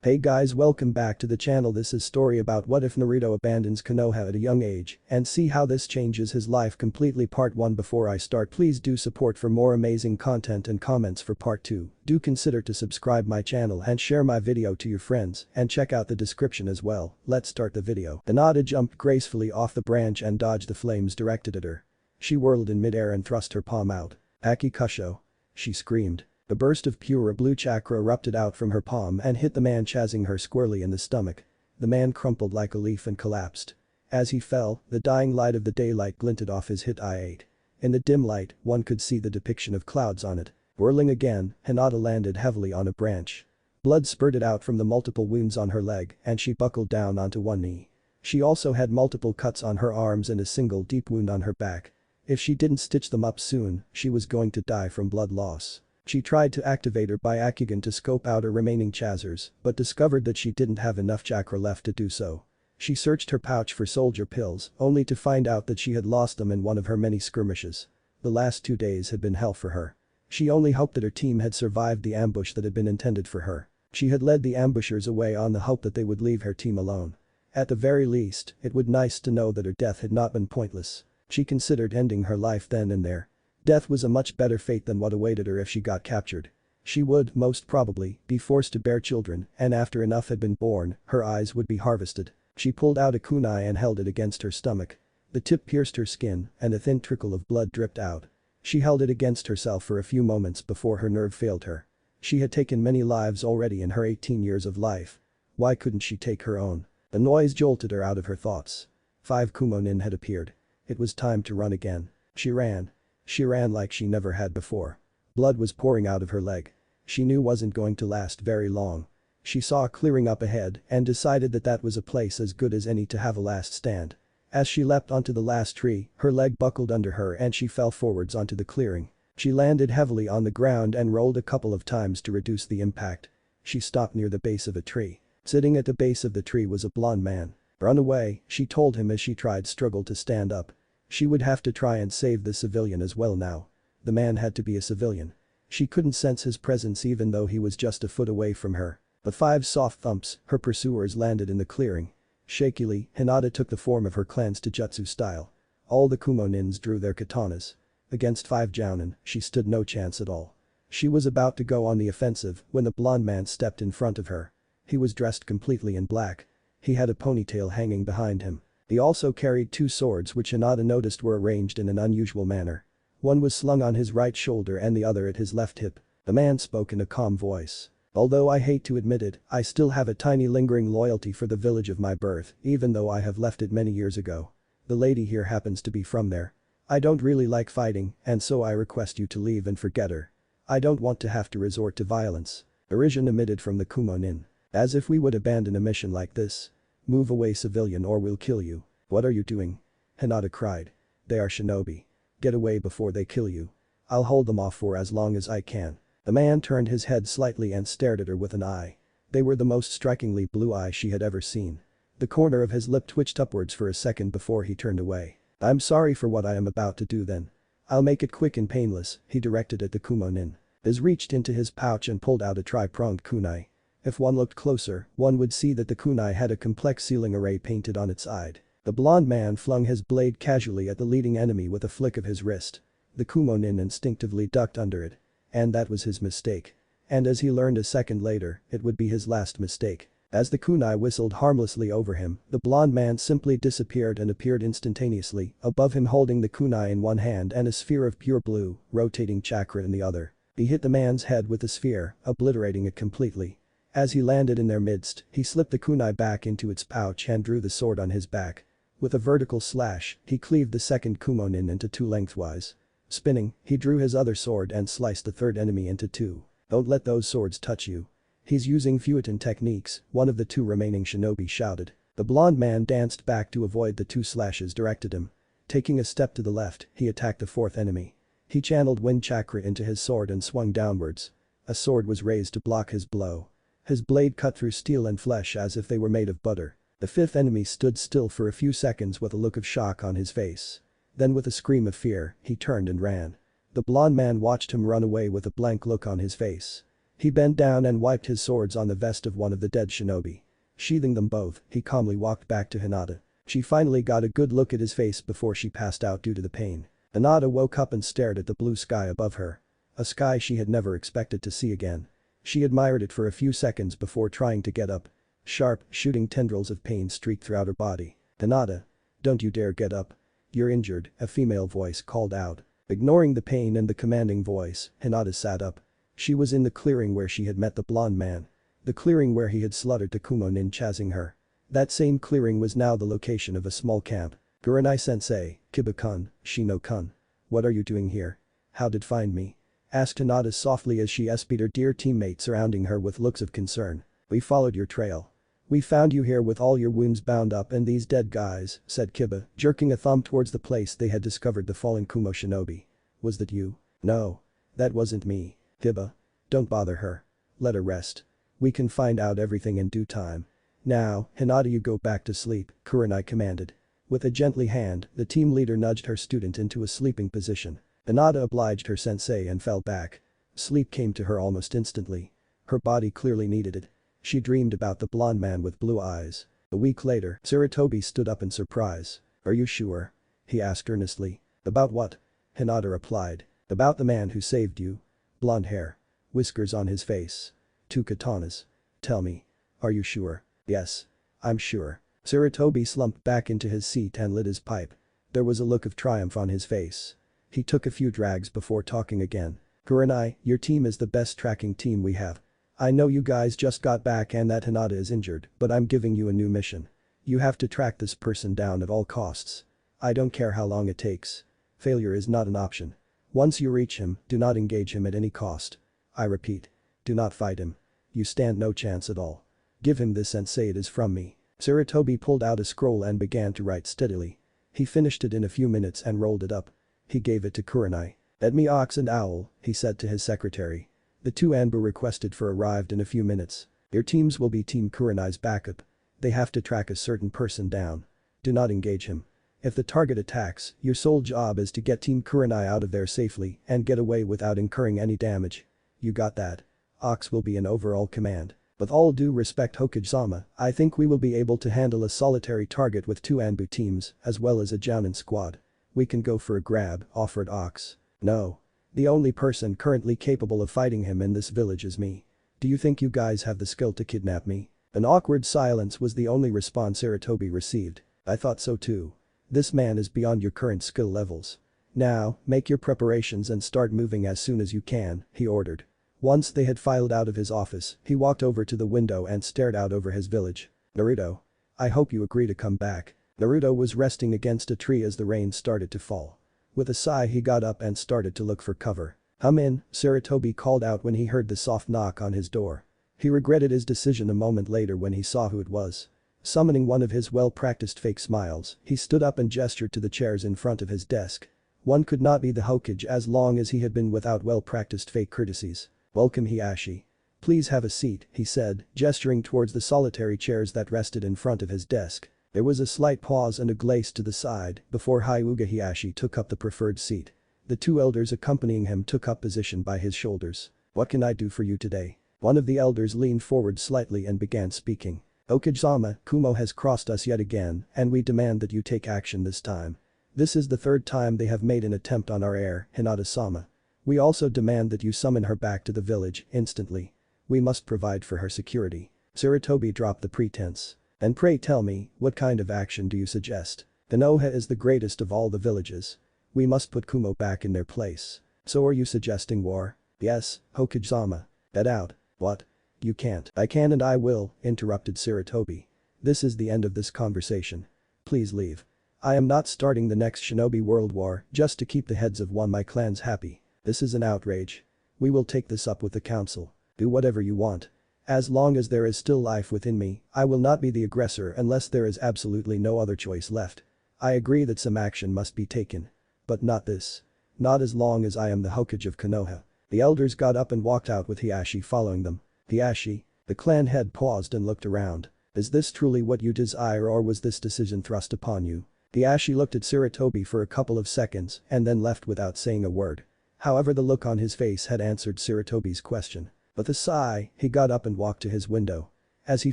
Hey guys, welcome back to the channel. This is story about what if Naruto abandons Konoha at a young age and see how this changes his life completely. Part 1. Before I start, please do support for more amazing content and comments for part 2. Do consider to subscribe my channel and share my video to your friends and check out the description as well. Let's start the video. Tsunade jumped gracefully off the branch and dodged the flames directed at her. She whirled in midair and thrust her palm out. "Akikusho!" she screamed. A burst of pure blue chakra erupted out from her palm and hit the man, chasing her squarely in the stomach. The man crumpled like a leaf and collapsed. As he fell, the dying light of the daylight glinted off his hit eye. In the dim light, one could see the depiction of clouds on it. Whirling again, Hinata landed heavily on a branch. Blood spurted out from the multiple wounds on her leg and she buckled down onto one knee. She also had multiple cuts on her arms and a single deep wound on her back. If she didn't stitch them up soon, she was going to die from blood loss. She tried to activate her Byakugan to scope out her remaining chazers, but discovered that she didn't have enough chakra left to do so. She searched her pouch for soldier pills, only to find out that she had lost them in one of her many skirmishes. The last 2 days had been hell for her. She only hoped that her team had survived the ambush that had been intended for her. She had led the ambushers away on the hope that they would leave her team alone. At the very least, it would nice to know that her death had not been pointless. She considered ending her life then and there. Death was a much better fate than what awaited her if she got captured. She would, most probably, be forced to bear children, and after enough had been born, her eyes would be harvested. She pulled out a kunai and held it against her stomach. The tip pierced her skin, and a thin trickle of blood dripped out. She held it against herself for a few moments before her nerve failed her. She had taken many lives already in her 18 years of life. Why couldn't she take her own? The noise jolted her out of her thoughts. 5 Kumo nin had appeared. It was time to run again. She ran. She ran like she never had before. Blood was pouring out of her leg. She knew wasn't going to last very long. She saw a clearing up ahead and decided that that was a place as good as any to have a last stand. As she leapt onto the last tree, her leg buckled under her and she fell forwards onto the clearing. She landed heavily on the ground and rolled a couple of times to reduce the impact. She stopped near the base of a tree. Sitting at the base of the tree was a blond man. "Run away," she told him as she struggled to stand up. She would have to try and save the civilian as well now. The man had to be a civilian. She couldn't sense his presence even though he was just a foot away from her. But 5 soft thumps, her pursuers landed in the clearing. Shakily, Hinata took the form of her clan's Taijutsu style. All the Kumo nins drew their katanas. Against 5 jounin, she stood no chance at all. She was about to go on the offensive when the blond man stepped in front of her. He was dressed completely in black. He had a ponytail hanging behind him. He also carried 2 swords which Hinata noticed were arranged in an unusual manner. One was slung on his right shoulder and the other at his left hip. The man spoke in a calm voice. "Although I hate to admit it, I still have a tiny lingering loyalty for the village of my birth, even though I have left it many years ago. The lady here happens to be from there. I don't really like fighting, and so I request you to leave and forget her. I don't want to have to resort to violence." Derision emitted from the Kumo nin. "As if we would abandon a mission like this. Move away, civilian, or we'll kill you." "What are you doing?" Hinata cried. "They are shinobi. Get away before they kill you. I'll hold them off for as long as I can." The man turned his head slightly and stared at her with an eye. They were the most strikingly blue eyes she had ever seen. The corner of his lip twitched upwards for a second before he turned away. "I'm sorry for what I am about to do then. I'll make it quick and painless," he directed at the Kumo nin. Iz reached into his pouch and pulled out a tri-pronged kunai. If one looked closer, one would see that the kunai had a complex sealing array painted on its side. The blond man flung his blade casually at the leading enemy with a flick of his wrist. The Kumo nin instinctively ducked under it. And that was his mistake. And as he learned a second later, it would be his last mistake. As the kunai whistled harmlessly over him, the blond man simply disappeared and appeared instantaneously, above him holding the kunai in one hand and a sphere of pure blue, rotating chakra in the other. He hit the man's head with the sphere, obliterating it completely. As he landed in their midst, he slipped the kunai back into its pouch and drew the sword on his back. With a vertical slash, he cleaved the second Kumo nin into 2 lengthwise. Spinning, he drew his other sword and sliced the third enemy into 2. "Don't let those swords touch you. He's using Fueton techniques," one of the 2 remaining shinobi shouted. The blond man danced back to avoid the 2 slashes directed him. Taking a step to the left, he attacked the 4th enemy. He channeled wind chakra into his sword and swung downwards. A sword was raised to block his blow. His blade cut through steel and flesh as if they were made of butter. The 5th enemy stood still for a few seconds with a look of shock on his face. Then with a scream of fear, he turned and ran. The blond man watched him run away with a blank look on his face. He bent down and wiped his swords on the vest of one of the dead shinobi. Sheathing them both, he calmly walked back to Hinata. She finally got a good look at his face before she passed out due to the pain. Hinata woke up and stared at the blue sky above her. A sky she had never expected to see again. She admired it for a few seconds before trying to get up. Sharp, shooting tendrils of pain streaked throughout her body. "Hinata. Don't you dare get up. You're injured," a female voice called out. Ignoring the pain and the commanding voice, Hinata sat up. She was in the clearing where she had met the blonde man. The clearing where he had slaughtered the Kumo ninjazing her. That same clearing was now the location of a small camp. "Gurenai-sensei, Kiba-kun, Shino-kun. What are you doing here? How did find me?" asked Hinata softly as she espied her dear teammate surrounding her with looks of concern. "We followed your trail. We found you here with all your wounds bound up and these dead guys," said Kiba, jerking a thumb towards the place they had discovered the fallen Kumo shinobi. "Was that you?" "No. That wasn't me. Kiba. Don't bother her. Let her rest. We can find out everything in due time. Now, Hinata, you go back to sleep," Kurenai commanded. With a gently hand, the team leader nudged her student into a sleeping position. Hinata obliged her sensei and fell back. Sleep came to her almost instantly. Her body clearly needed it. She dreamed about the blonde man with blue eyes. A week later, Sarutobi stood up in surprise. "Are you sure?" he asked earnestly. "About what?" Hinata replied. "About the man who saved you. Blonde hair. Whiskers on his face. 2 katanas. Tell me. Are you sure?" "Yes. I'm sure." Sarutobi slumped back into his seat and lit his pipe. There was a look of triumph on his face. He took a few drags before talking again. "Kurenai, your team is the best tracking team we have. I know you guys just got back and that Hinata is injured, but I'm giving you a new mission. You have to track this person down at all costs. I don't care how long it takes. Failure is not an option. Once you reach him, do not engage him at any cost. I repeat, do not fight him. You stand no chance at all. Give him this and say it is from me." Sarutobi pulled out a scroll and began to write steadily. He finished it in a few minutes and rolled it up. He gave it to Kurenai. "Let me Ox and Owl," he said to his secretary. The 2 Anbu requested for arrived in a few minutes. "Your teams will be Team Kurenai's backup. They have to track a certain person down. Do not engage him. If the target attacks, your sole job is to get Team Kurenai out of there safely and get away without incurring any damage. You got that?" Ox will be in overall command. "With all due respect, Hokage-sama, I think we will be able to handle a solitary target with 2 Anbu teams as well as a Jounin squad. We can go for a grab," offered Ox. "No. The only person currently capable of fighting him in this village is me. Do you think you guys have the skill to kidnap me?" An awkward silence was the only response Sarutobi received. "I thought so too. This man is beyond your current skill levels. Now, make your preparations and start moving as soon as you can," he ordered. Once they had filed out of his office, he walked over to the window and stared out over his village. "Naruto. I hope you agree to come back." Naruto was resting against a tree as the rain started to fall. With a sigh he got up and started to look for cover. "Come in," Sarutobi called out when he heard the soft knock on his door. He regretted his decision a moment later when he saw who it was. Summoning one of his well-practiced fake smiles, he stood up and gestured to the chairs in front of his desk. One could not be the Hokage as long as he had been without well-practiced fake courtesies. "Welcome, Hiashi. Please have a seat," he said, gesturing towards the solitary chairs that rested in front of his desk. There was a slight pause and a glaze to the side before Hyuga Hiashi took up the preferred seat. The 2 elders accompanying him took up position by his shoulders. "What can I do for you today?" One of the elders leaned forward slightly and began speaking. "Hokage-sama, Kumo has crossed us yet again and we demand that you take action this time. This is the 3rd time they have made an attempt on our heir, Hinata-sama. We also demand that you summon her back to the village instantly. We must provide for her security." Sarutobi dropped the pretense. "And pray tell me, what kind of action do you suggest? Konoha is the greatest of all the villages. We must put Kumo back in their place. So are you suggesting war?" "Yes, Hokage-sama. Get out." "What? You can't." "I can and I will," interrupted Sarutobi. "This is the end of this conversation. Please leave. I am not starting the next Shinobi World War just to keep the heads of my clans happy. This is an outrage. We will take this up with the council. Do whatever you want. As long as there is still life within me, I will not be the aggressor unless there is absolutely no other choice left. I agree that some action must be taken. But not this. Not as long as I am the Hokage of Konoha." The elders got up and walked out with Hiashi following them. "Hiashi." The clan head paused and looked around. "Is this truly what you desire or was this decision thrust upon you?" Hiashi looked at Sarutobi for a couple of seconds and then left without saying a word. However, the look on his face had answered Sarutobi's question. With a sigh, he got up and walked to his window. As he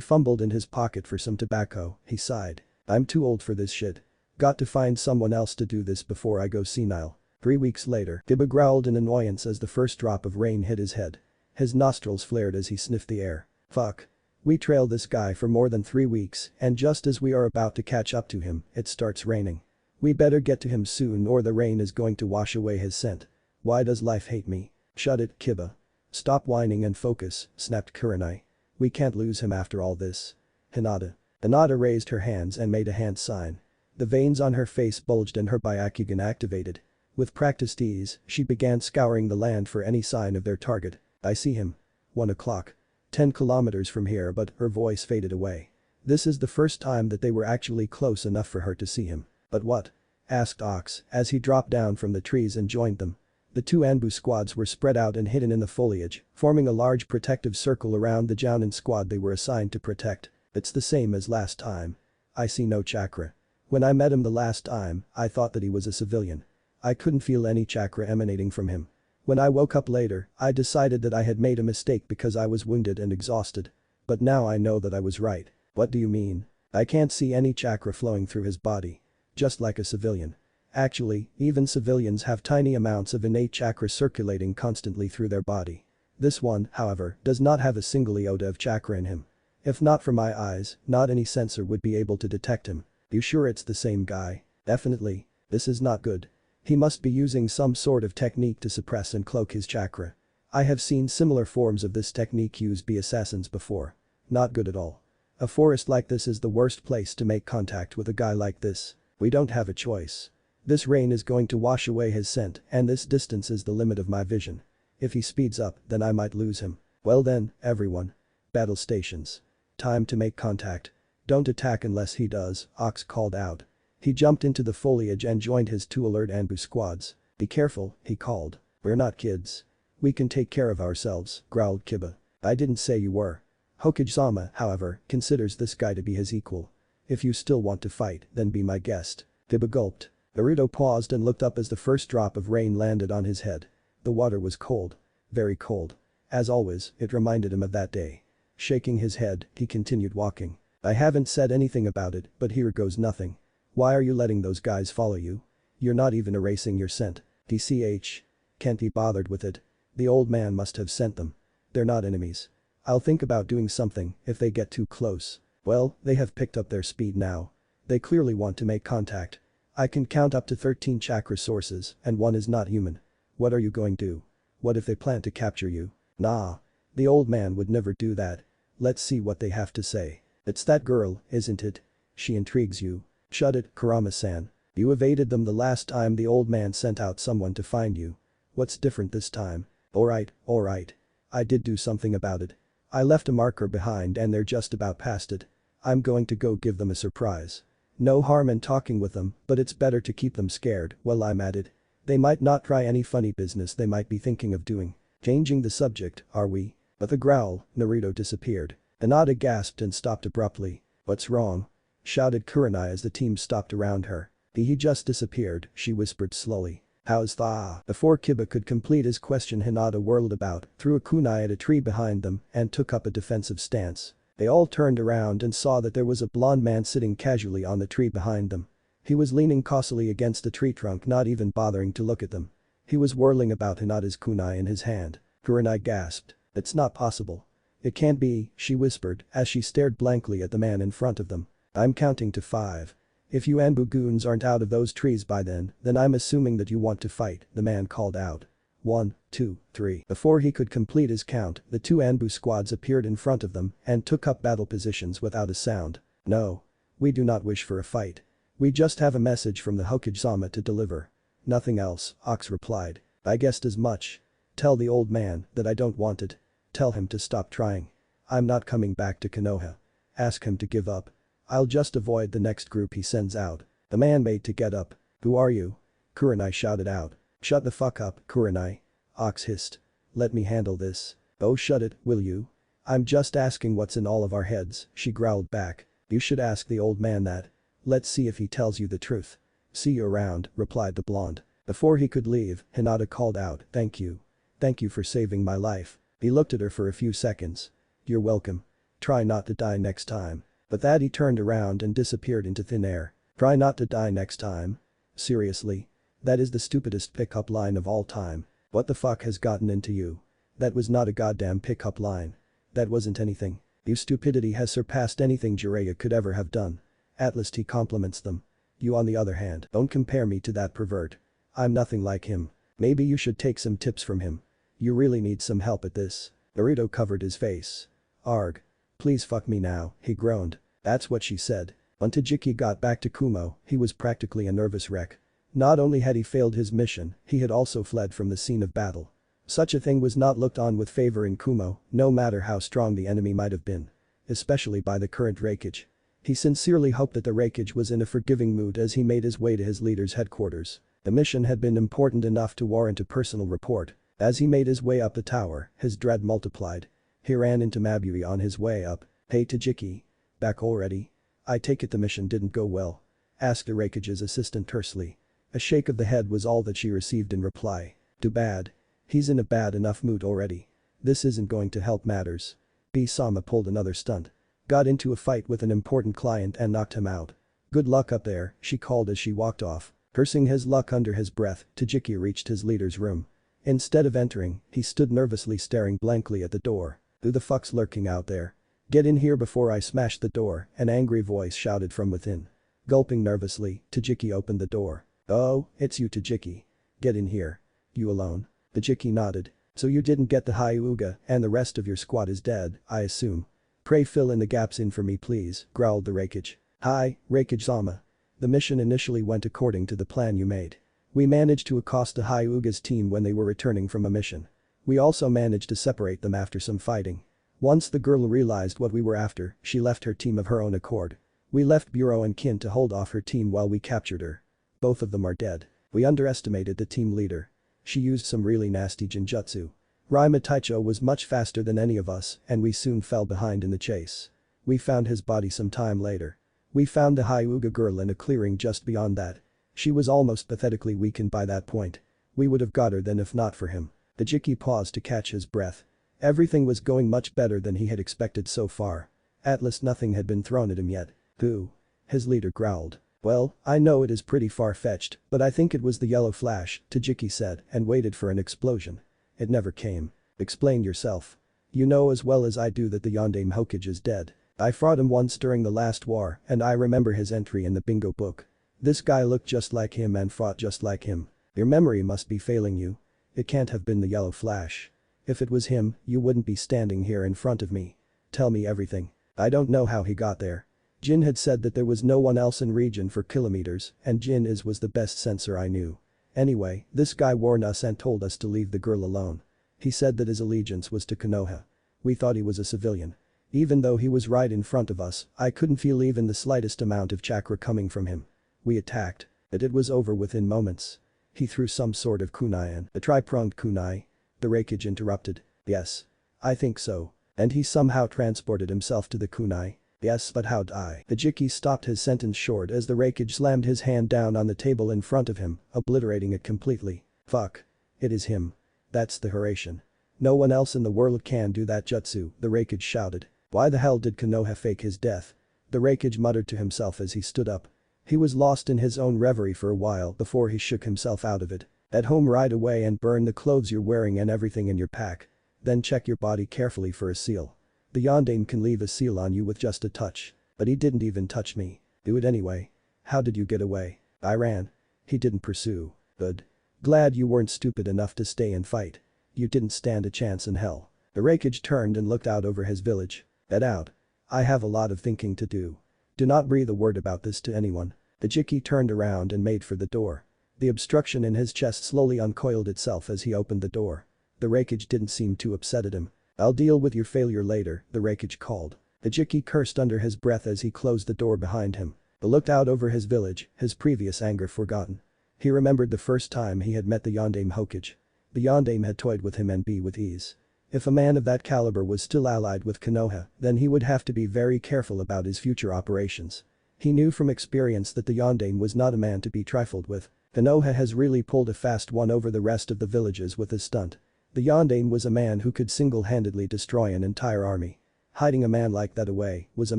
fumbled in his pocket for some tobacco, he sighed. I'm too old for this shit. Got to find someone else to do this before I go senile. 3 weeks later, Kiba growled in annoyance as the first drop of rain hit his head. His nostrils flared as he sniffed the air. Fuck. We trailed this guy for more than 3 weeks, and just as we are about to catch up to him, it starts raining. We better get to him soon or the rain is going to wash away his scent. Why does life hate me? Shut it, Kiba. Stop whining and focus, snapped Kurenai. We can't lose him after all this. Hinata. Hinata raised her hands and made a hand sign. The veins on her face bulged and her Byakugan activated. With practiced ease, she began scouring the land for any sign of their target. I see him. 1 o'clock. 10 kilometers from here, but her voice faded away. This is the first time that they were actually close enough for her to see him. But what? Asked Ox as he dropped down from the trees and joined them. The 2 Anbu squads were spread out and hidden in the foliage, forming a large protective circle around the Jounin squad they were assigned to protect. It's the same as last time. I see no chakra. When I met him the last time, I thought that he was a civilian. I couldn't feel any chakra emanating from him. When I woke up later, I decided that I had made a mistake because I was wounded and exhausted. But now I know that I was right. What do you mean? I can't see any chakra flowing through his body. Just like a civilian. Actually, even civilians have tiny amounts of innate chakra circulating constantly through their body. This one, however, does not have a single iota of chakra in him. If not for my eyes, not any sensor would be able to detect him. You sure it's the same guy? Definitely. This is not good. He must be using some sort of technique to suppress and cloak his chakra. I have seen similar forms of this technique used by assassins before. Not good at all. A forest like this is the worst place to make contact with a guy like this. We don't have a choice. This rain is going to wash away his scent and this distance is the limit of my vision. If he speeds up, then I might lose him. Well then, everyone. Battle stations. Time to make contact. Don't attack unless he does, Ox called out. He jumped into the foliage and joined his 2 alert Anbu squads. Be careful, he called. We're not kids. We can take care of ourselves, growled Kiba. I didn't say you were. Hokage-sama, however, considers this guy to be his equal. If you still want to fight, then be my guest. Kiba gulped. Naruto paused and looked up as the first drop of rain landed on his head. The water was cold. Very cold. As always, it reminded him of that day. Shaking his head, he continued walking. I haven't said anything about it, but here goes nothing. Why are you letting those guys follow you? You're not even erasing your scent. TCH. Can't be bothered with it. The old man must have sent them. They're not enemies. I'll think about doing something if they get too close. Well, they have picked up their speed now. They clearly want to make contact. I can count up to 13 chakra sources and one is not human. What are you going to do? What if they plan to capture you? Nah. The old man would never do that. Let's see what they have to say. It's that girl, isn't it? She intrigues you. Shut it, Kurama-san. You evaded them the last time the old man sent out someone to find you. What's different this time? Alright. I did do something about it. I left a marker behind and they're just about past it. I'm going to go give them a surprise. No harm in talking with them, but it's better to keep them scared while I'm at it. They might not try any funny business they might be thinking of doing. Changing the subject, are we? With a growl, Naruto disappeared. Hinata gasped and stopped abruptly. What's wrong? Shouted Kurenai as the team stopped around her. He just disappeared, she whispered slowly. How's tha? Before Kiba could complete his question, Hinata whirled about, threw a kunai at a tree behind them and took up a defensive stance. They all turned around and saw that there was a blond man sitting casually on the tree behind them. He was leaning causally against the tree trunk, not even bothering to look at them. He was whirling about, Hinata's kunai in his hand. Kurenai gasped. It's not possible. It can't be, she whispered as she stared blankly at the man in front of them. I'm counting to 5. If you Anbu goons aren't out of those trees by then I'm assuming that you want to fight, the man called out. 1, 2, 3. Before he could complete his count, the 2 Anbu squads appeared in front of them and took up battle positions without a sound. No. We do not wish for a fight. We just have a message from the Hokage-sama to deliver. Nothing else, Ox replied. I guessed as much. Tell the old man that I don't want it. Tell him to stop trying. I'm not coming back to Konoha. Ask him to give up. I'll just avoid the next group he sends out. The man made to get up. Who are you? Kurenai shouted out. Shut the fuck up, Kurenai. Ox hissed. Let me handle this. Oh, shut it, will you? I'm just asking what's in all of our heads, she growled back. You should ask the old man that. Let's see if he tells you the truth. See you around, replied the blonde. Before he could leave, Hinata called out, thank you. Thank you for saving my life. He looked at her for a few seconds. You're welcome. Try not to die next time. With that he turned around and disappeared into thin air. Try not to die next time? Seriously? That is the stupidest pickup line of all time. What the fuck has gotten into you? That was not a goddamn pickup line. That wasn't anything. Your stupidity has surpassed anything Jiraiya could ever have done. At least he compliments them. You on the other hand, don't compare me to that pervert. I'm nothing like him. Maybe you should take some tips from him. You really need some help at this. Naruto covered his face. Arg. Please fuck me now, he groaned. That's what she said. When Tajiki got back to Kumo, he was practically a nervous wreck. Not only had he failed his mission, he had also fled from the scene of battle. Such a thing was not looked on with favor in Kumo, no matter how strong the enemy might have been. Especially by the current Hokage. He sincerely hoped that the Hokage was in a forgiving mood as he made his way to his leader's headquarters. The mission had been important enough to warrant a personal report. As he made his way up the tower, his dread multiplied. He ran into Mabui on his way up. Hey Tajiki. Back already? I take it the mission didn't go well. Asked the Hokage's assistant tersely. A shake of the head was all that she received in reply. Too bad. He's in a bad enough mood already. This isn't going to help matters. B-sama pulled another stunt. Got into a fight with an important client and knocked him out. Good luck up there, she called as she walked off. Cursing his luck under his breath, Tajiki reached his leader's room. Instead of entering, he stood nervously staring blankly at the door. Who the fuck's lurking out there? Get in here before I smash the door, an angry voice shouted from within. Gulping nervously, Tajiki opened the door. Oh, it's you Tajiki. Get in here. You alone? Tajiki nodded. So you didn't get the Hyuga and the rest of your squad is dead, I assume. Pray fill in the gaps in for me please, growled the Hokage. Hi, Hokage-sama. The mission initially went according to the plan you made. We managed to accost the Hyuga's team when they were returning from a mission. We also managed to separate them after some fighting. Once the girl realized what we were after, she left her team of her own accord. We left Buro and Kin to hold off her team while we captured her. Both of them are dead. We underestimated the team leader. She used some really nasty genjutsu. Raima Taicho was much faster than any of us and we soon fell behind in the chase. We found his body some time later. We found the Hyuga girl in a clearing just beyond that. She was almost pathetically weakened by that point. We would have got her then if not for him. Tajiki paused to catch his breath. Everything was going much better than he had expected so far. At least nothing had been thrown at him yet. Who? His leader growled. Well, I know it is pretty far-fetched, but I think it was the yellow flash, Tajiki said and waited for an explosion. It never came. Explain yourself. You know as well as I do that the Yondaime Hokage is dead. I fought him once during the last war and I remember his entry in the bingo book. This guy looked just like him and fought just like him. Your memory must be failing you. It can't have been the yellow flash. If it was him, you wouldn't be standing here in front of me. Tell me everything. I don't know how he got there. Jin had said that there was no one else in region for kilometers and Jin was the best sensor I knew. Anyway, this guy warned us and told us to leave the girl alone. He said that his allegiance was to Konoha. We thought he was a civilian. Even though he was right in front of us, I couldn't feel even the slightest amount of chakra coming from him. We attacked. But it was over within moments. He threw some sort of kunai a tri-pronged kunai. The Hokage interrupted. Yes. I think so. And he somehow transported himself to the kunai. Yes, but how'd I? Tajiki stopped his sentence short as the Hokage slammed his hand down on the table in front of him, obliterating it completely. Fuck. It is him. That's the Hiraishin. No one else in the world can do that jutsu, the Hokage shouted. Why the hell did Konoha fake his death? The Hokage muttered to himself as he stood up. He was lost in his own reverie for a while before he shook himself out of it. At home right away and burn the clothes you're wearing and everything in your pack. Then check your body carefully for a seal. The Yondaime can leave a seal on you with just a touch. But he didn't even touch me. Do it anyway. How did you get away? I ran. He didn't pursue. Good. Glad you weren't stupid enough to stay and fight. You didn't stand a chance in hell. The Hokage turned and looked out over his village. Get out. I have a lot of thinking to do. Do not breathe a word about this to anyone. Tajiki turned around and made for the door. The obstruction in his chest slowly uncoiled itself as he opened the door. The Hokage didn't seem too upset at him. I'll deal with your failure later, the Hokage called. Tajiki cursed under his breath as he closed the door behind him. He looked out over his village, his previous anger forgotten. He remembered the first time he had met the Yondaime Hokage. The Yondaime had toyed with him and be with ease. If a man of that caliber was still allied with Konoha, then he would have to be very careful about his future operations. He knew from experience that the Yondaime was not a man to be trifled with. Konoha has really pulled a fast one over the rest of the villages with his stunt. The Yondaime was a man who could single-handedly destroy an entire army. Hiding a man like that away was a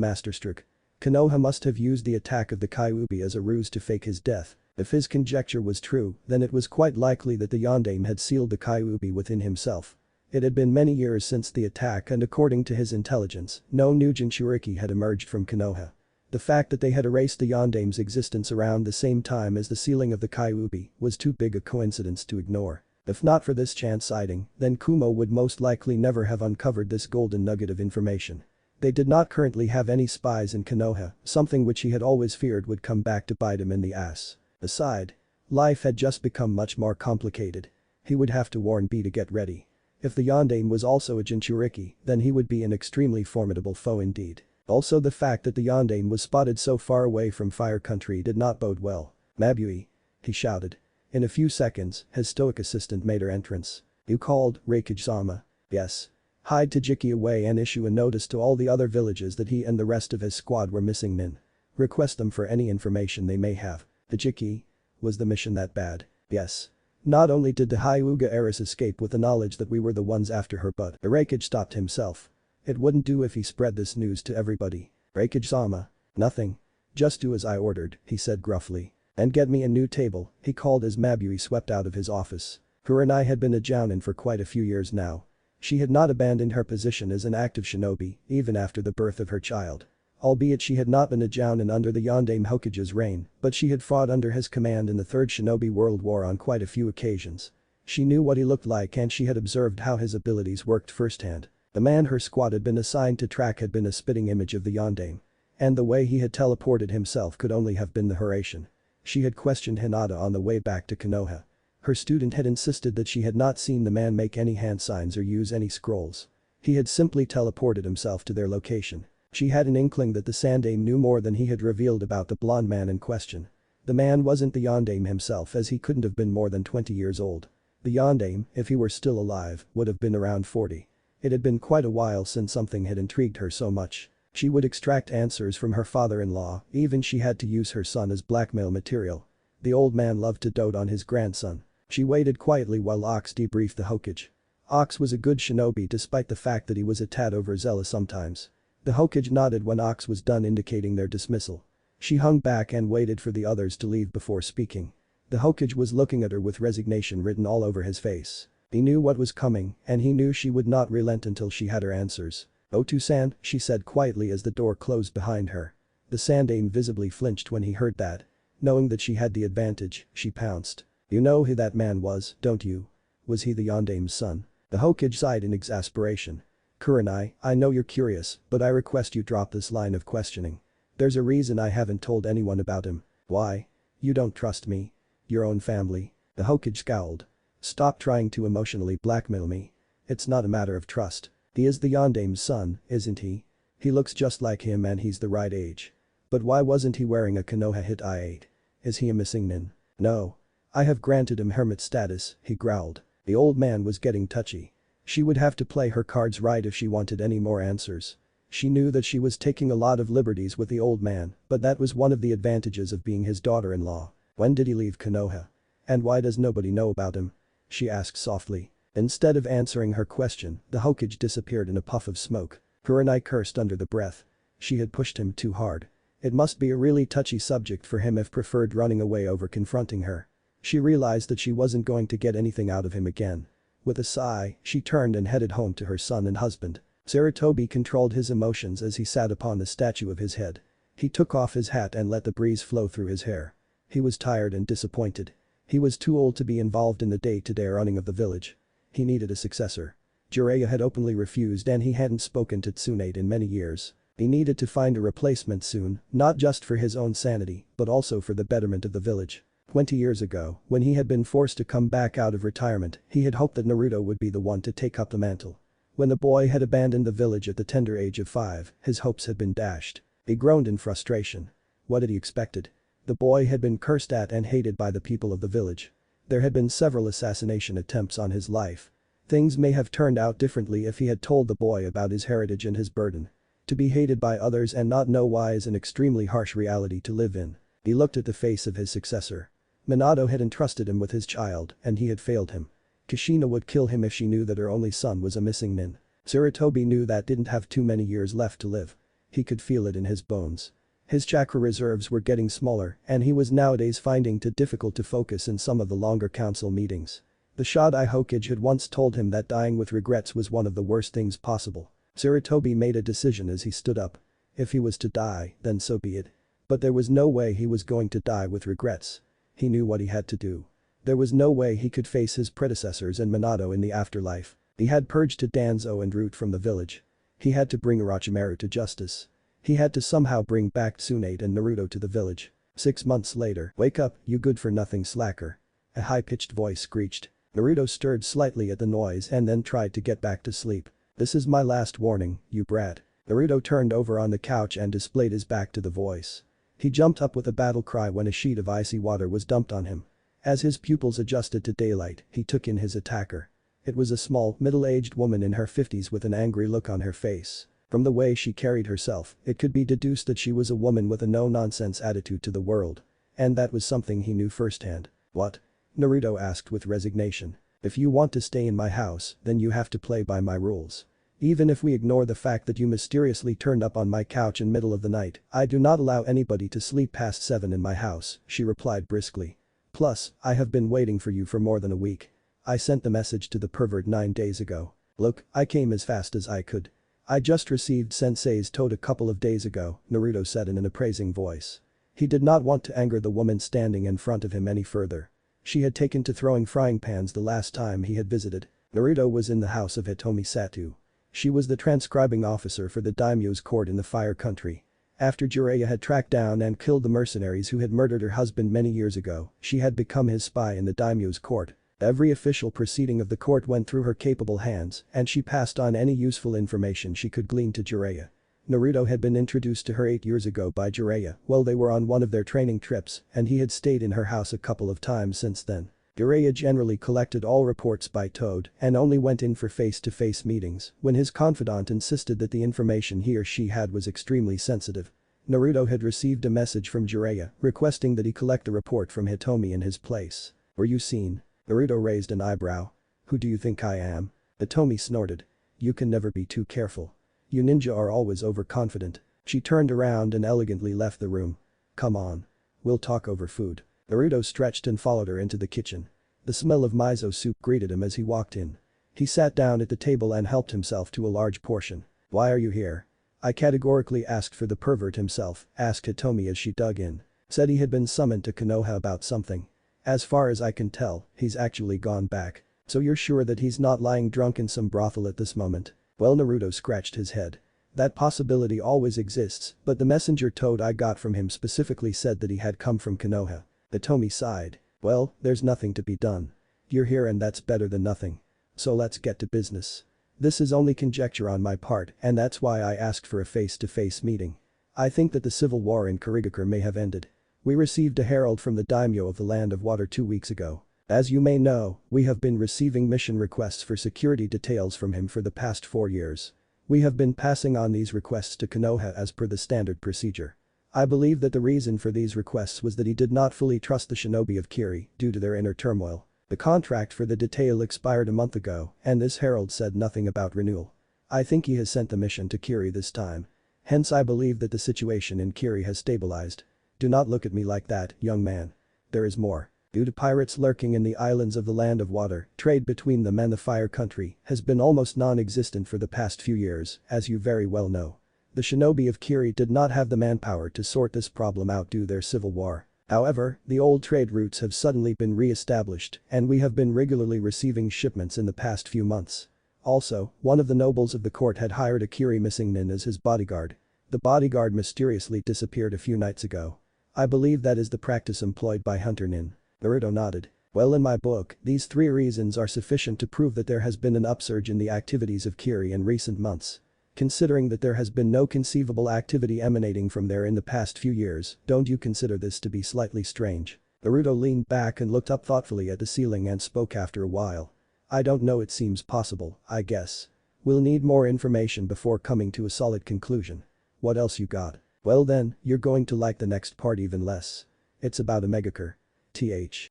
masterstroke. Konoha must have used the attack of the Kyuubi as a ruse to fake his death. If his conjecture was true, then it was quite likely that the Yondaime had sealed the Kyuubi within himself. It had been many years since the attack and according to his intelligence, no new Jinchuriki had emerged from Konoha. The fact that they had erased the Yondaime's existence around the same time as the sealing of the Kyuubi was too big a coincidence to ignore. If not for this chance sighting, then Kumo would most likely never have uncovered this golden nugget of information. They did not currently have any spies in Konoha, something which he had always feared would come back to bite him in the ass. Aside, life had just become much more complicated. He would have to warn B to get ready. If the Yondaime was also a Jinchuriki, then he would be an extremely formidable foe indeed. Also the fact that the Yondaime was spotted so far away from Fire Country did not bode well. "Mabui!" he shouted. In a few seconds, his stoic assistant made her entrance. "You called, Reikage-sama?" "Yes." "Hide Tajiki away and issue a notice to all the other villages that he and the rest of his squad were missing men. Request them for any information they may have." "Tajiki? Was the mission that bad?" "Yes. Not only did the Hyuga heiress escape with the knowledge that we were the ones after her but Reikage stopped himself. It wouldn't do if he spread this news to everybody." "Reikage-sama?" "Nothing. Just do as I ordered," he said gruffly. "And get me a new table," he called as Mabui swept out of his office. Kurenai had been a jounin for quite a few years now. She had not abandoned her position as an active shinobi, even after the birth of her child. Albeit she had not been a jounin under the Yondaime Hokage's reign, but she had fought under his command in the Third Shinobi World War on quite a few occasions. She knew what he looked like and she had observed how his abilities worked firsthand. The man her squad had been assigned to track had been a spitting image of the Yondaime. And the way he had teleported himself could only have been the Hurration. She had questioned Hinata on the way back to Konoha. Her student had insisted that she had not seen the man make any hand signs or use any scrolls. He had simply teleported himself to their location. She had an inkling that the Sandaime knew more than he had revealed about the blonde man in question. The man wasn't the Yondaime himself as he couldn't have been more than 20 years old. The Yondaime, if he were still alive, would have been around 40. It had been quite a while since something had intrigued her so much. She would extract answers from her father-in-law, even she had to use her son as blackmail material. The old man loved to dote on his grandson. She waited quietly while Ox debriefed the Hokage. Ox was a good shinobi despite the fact that he was a tad overzealous sometimes. The Hokage nodded when Ox was done indicating their dismissal. She hung back and waited for the others to leave before speaking. The Hokage was looking at her with resignation written all over his face. He knew what was coming and he knew she would not relent until she had her answers. "Otu-san," she said quietly as the door closed behind her. The Sandaime visibly flinched when he heard that. Knowing that she had the advantage, she pounced. "You know who that man was, don't you? Was he the Yondaime's son?" The Hokage sighed in exasperation. "Kurenai, I know you're curious, but I request you drop this line of questioning. There's a reason I haven't told anyone about him." "Why? You don't trust me? Your own family?" The Hokage scowled. "Stop trying to emotionally blackmail me. It's not a matter of trust. He is the Yondaime's son, isn't he? He looks just like him and he's the right age. But why wasn't he wearing a Konoha hit I-8? Is he a missing nin?" "No. I have granted him hermit status," he growled. The old man was getting touchy. She would have to play her cards right if she wanted any more answers. She knew that she was taking a lot of liberties with the old man, but that was one of the advantages of being his daughter-in-law. "When did he leave Konoha? And why does nobody know about him?" she asked softly. Instead of answering her question, the Hokage disappeared in a puff of smoke. Kurenai cursed under the breath. She had pushed him too hard. It must be a really touchy subject for him if preferred running away over confronting her. She realized that she wasn't going to get anything out of him again. With a sigh, she turned and headed home to her son and husband. Sarutobi controlled his emotions as he sat upon the statue of his head. He took off his hat and let the breeze flow through his hair. He was tired and disappointed. He was too old to be involved in the day-to-day running of the village. He needed a successor. Jiraiya had openly refused and he hadn't spoken to Tsunade in many years. He needed to find a replacement soon, not just for his own sanity, but also for the betterment of the village. 20 years ago, when he had been forced to come back out of retirement, he had hoped that Naruto would be the one to take up the mantle. When the boy had abandoned the village at the tender age of 5, his hopes had been dashed. He groaned in frustration. What had he expected? The boy had been cursed at and hated by the people of the village. There had been several assassination attempts on his life. Things may have turned out differently if he had told the boy about his heritage and his burden. To be hated by others and not know why is an extremely harsh reality to live in. He looked at the face of his successor. Minato had entrusted him with his child and he had failed him. Kushina would kill him if she knew that her only son was a missing nin. Tsurutobi knew that didn't have too many years left to live. He could feel it in his bones. His chakra reserves were getting smaller and he was nowadays finding it difficult to focus in some of the longer council meetings. The Shodai Hokage had once told him that dying with regrets was one of the worst things possible. Tsurutobi made a decision as he stood up. If he was to die, then so be it. But there was no way he was going to die with regrets. He knew what he had to do. There was no way he could face his predecessors and Minato in the afterlife. He had purged Danzo and Root from the village. He had to bring Orochimaru to justice. He had to somehow bring back Tsunade and Naruto to the village. 6 months later, "Wake up, you good-for-nothing slacker." A high-pitched voice screeched. Naruto stirred slightly at the noise and then tried to get back to sleep. "This is my last warning, you brat." Naruto turned over on the couch and displayed his back to the voice. He jumped up with a battle cry when a sheet of icy water was dumped on him. As his pupils adjusted to daylight, he took in his attacker. It was a small, middle-aged woman in her 50s with an angry look on her face. From the way she carried herself, it could be deduced that she was a woman with a no-nonsense attitude to the world. And that was something he knew firsthand. "What?" Naruto asked with resignation. "If you want to stay in my house, then you have to play by my rules. Even if we ignore the fact that you mysteriously turned up on my couch in middle of the night, I do not allow anybody to sleep past 7 in my house," she replied briskly. "Plus, I have been waiting for you for more than a week. I sent the message to the pervert 9 days ago. Look, I came as fast as I could. I just received Sensei's toad a couple of days ago," Naruto said in an appraising voice. He did not want to anger the woman standing in front of him any further. She had taken to throwing frying pans the last time he had visited. Naruto was in the house of Hitomi Satu. She was the transcribing officer for the daimyo's court in the Fire Country. After Jiraiya had tracked down and killed the mercenaries who had murdered her husband many years ago, she had become his spy in the daimyo's court. Every official proceeding of the court went through her capable hands and she passed on any useful information she could glean to Jiraiya. Naruto had been introduced to her 8 years ago by Jiraiya while they were on one of their training trips and he had stayed in her house a couple of times since then. Jiraiya generally collected all reports by Toad and only went in for face-to-face meetings when his confidant insisted that the information he or she had was extremely sensitive. Naruto had received a message from Jiraiya requesting that he collect a report from Hitomi in his place. "Were you seen?" Naruto raised an eyebrow. "Who do you think I am?" Hitomi snorted. "You can never be too careful. You ninja are always overconfident." She turned around and elegantly left the room. "Come on. We'll talk over food." Naruto stretched and followed her into the kitchen. The smell of miso soup greeted him as he walked in. He sat down at the table and helped himself to a large portion. "Why are you here?" "I categorically asked for the pervert himself," asked Hitomi as she dug in. "Said he had been summoned to Konoha about something. As far as I can tell, he's actually gone back. So you're sure that he's not lying drunk in some brothel at this moment?" Well, Naruto scratched his head. "That possibility always exists, but the messenger Toad I got from him specifically said that he had come from Konoha." Hitomi sighed. "Well, there's nothing to be done. You're here and that's better than nothing. So let's get to business. This is only conjecture on my part and that's why I asked for a face-to-face meeting. I think that the civil war in Kurigakure may have ended. We received a herald from the daimyo of the Land of Water 2 weeks ago. As you may know, we have been receiving mission requests for security details from him for the past 4 years. We have been passing on these requests to Konoha as per the standard procedure. I believe that the reason for these requests was that he did not fully trust the shinobi of Kiri due to their inner turmoil. The contract for the detail expired a month ago and this herald said nothing about renewal. I think he has sent the mission to Kiri this time. Hence I believe that the situation in Kiri has stabilized. Do not look at me like that, young man. There is more. Due to pirates lurking in the islands of the Land of Water, trade between them and the Fire Country has been almost non-existent for the past few years, as you very well know. The shinobi of Kiri did not have the manpower to sort this problem out due to their civil war. However, the old trade routes have suddenly been re-established and we have been regularly receiving shipments in the past few months. Also, one of the nobles of the court had hired a Kiri missing nin as his bodyguard. The bodyguard mysteriously disappeared a few nights ago. I believe that is the practice employed by Hunter Nin. Naruto nodded. Well, in my book, these 3 reasons are sufficient to prove that there has been an upsurge in the activities of Kiri in recent months. Considering that there has been no conceivable activity emanating from there in the past few years, don't you consider this to be slightly strange? Naruto leaned back and looked up thoughtfully at the ceiling and spoke after a while. I don't know, it seems possible, I guess. We'll need more information before coming to a solid conclusion. What else you got? Well then, you're going to like the next part even less. It's about a megacure.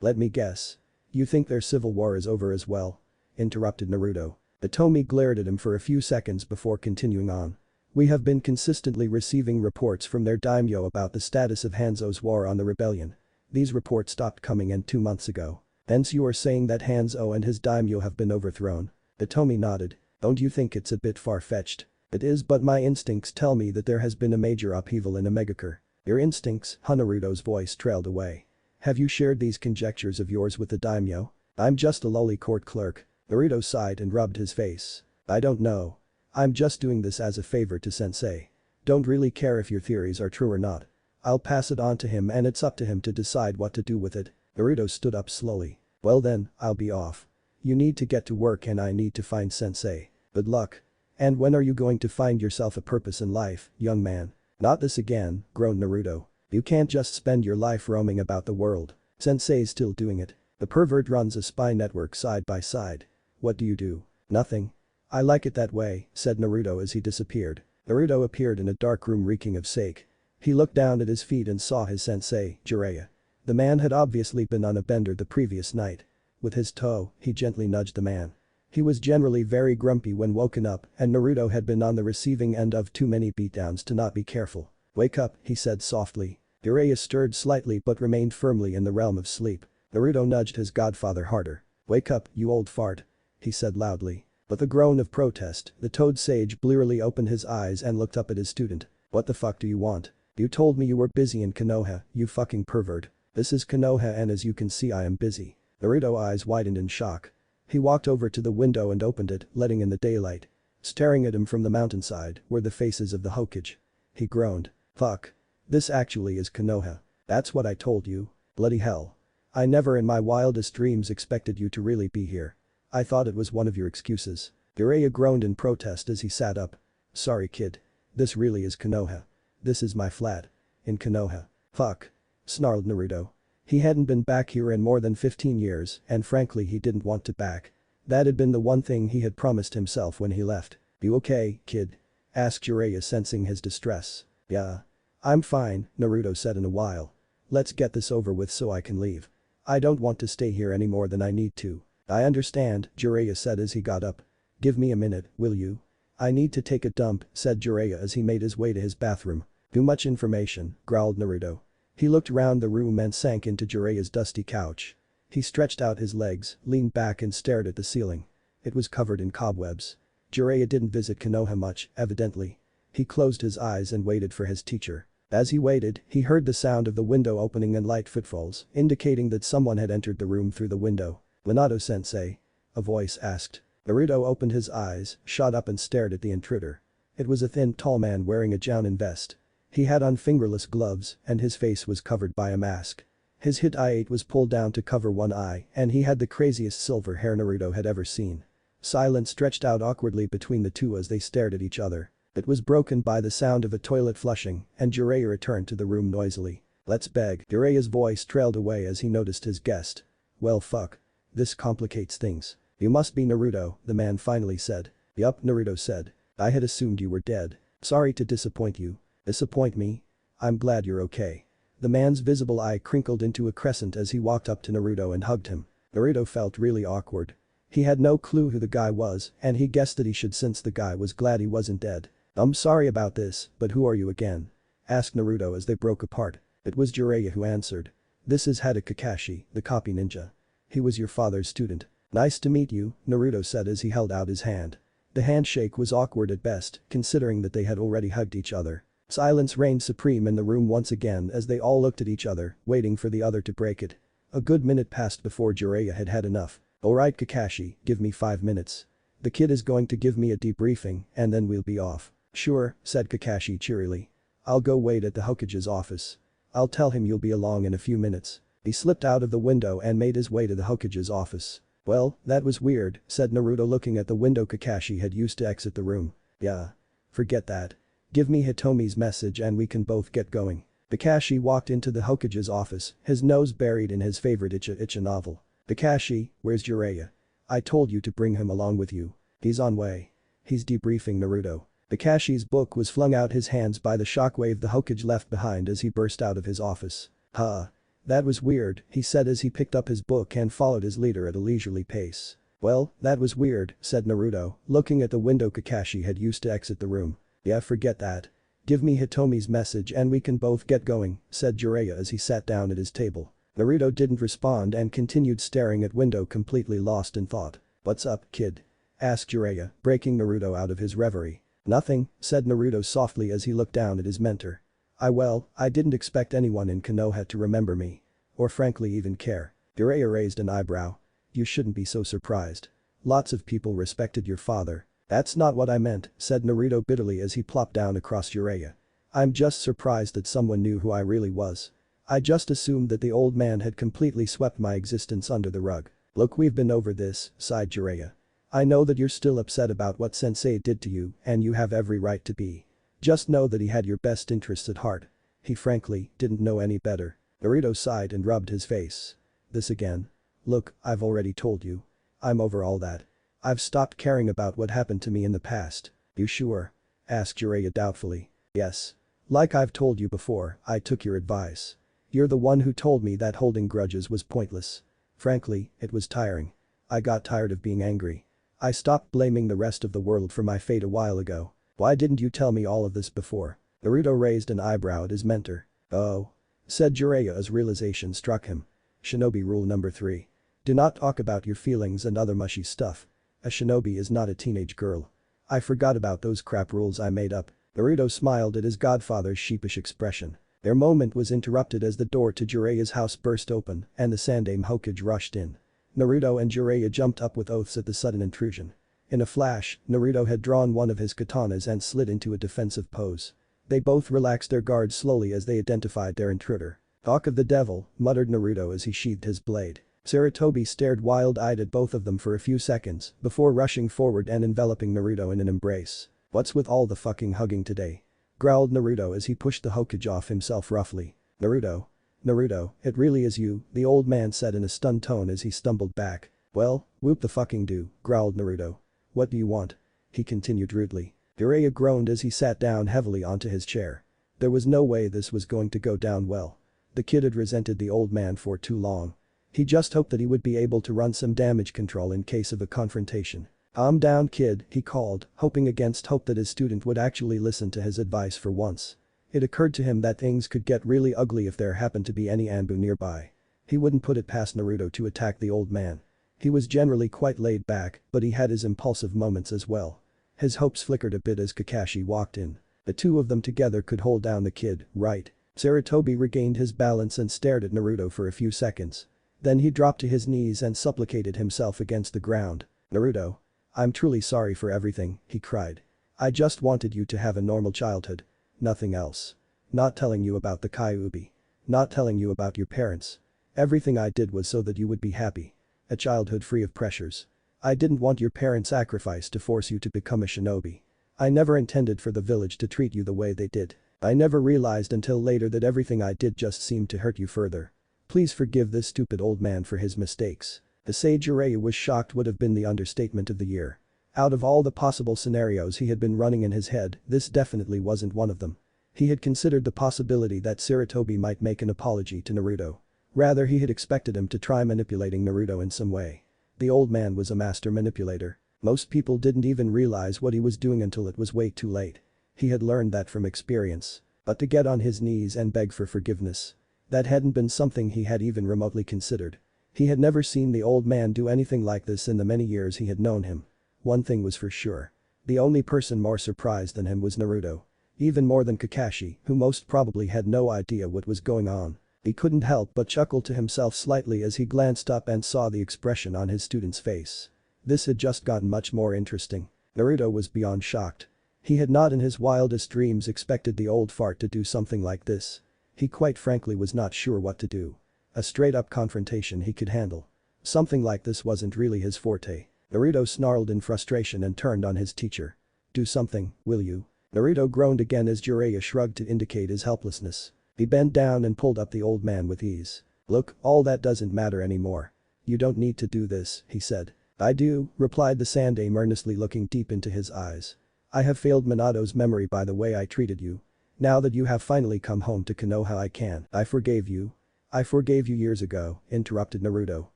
Let me guess. You think their civil war is over as well? interrupted Naruto. Hitomi glared at him for a few seconds before continuing on. We have been consistently receiving reports from their daimyo about the status of Hanzo's war on the rebellion. These reports stopped coming in 2 months ago. Hence you are saying that Hanzo and his daimyo have been overthrown. Hitomi nodded. Don't you think it's a bit far-fetched? It is, but my instincts tell me that there has been a major upheaval in Omegakure. Your instincts? Naruto's voice trailed away. Have you shared these conjectures of yours with the daimyo? I'm just a lowly court clerk. Naruto sighed and rubbed his face. I don't know. I'm just doing this as a favor to sensei. Don't really care if your theories are true or not. I'll pass it on to him and it's up to him to decide what to do with it. Naruto stood up slowly. Well then, I'll be off. You need to get to work and I need to find sensei. Good luck. And when are you going to find yourself a purpose in life, young man? Not this again, groaned Naruto. You can't just spend your life roaming about the world. Sensei's still doing it. The pervert runs a spy network side by side. What do you do? Nothing. I like it that way, said Naruto as he disappeared. Naruto appeared in a dark room reeking of sake. He looked down at his feet and saw his sensei, Jiraiya. The man had obviously been on a bender the previous night. With his toe, he gently nudged the man. He was generally very grumpy when woken up and Naruto had been on the receiving end of too many beatdowns to not be careful. Wake up, he said softly. Jiraiya stirred slightly but remained firmly in the realm of sleep. Naruto nudged his godfather harder. Wake up, you old fart. He said loudly. With a groan of protest, the toad sage blearily opened his eyes and looked up at his student. What the fuck do you want? You told me you were busy in Konoha, you fucking pervert. This is Konoha and as you can see I am busy. Naruto's eyes widened in shock. He walked over to the window and opened it, letting in the daylight. Staring at him from the mountainside were the faces of the Hokage. He groaned. Fuck. This actually is Konoha. That's what I told you. Bloody hell. I never in my wildest dreams expected you to really be here. I thought it was one of your excuses. Jiraiya groaned in protest as he sat up. Sorry kid. This really is Konoha. This is my flat. In Konoha. Fuck. Snarled Naruto. He hadn't been back here in more than 15 years and frankly he didn't want to back. That had been the one thing he had promised himself when he left. You okay, kid? Asked Jiraiya sensing his distress. Yeah. I'm fine, Naruto said in a while. Let's get this over with so I can leave. I don't want to stay here any more than I need to. I understand, Jiraiya said as he got up. Give me a minute, will you? I need to take a dump, said Jiraiya as he made his way to his bathroom. Too much information, growled Naruto. He looked round the room and sank into Jiraiya's dusty couch. He stretched out his legs, leaned back and stared at the ceiling. It was covered in cobwebs. Jiraiya didn't visit Konoha much, evidently. He closed his eyes and waited for his teacher. As he waited, he heard the sound of the window opening and light footfalls, indicating that someone had entered the room through the window. Minato-sensei? A voice asked. Naruto opened his eyes, shot up and stared at the intruder. It was a thin, tall man wearing a jounin vest. He had on fingerless gloves and his face was covered by a mask. His hit-eye was pulled down to cover one eye and he had the craziest silver hair Naruto had ever seen. Silence stretched out awkwardly between the two as they stared at each other. It was broken by the sound of a toilet flushing and Jiraiya returned to the room noisily. Let's beg. Jiraiya's voice trailed away as he noticed his guest. Well fuck. This complicates things. You must be Naruto, the man finally said. Yup, Naruto said. I had assumed you were dead. Sorry to disappoint you. Disappoint me? I'm glad you're okay. The man's visible eye crinkled into a crescent as he walked up to Naruto and hugged him. Naruto felt really awkward. He had no clue who the guy was and he guessed that he should since the guy was glad he wasn't dead. I'm sorry about this, but who are you again? Asked Naruto as they broke apart. It was Jiraiya who answered. This is Hada Kakashi, the copy ninja. He was your father's student. Nice to meet you, Naruto said as he held out his hand. The handshake was awkward at best, considering that they had already hugged each other. Silence reigned supreme in the room once again as they all looked at each other, waiting for the other to break it. A good minute passed before Jiraiya had had enough. Alright Kakashi, give me 5 minutes. The kid is going to give me a debriefing and then we'll be off. Sure, said Kakashi cheerily. I'll go wait at the Hokage's office. I'll tell him you'll be along in a few minutes. He slipped out of the window and made his way to the Hokage's office. Well, that was weird, said Naruto looking at the window Kakashi had used to exit the room. Yeah. Forget that. Give me Hitomi's message and we can both get going. Kakashi walked into the Hokage's office, his nose buried in his favorite Icha novel. Kakashi, where's Jiraiya? I told you to bring him along with you. He's on way. He's debriefing Naruto. Kakashi's book was flung out his hands by the shockwave the Hokage left behind as he burst out of his office. Huh. That was weird, he said as he picked up his book and followed his leader at a leisurely pace. Well, that was weird, said Naruto, looking at the window Kakashi had used to exit the room. Yeah, forget that. Give me Hitomi's message and we can both get going, said Jiraiya as he sat down at his table. Naruto didn't respond and continued staring at window completely lost in thought. What's up, kid? Asked Jiraiya, breaking Naruto out of his reverie. Nothing, said Naruto softly as he looked down at his mentor. I didn't expect anyone in Konoha to remember me. Or frankly even care. Jiraiya raised an eyebrow. You shouldn't be so surprised. Lots of people respected your father. That's not what I meant, said Naruto bitterly as he plopped down across Jiraiya. I'm just surprised that someone knew who I really was. I just assumed that the old man had completely swept my existence under the rug. Look, we've been over this, sighed Jiraiya. I know that you're still upset about what Sensei did to you and you have every right to be. Just know that he had your best interests at heart. He frankly didn't know any better. Naruto sighed and rubbed his face. This again. Look, I've already told you. I'm over all that. I've stopped caring about what happened to me in the past. You sure? Asked Jiraiya doubtfully. Yes. Like I've told you before, I took your advice. You're the one who told me that holding grudges was pointless. Frankly, it was tiring. I got tired of being angry. I stopped blaming the rest of the world for my fate a while ago. Why didn't you tell me all of this before? Naruto raised an eyebrow at his mentor. Oh. Said Jiraiya as realization struck him. Shinobi rule number 3. Do not talk about your feelings and other mushy stuff. A shinobi is not a teenage girl. I forgot about those crap rules I made up. Naruto smiled at his godfather's sheepish expression. Their moment was interrupted as the door to Jiraiya's house burst open and the Tsunade Hokage rushed in. Naruto and Jiraiya jumped up with oaths at the sudden intrusion. In a flash, Naruto had drawn one of his katanas and slid into a defensive pose. They both relaxed their guard slowly as they identified their intruder. "Talk of the devil," muttered Naruto as he sheathed his blade. Sarutobi stared wild-eyed at both of them for a few seconds before rushing forward and enveloping Naruto in an embrace. "What's with all the fucking hugging today?" growled Naruto as he pushed the Hokage off himself roughly. Naruto, it really is you," the old man said in a stunned tone as he stumbled back. "Well, whoop the fucking do," growled Naruto. "What do you want?" he continued rudely. Jiraiya groaned as he sat down heavily onto his chair. There was no way this was going to go down well. The kid had resented the old man for too long. He just hoped that he would be able to run some damage control in case of a confrontation. "Calm down, kid," he called, hoping against hope that his student would actually listen to his advice for once. It occurred to him that things could get really ugly if there happened to be any Anbu nearby. He wouldn't put it past Naruto to attack the old man. He was generally quite laid back, but he had his impulsive moments as well. His hopes flickered a bit as Kakashi walked in. The two of them together could hold down the kid, right? Sarutobi regained his balance and stared at Naruto for a few seconds. Then he dropped to his knees and supplicated himself against the ground. "Naruto. I'm truly sorry for everything," he cried. "I just wanted you to have a normal childhood. Nothing else. Not telling you about the Kyuubi. Not telling you about your parents. Everything I did was so that you would be happy. A childhood free of pressures. I didn't want your parents' sacrifice to force you to become a shinobi. I never intended for the village to treat you the way they did. I never realized until later that everything I did just seemed to hurt you further. Please forgive this stupid old man for his mistakes." To say Jiraiya was shocked would have been the understatement of the year. Out of all the possible scenarios he had been running in his head, this definitely wasn't one of them. He had considered the possibility that Sarutobi might make an apology to Naruto. Rather, he had expected him to try manipulating Naruto in some way. The old man was a master manipulator. Most people didn't even realize what he was doing until it was way too late. He had learned that from experience. But to get on his knees and beg for forgiveness. That hadn't been something he had even remotely considered. He had never seen the old man do anything like this in the many years he had known him. One thing was for sure. The only person more surprised than him was Naruto. Even more than Kakashi, who most probably had no idea what was going on. He couldn't help but chuckle to himself slightly as he glanced up and saw the expression on his student's face. This had just gotten much more interesting. Naruto was beyond shocked. He had not in his wildest dreams expected the old fart to do something like this. He quite frankly was not sure what to do. A straight-up confrontation he could handle. Something like this wasn't really his forte. Naruto snarled in frustration and turned on his teacher. "Do something, will you?" Naruto groaned again as Jiraiya shrugged to indicate his helplessness. He bent down and pulled up the old man with ease. "Look, all that doesn't matter anymore. You don't need to do this," he said. "I do," replied the Tsunade earnestly looking deep into his eyes. "I have failed Minato's memory by the way I treated you. Now that you have finally come home to Konoha I forgave you. I forgave you years ago," interrupted Naruto.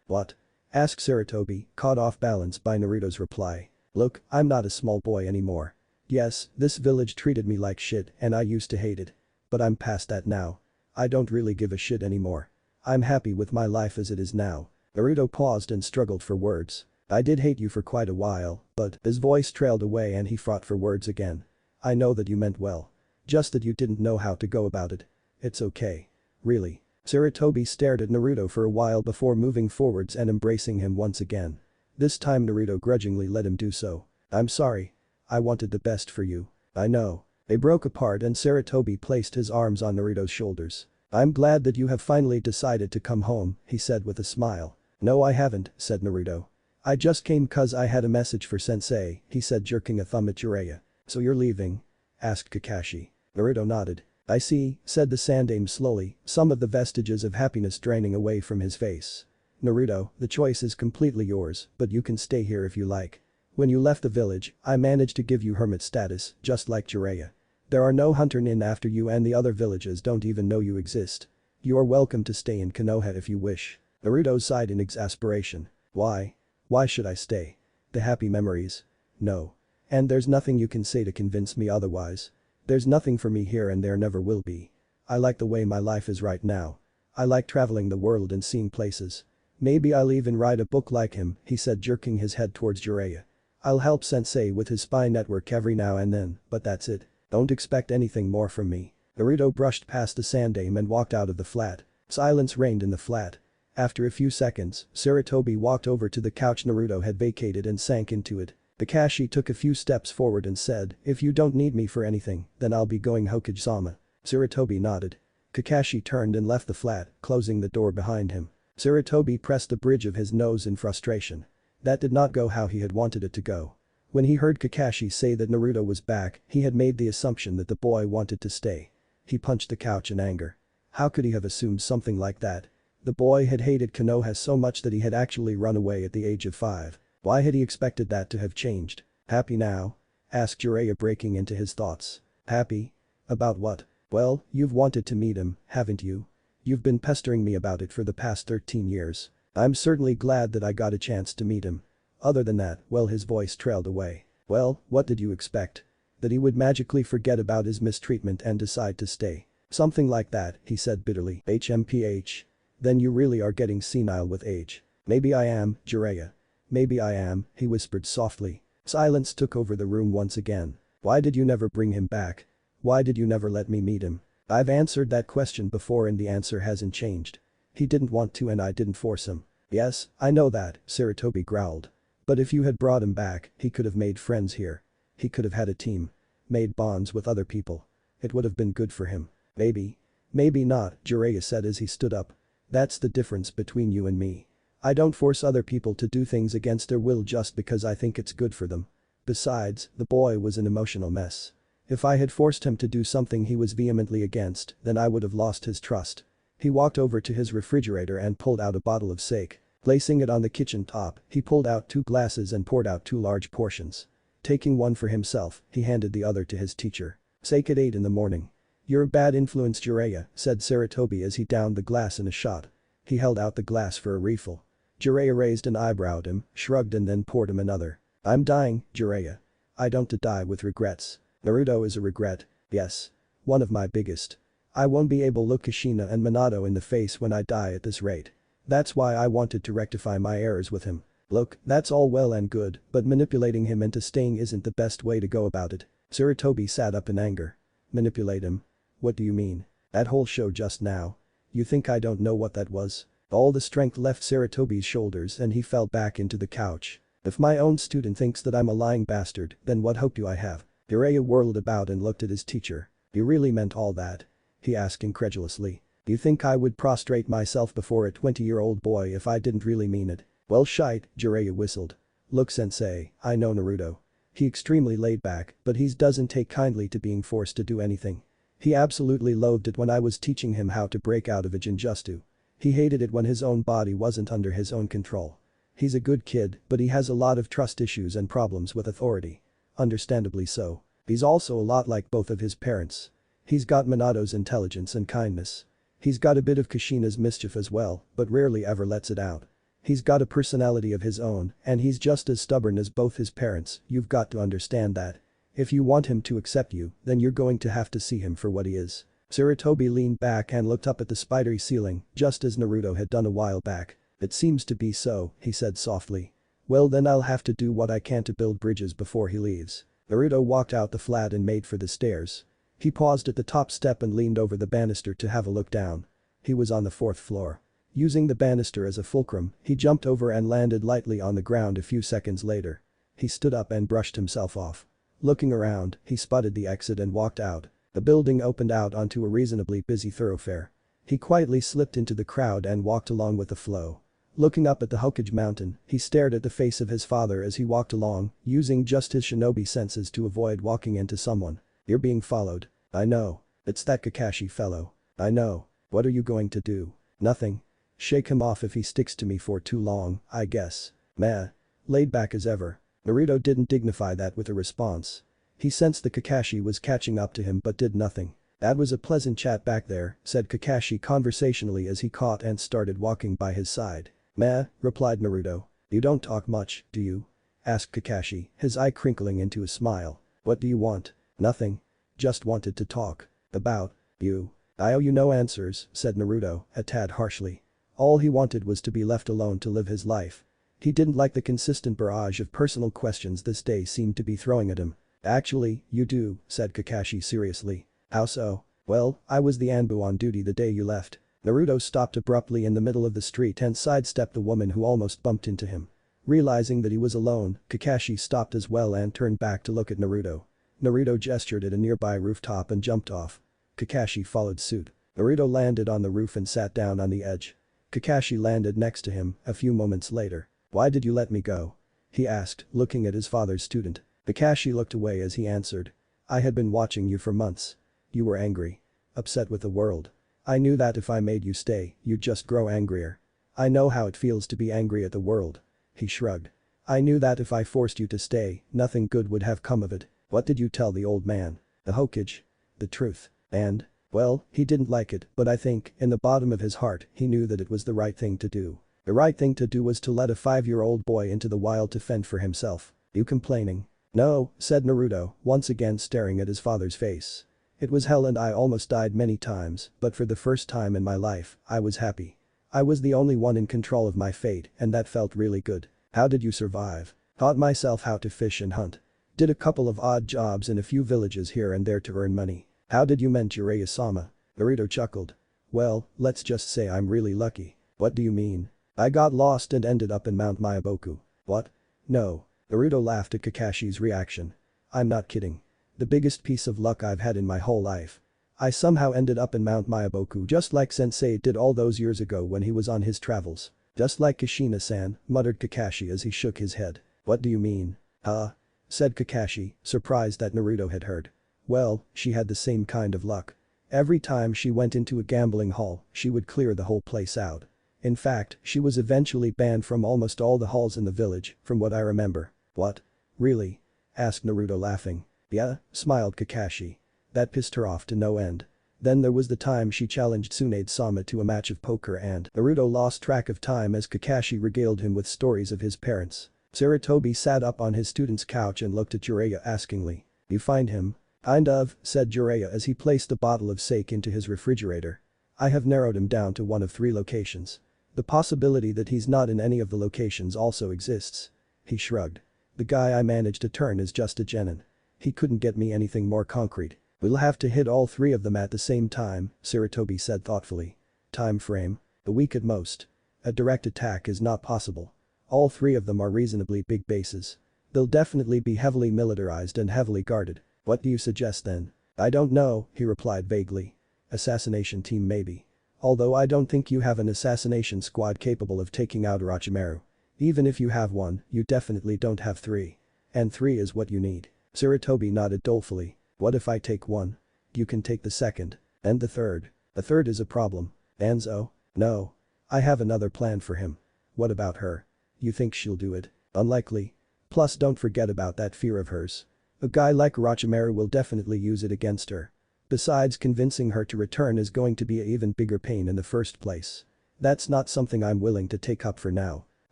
"What?" asked Sarutobi, caught off balance by Naruto's reply. Look, I'm not a small boy anymore. Yes, this village treated me like shit and I used to hate it. But I'm past that now. I don't really give a shit anymore. I'm happy with my life as it is now. Naruto paused and struggled for words. I did hate you for quite a while, but his voice trailed away and he fought for words again. I know that you meant well. Just that you didn't know how to go about it. It's okay. Really. Sarutobi stared at Naruto for a while before moving forwards and embracing him once again. This time Naruto grudgingly let him do so. I'm sorry. I wanted the best for you. I know. They broke apart and Sarutobi placed his arms on Naruto's shoulders. I'm glad that you have finally decided to come home, he said with a smile. No, I haven't, said Naruto. I just came cause I had a message for sensei, he said, jerking a thumb at Jiraiya. So you're leaving? Asked Kakashi. Naruto nodded. I see, said the Sandaime slowly, some of the vestiges of happiness draining away from his face. Naruto, the choice is completely yours, but you can stay here if you like. When you left the village, I managed to give you hermit status, just like Jiraiya. There are no hunter nin after you and the other villages don't even know you exist. You are welcome to stay in Konoha if you wish. Naruto sighed in exasperation. Why? Why should I stay? The happy memories? No. And there's nothing you can say to convince me otherwise. There's nothing for me here and there never will be. I like the way my life is right now. I like traveling the world and seeing places. Maybe I'll even write a book like him, he said, jerking his head towards Jiraiya. I'll help sensei with his spy network every now and then, but that's it. Don't expect anything more from me. Naruto brushed past the Sandaime and walked out of the flat. Silence reigned in the flat. After a few seconds, Sarutobi walked over to the couch Naruto had vacated and sank into it. Kakashi took a few steps forward and said, if you don't need me for anything, then I'll be going Hokage-sama. Sarutobi nodded. Kakashi turned and left the flat, closing the door behind him. Sarutobi pressed the bridge of his nose in frustration. That did not go how he had wanted it to go. When he heard Kakashi say that Naruto was back, he had made the assumption that the boy wanted to stay. He punched the couch in anger. How could he have assumed something like that? The boy had hated Konoha so much that he had actually run away at the age of 5. Why had he expected that to have changed? Happy now? Asked Jiraiya, breaking into his thoughts. Happy? About what? Well, you've wanted to meet him, haven't you? You've been pestering me about it for the past 13 years. I'm certainly glad that I got a chance to meet him. Other than that, well, his voice trailed away. Well, what did you expect? That he would magically forget about his mistreatment and decide to stay? Something like that, he said bitterly. HMPH. Then you really are getting senile with age. Maybe I am, Jiraiya. Maybe I am, he whispered softly. Silence took over the room once again. Why did you never bring him back? Why did you never let me meet him? I've answered that question before and the answer hasn't changed. He didn't want to and I didn't force him. Yes, I know that, Sarutobi growled. But if you had brought him back, he could have made friends here. He could have had a team. Made bonds with other people. It would have been good for him. Maybe. Maybe not, Jiraiya said as he stood up. That's the difference between you and me. I don't force other people to do things against their will just because I think it's good for them. Besides, the boy was an emotional mess. If I had forced him to do something he was vehemently against, then I would have lost his trust. He walked over to his refrigerator and pulled out a bottle of sake. Placing it on the kitchen top, he pulled out 2 glasses and poured out 2 large portions. Taking one for himself, he handed the other to his teacher. Sake at 8 in the morning. You're a bad influence, Jiraiya, said Sarutobi as he downed the glass in a shot. He held out the glass for a refill. Jiraiya raised an eyebrow at him, shrugged and then poured him another. I'm dying, Jiraiya. I don't die with regrets. Naruto is a regret. Yes. One of my biggest. I won't be able to look Kushina and Minato in the face when I die at this rate. That's why I wanted to rectify my errors with him. Look, that's all well and good, but manipulating him into staying isn't the best way to go about it. Sarutobi sat up in anger. Manipulate him? What do you mean? That whole show just now? You think I don't know what that was? All the strength left Sarutobi's shoulders and he fell back into the couch. If my own student thinks that I'm a lying bastard, then what hope do I have? Jiraiya whirled about and looked at his teacher. You really meant all that? He asked incredulously. Do you think I would prostrate myself before a 20-year-old boy if I didn't really mean it? Well, shite, Jiraiya whistled. Look, sensei, I know Naruto. He extremely laid back, but he doesn't take kindly to being forced to do anything. He absolutely loathed it when I was teaching him how to break out of a Jinjutsu. He hated it when his own body wasn't under his own control. He's a good kid, but he has a lot of trust issues and problems with authority. Understandably so. He's also a lot like both of his parents. He's got Minato's intelligence and kindness. He's got a bit of Kushina's mischief as well, but rarely ever lets it out. He's got a personality of his own, and he's just as stubborn as both his parents, you've got to understand that. If you want him to accept you, then you're going to have to see him for what he is. Tsunade leaned back and looked up at the spidery ceiling, just as Naruto had done a while back. It seems to be so, he said softly. Well then I'll have to do what I can to build bridges before he leaves. Naruto walked out the flat and made for the stairs. He paused at the top step and leaned over the banister to have a look down. He was on the 4th floor. Using the banister as a fulcrum, he jumped over and landed lightly on the ground a few seconds later. He stood up and brushed himself off. Looking around, he spotted the exit and walked out. The building opened out onto a reasonably busy thoroughfare. He quietly slipped into the crowd and walked along with the flow. Looking up at the Hokage mountain, he stared at the face of his father as he walked along, using just his shinobi senses to avoid walking into someone. You're being followed. I know. It's that Kakashi fellow. I know. What are you going to do? Nothing. Shake him off if he sticks to me for too long, I guess. Meh. Laid back as ever. Naruto didn't dignify that with a response. He sensed that Kakashi was catching up to him but did nothing. That was a pleasant chat back there, said Kakashi conversationally as he caught and started walking by his side. Meh, replied Naruto. You don't talk much, do you? Asked Kakashi, his eye crinkling into a smile. What do you want? Nothing. Just wanted to talk. About you. I owe you no answers, said Naruto, a tad harshly. All he wanted was to be left alone to live his life. He didn't like the consistent barrage of personal questions this day seemed to be throwing at him. Actually, you do, said Kakashi seriously. How so? Well, I was the Anbu on duty the day you left. Naruto stopped abruptly in the middle of the street and sidestepped the woman who almost bumped into him. Realizing that he was alone, Kakashi stopped as well and turned back to look at Naruto. Naruto gestured at a nearby rooftop and jumped off. Kakashi followed suit. Naruto landed on the roof and sat down on the edge. Kakashi landed next to him a few moments later. Why did you let me go? He asked, looking at his father's student. Kakashi looked away as he answered. I had been watching you for months. You were angry. Upset with the world. I knew that if I made you stay, you'd just grow angrier. I know how it feels to be angry at the world. He shrugged. I knew that if I forced you to stay, nothing good would have come of it. What did you tell the old man? The Hokage? The truth. And, well, he didn't like it, but I think, in the bottom of his heart, he knew that it was the right thing to do. The right thing to do was to let a 5-year-old boy into the wild to fend for himself. You complaining? No, said Naruto, once again staring at his father's face. It was hell and I almost died many times, but for the first time in my life, I was happy. I was the only one in control of my fate and that felt really good. How did you survive? Taught myself how to fish and hunt. Did a couple of odd jobs in a few villages here and there to earn money. How did you mend Jiraiya-sama? Naruto chuckled. Well, let's just say I'm really lucky. What do you mean? I got lost and ended up in Mount Myaboku. What? No. Naruto laughed at Kakashi's reaction. I'm not kidding. The biggest piece of luck I've had in my whole life. I somehow ended up in Mount Myaboku just like Sensei did all those years ago when he was on his travels. Just like Kushina-san, muttered Kakashi as he shook his head. What do you mean? Huh? Said Kakashi, surprised that Naruto had heard. Well, she had the same kind of luck. Every time she went into a gambling hall, she would clear the whole place out. In fact, she was eventually banned from almost all the halls in the village, from what I remember. What? Really? Asked Naruto laughing. Yeah, smiled Kakashi. That pissed her off to no end. Then there was the time she challenged Tsunade-sama to a match of poker and Naruto lost track of time as Kakashi regaled him with stories of his parents. Tsunade sat up on his student's couch and looked at Jiraiya askingly. You find him? Kind of, said Jiraiya as he placed a bottle of sake into his refrigerator. I have narrowed him down to one of 3 locations. The possibility that he's not in any of the locations also exists. He shrugged. The guy I managed to turn is just a genin. He couldn't get me anything more concrete. We'll have to hit all 3 of them at the same time, Tsunade said thoughtfully. Time frame? A week at most. A direct attack is not possible. All 3 of them are reasonably big bases. They'll definitely be heavily militarized and heavily guarded. What do you suggest then? I don't know, he replied vaguely. Assassination team maybe. Although I don't think you have an assassination squad capable of taking out Orochimaru. Even if you have one, you definitely don't have 3. And 3 is what you need. Tsunade nodded dolefully. What if I take 1? You can take the 2nd. And the 3rd. The 3rd is a problem. Anzo? No. I have another plan for him. What about her? You think she'll do it? Unlikely. Plus don't forget about that fear of hers. A guy like Orochimaru will definitely use it against her. Besides, convincing her to return is going to be an even bigger pain in the first place. That's not something I'm willing to take up for now.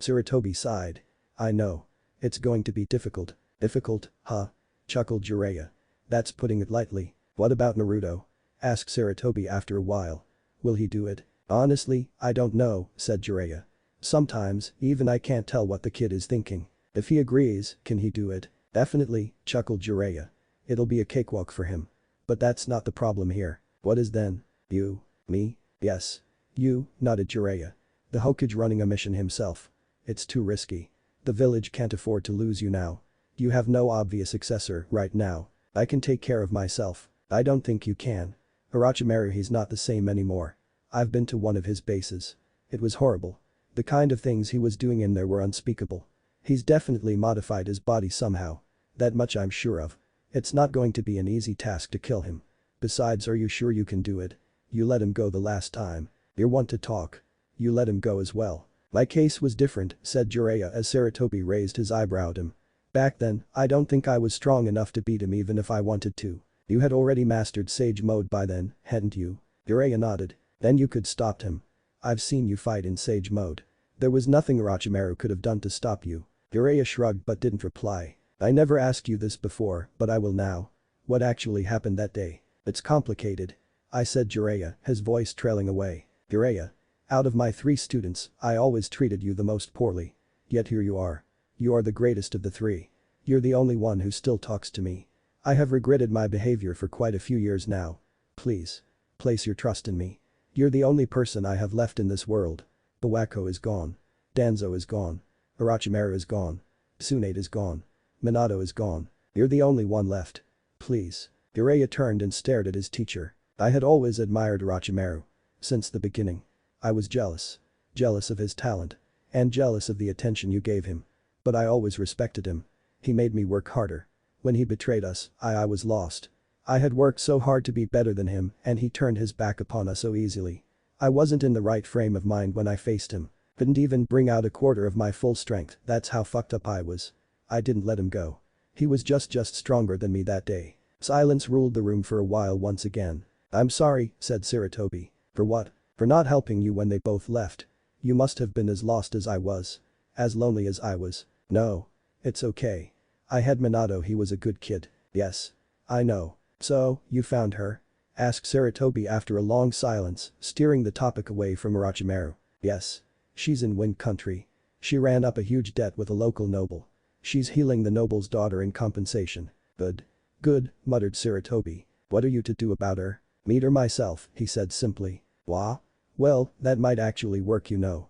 Sarutobi sighed. I know. It's going to be difficult. Difficult, huh? Chuckled Jiraiya. That's putting it lightly. What about Naruto? Asked Sarutobi after a while. Will he do it? Honestly, I don't know, said Jiraiya. Sometimes, even I can't tell what the kid is thinking. If he agrees, can he do it? Definitely, chuckled Jiraiya. It'll be a cakewalk for him. But that's not the problem here. What is then? You? Me? Yes. You, nodded Jiraiya. The Hokage running a mission himself. It's too risky. The village can't afford to lose you now. You have no obvious successor right now. I can take care of myself. I don't think you can. Orochimaru, he's not the same anymore. I've been to one of his bases. It was horrible. The kind of things he was doing in there were unspeakable. He's definitely modified his body somehow. That much I'm sure of. It's not going to be an easy task to kill him. Besides, are you sure you can do it? You let him go the last time. You're one to talk. You let him go as well. My case was different, said Jiraiya as Sarutobi raised his eyebrow at him. Back then, I don't think I was strong enough to beat him even if I wanted to. You had already mastered Sage Mode by then, hadn't you? Jiraiya nodded. Then you could stop him. I've seen you fight in Sage Mode. There was nothing Orochimaru could have done to stop you. Jiraiya shrugged but didn't reply. I never asked you this before, but I will now. What actually happened that day? It's complicated. I said Jiraiya, his voice trailing away. Jiraiya. Out of my 3 students, I always treated you the most poorly. Yet here you are. You are the greatest of the 3. You're the only one who still talks to me. I have regretted my behavior for quite a few years now. Please. Place your trust in me. You're the only person I have left in this world. Bawako is gone. Danzo is gone. Orochimaru is gone. Tsunade is gone. Minato is gone. You're the only one left. Please. Jiraiya turned and stared at his teacher. I had always admired Orochimaru. Since the beginning. I was jealous. Jealous of his talent. And jealous of the attention you gave him. But I always respected him. He made me work harder. When he betrayed us, I was lost. I had worked so hard to be better than him and he turned his back upon us so easily. I wasn't in the right frame of mind when I faced him. Couldn't even bring out a quarter of my full strength, that's how fucked up I was. I didn't let him go. He was just stronger than me that day. Silence ruled the room for a while once again. I'm sorry, said Sarutobi. For what? For not helping you when they both left. You must have been as lost as I was. As lonely as I was. No. It's okay. I had Minato, he was a good kid. Yes. I know. So, you found her? Asked Sarutobi after a long silence, steering the topic away from Orochimaru. Yes. She's in Wind Country. She ran up a huge debt with a local noble. She's healing the noble's daughter in compensation. Good. Good, muttered Sarutobi. What are you to do about her? Meet her myself, he said simply. Wah? Well, that might actually work, you know.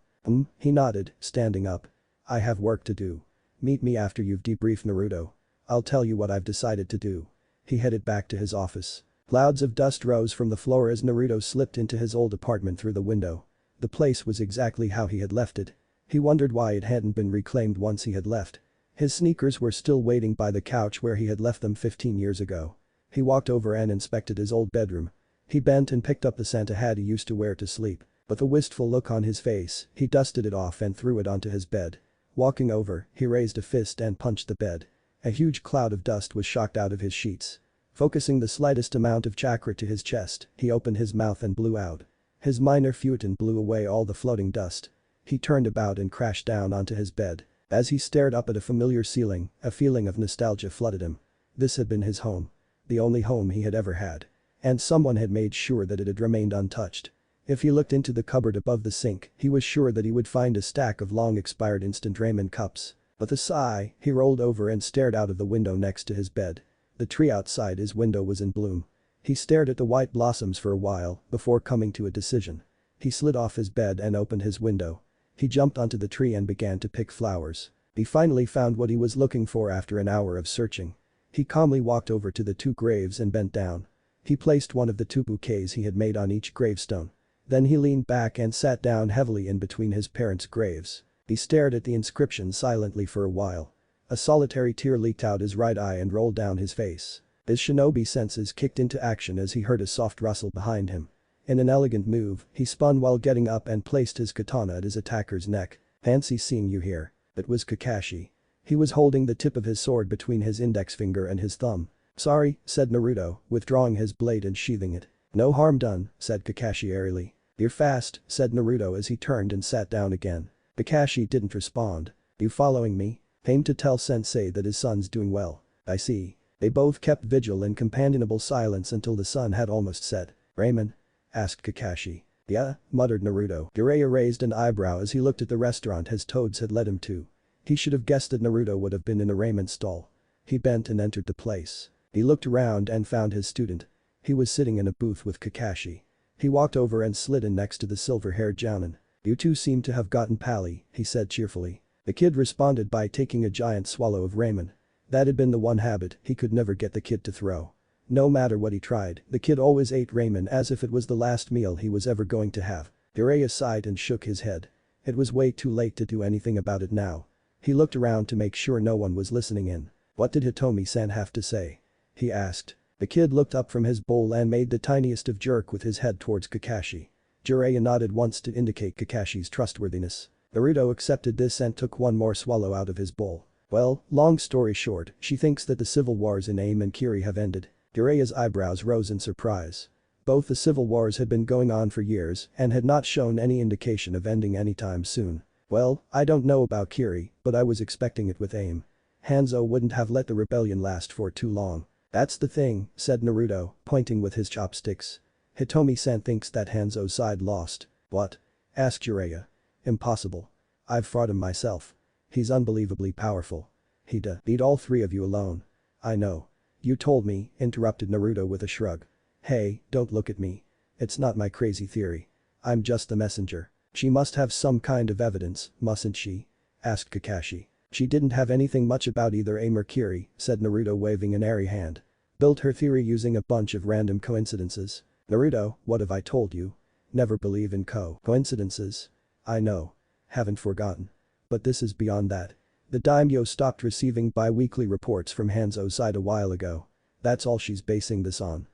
He nodded, standing up. I have work to do. Meet me after you've debriefed Naruto. I'll tell you what I've decided to do. He headed back to his office. Clouds of dust rose from the floor as Naruto slipped into his old apartment through the window. The place was exactly how he had left it. He wondered why it hadn't been reclaimed once he had left. His sneakers were still waiting by the couch where he had left them 15 years ago. He walked over and inspected his old bedroom. He bent and picked up the Santa hat he used to wear to sleep. With a wistful look on his face, he dusted it off and threw it onto his bed. Walking over, he raised a fist and punched the bed. A huge cloud of dust was shocked out of his sheets. Focusing the slightest amount of chakra to his chest, he opened his mouth and blew out. His minor futon blew away all the floating dust. He turned about and crashed down onto his bed. As he stared up at a familiar ceiling, a feeling of nostalgia flooded him. This had been his home. The only home he had ever had. And someone had made sure that it had remained untouched. If he looked into the cupboard above the sink, he was sure that he would find a stack of long-expired instant ramen cups. With a sigh, he rolled over and stared out of the window next to his bed. The tree outside his window was in bloom. He stared at the white blossoms for a while before coming to a decision. He slid off his bed and opened his window. He jumped onto the tree and began to pick flowers. He finally found what he was looking for after an hour of searching. He calmly walked over to the 2 graves and bent down. He placed one of the 2 bouquets he had made on each gravestone. Then he leaned back and sat down heavily in between his parents' graves. He stared at the inscription silently for a while. A solitary tear leaked out his right eye and rolled down his face. His shinobi senses kicked into action as he heard a soft rustle behind him. In an elegant move, he spun while getting up and placed his katana at his attacker's neck. Fancy seeing you here. It was Kakashi. He was holding the tip of his sword between his index finger and his thumb. Sorry, said Naruto, withdrawing his blade and sheathing it. No harm done, said Kakashi airily. You're fast, said Naruto as he turned and sat down again. Kakashi didn't respond. You following me? Aim to tell sensei that his son's doing well. I see. They both kept vigil in companionable silence until the sun had almost set. Ramen? Asked Kakashi. Yeah, muttered Naruto. Jiraiya raised an eyebrow as he looked at the restaurant his toads had led him to. He should have guessed that Naruto would have been in a ramen stall. He bent and entered the place. He looked around and found his student. He was sitting in a booth with Kakashi. He walked over and slid in next to the silver-haired Jounin. You two seem to have gotten pally, he said cheerfully. The kid responded by taking a giant swallow of ramen. That had been the one habit he could never get the kid to throw. No matter what he tried, the kid always ate ramen as if it was the last meal he was ever going to have. Jiraiya sighed and shook his head. It was way too late to do anything about it now. He looked around to make sure no one was listening in. What did Hitomi-san have to say? He asked. The kid looked up from his bowl and made the tiniest of jerk with his head towards Kakashi. Jiraiya nodded once to indicate Kakashi's trustworthiness. Naruto accepted this and took one more swallow out of his bowl. Well, long story short, she thinks that the civil wars in Aim and Kiri have ended. Jiraiya's eyebrows rose in surprise. Both the civil wars had been going on for years and had not shown any indication of ending anytime soon. Well, I don't know about Kiri, but I was expecting it with Aim. Hanzo wouldn't have let the rebellion last for too long. That's the thing, said Naruto, pointing with his chopsticks. Hitomi-san thinks that Hanzo's side lost. What? Asked Jiraiya. Impossible. I've fought him myself. He's unbelievably powerful. He'd beat all three of you alone. I know. You told me, interrupted Naruto with a shrug. Hey, don't look at me. It's not my crazy theory. I'm just the messenger. She must have some kind of evidence, mustn't she? Asked Kakashi. She didn't have anything much about either Aim or Kiri, said Naruto waving an airy hand. Built her theory using a bunch of random coincidences. Naruto, what have I told you? Never believe in coincidences. I know. Haven't forgotten. But this is beyond that. The daimyo stopped receiving bi-weekly reports from Hanzo's side a while ago. That's all she's basing this on.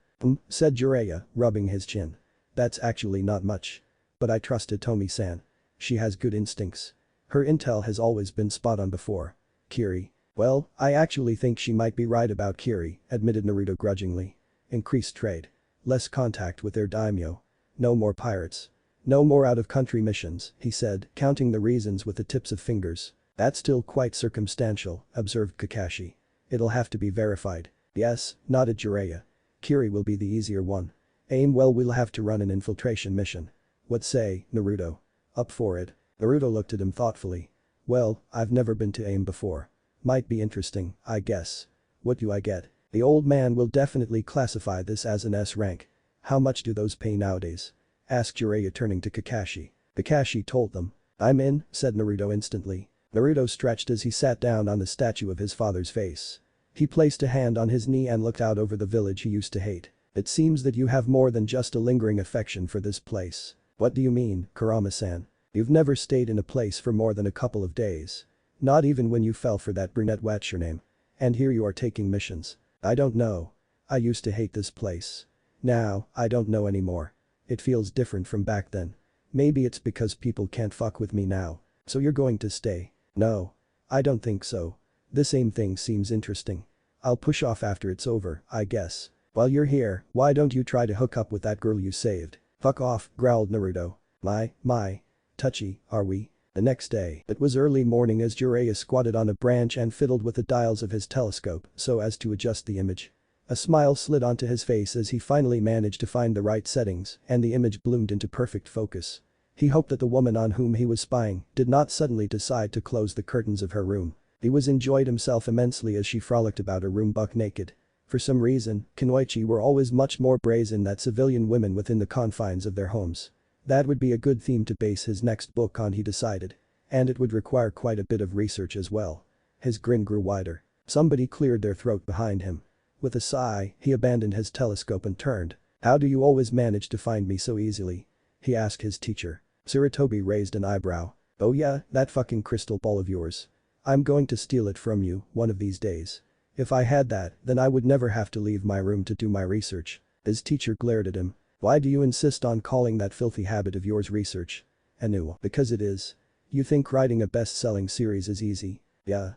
Said Jiraiya, rubbing his chin. That's actually not much. But I trust Hitomi-san. She has good instincts. Her intel has always been spot on before. Kiri. Well, I actually think she might be right about Kiri, admitted Naruto grudgingly. Increased trade. Less contact with their daimyo. No more pirates. No more out-of-country missions, he said, counting the reasons with the tips of fingers. That's still quite circumstantial, observed Kakashi. It'll have to be verified. Yes, nodded Jiraiya. Kiri will be the easier one. Aim, well, we'll have to run an infiltration mission. What say, Naruto? Up for it. Naruto looked at him thoughtfully. Well, I've never been to Aim before. Might be interesting, I guess. What do I get? The old man will definitely classify this as an S rank. How much do those pay nowadays? Asked Jiraiya turning to Kakashi. Kakashi told them. I'm in, said Naruto instantly. Naruto stretched as he sat down on the statue of his father's face. He placed a hand on his knee and looked out over the village he used to hate. It seems that you have more than just a lingering affection for this place. What do you mean, Kurama-san? You've never stayed in a place for more than a couple of days. Not even when you fell for that brunette what's your name. And here you are taking missions. I don't know. I used to hate this place. Now, I don't know anymore. It feels different from back then. Maybe it's because people can't fuck with me now. So you're going to stay? No. I don't think so. This Aim thing seems interesting. I'll push off after it's over, I guess. While you're here, why don't you try to hook up with that girl you saved? Fuck off, growled Naruto. My. Touchy, are we? The next day, it was early morning as Jiraiya squatted on a branch and fiddled with the dials of his telescope so as to adjust the image. A smile slid onto his face as he finally managed to find the right settings and the image bloomed into perfect focus. He hoped that the woman on whom he was spying did not suddenly decide to close the curtains of her room. He enjoyed himself immensely as she frolicked about her room buck naked. For some reason, Kunoichi were always much more brazen than civilian women within the confines of their homes. That would be a good theme to base his next book on, he decided. And it would require quite a bit of research as well. His grin grew wider. Somebody cleared their throat behind him. With a sigh, he abandoned his telescope and turned. How do you always manage to find me so easily? He asked his teacher. Tsurutobi raised an eyebrow. Oh yeah, that fucking crystal ball of yours. I'm going to steal it from you one of these days. If I had that, then I would never have to leave my room to do my research. His teacher glared at him. Why do you insist on calling that filthy habit of yours research? Anu. Because it is. You think writing a best-selling series is easy? Yeah.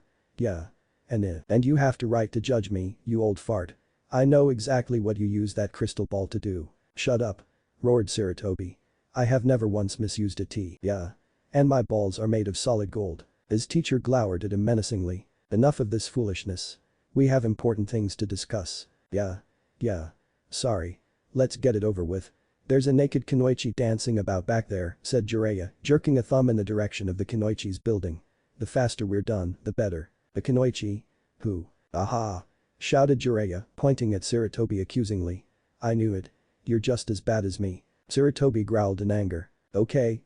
And you have to write to judge me, you old fart. I know exactly what you use that crystal ball to do. Shut up. Roared Tsurutobi. I have never once misused a T. Yeah. And my balls are made of solid gold. His teacher glowered at him menacingly. Enough of this foolishness. We have important things to discuss. Yeah. Yeah. Sorry. Let's get it over with. There's a naked kunoichi dancing about back there, said Jiraiya, jerking a thumb in the direction of the kunoichi's building. The faster we're done, the better. The kunoichi? Who? Aha! Shouted Jiraiya, pointing at Sarutobi accusingly. I knew it. You're just as bad as me. Sarutobi growled in anger. Okay.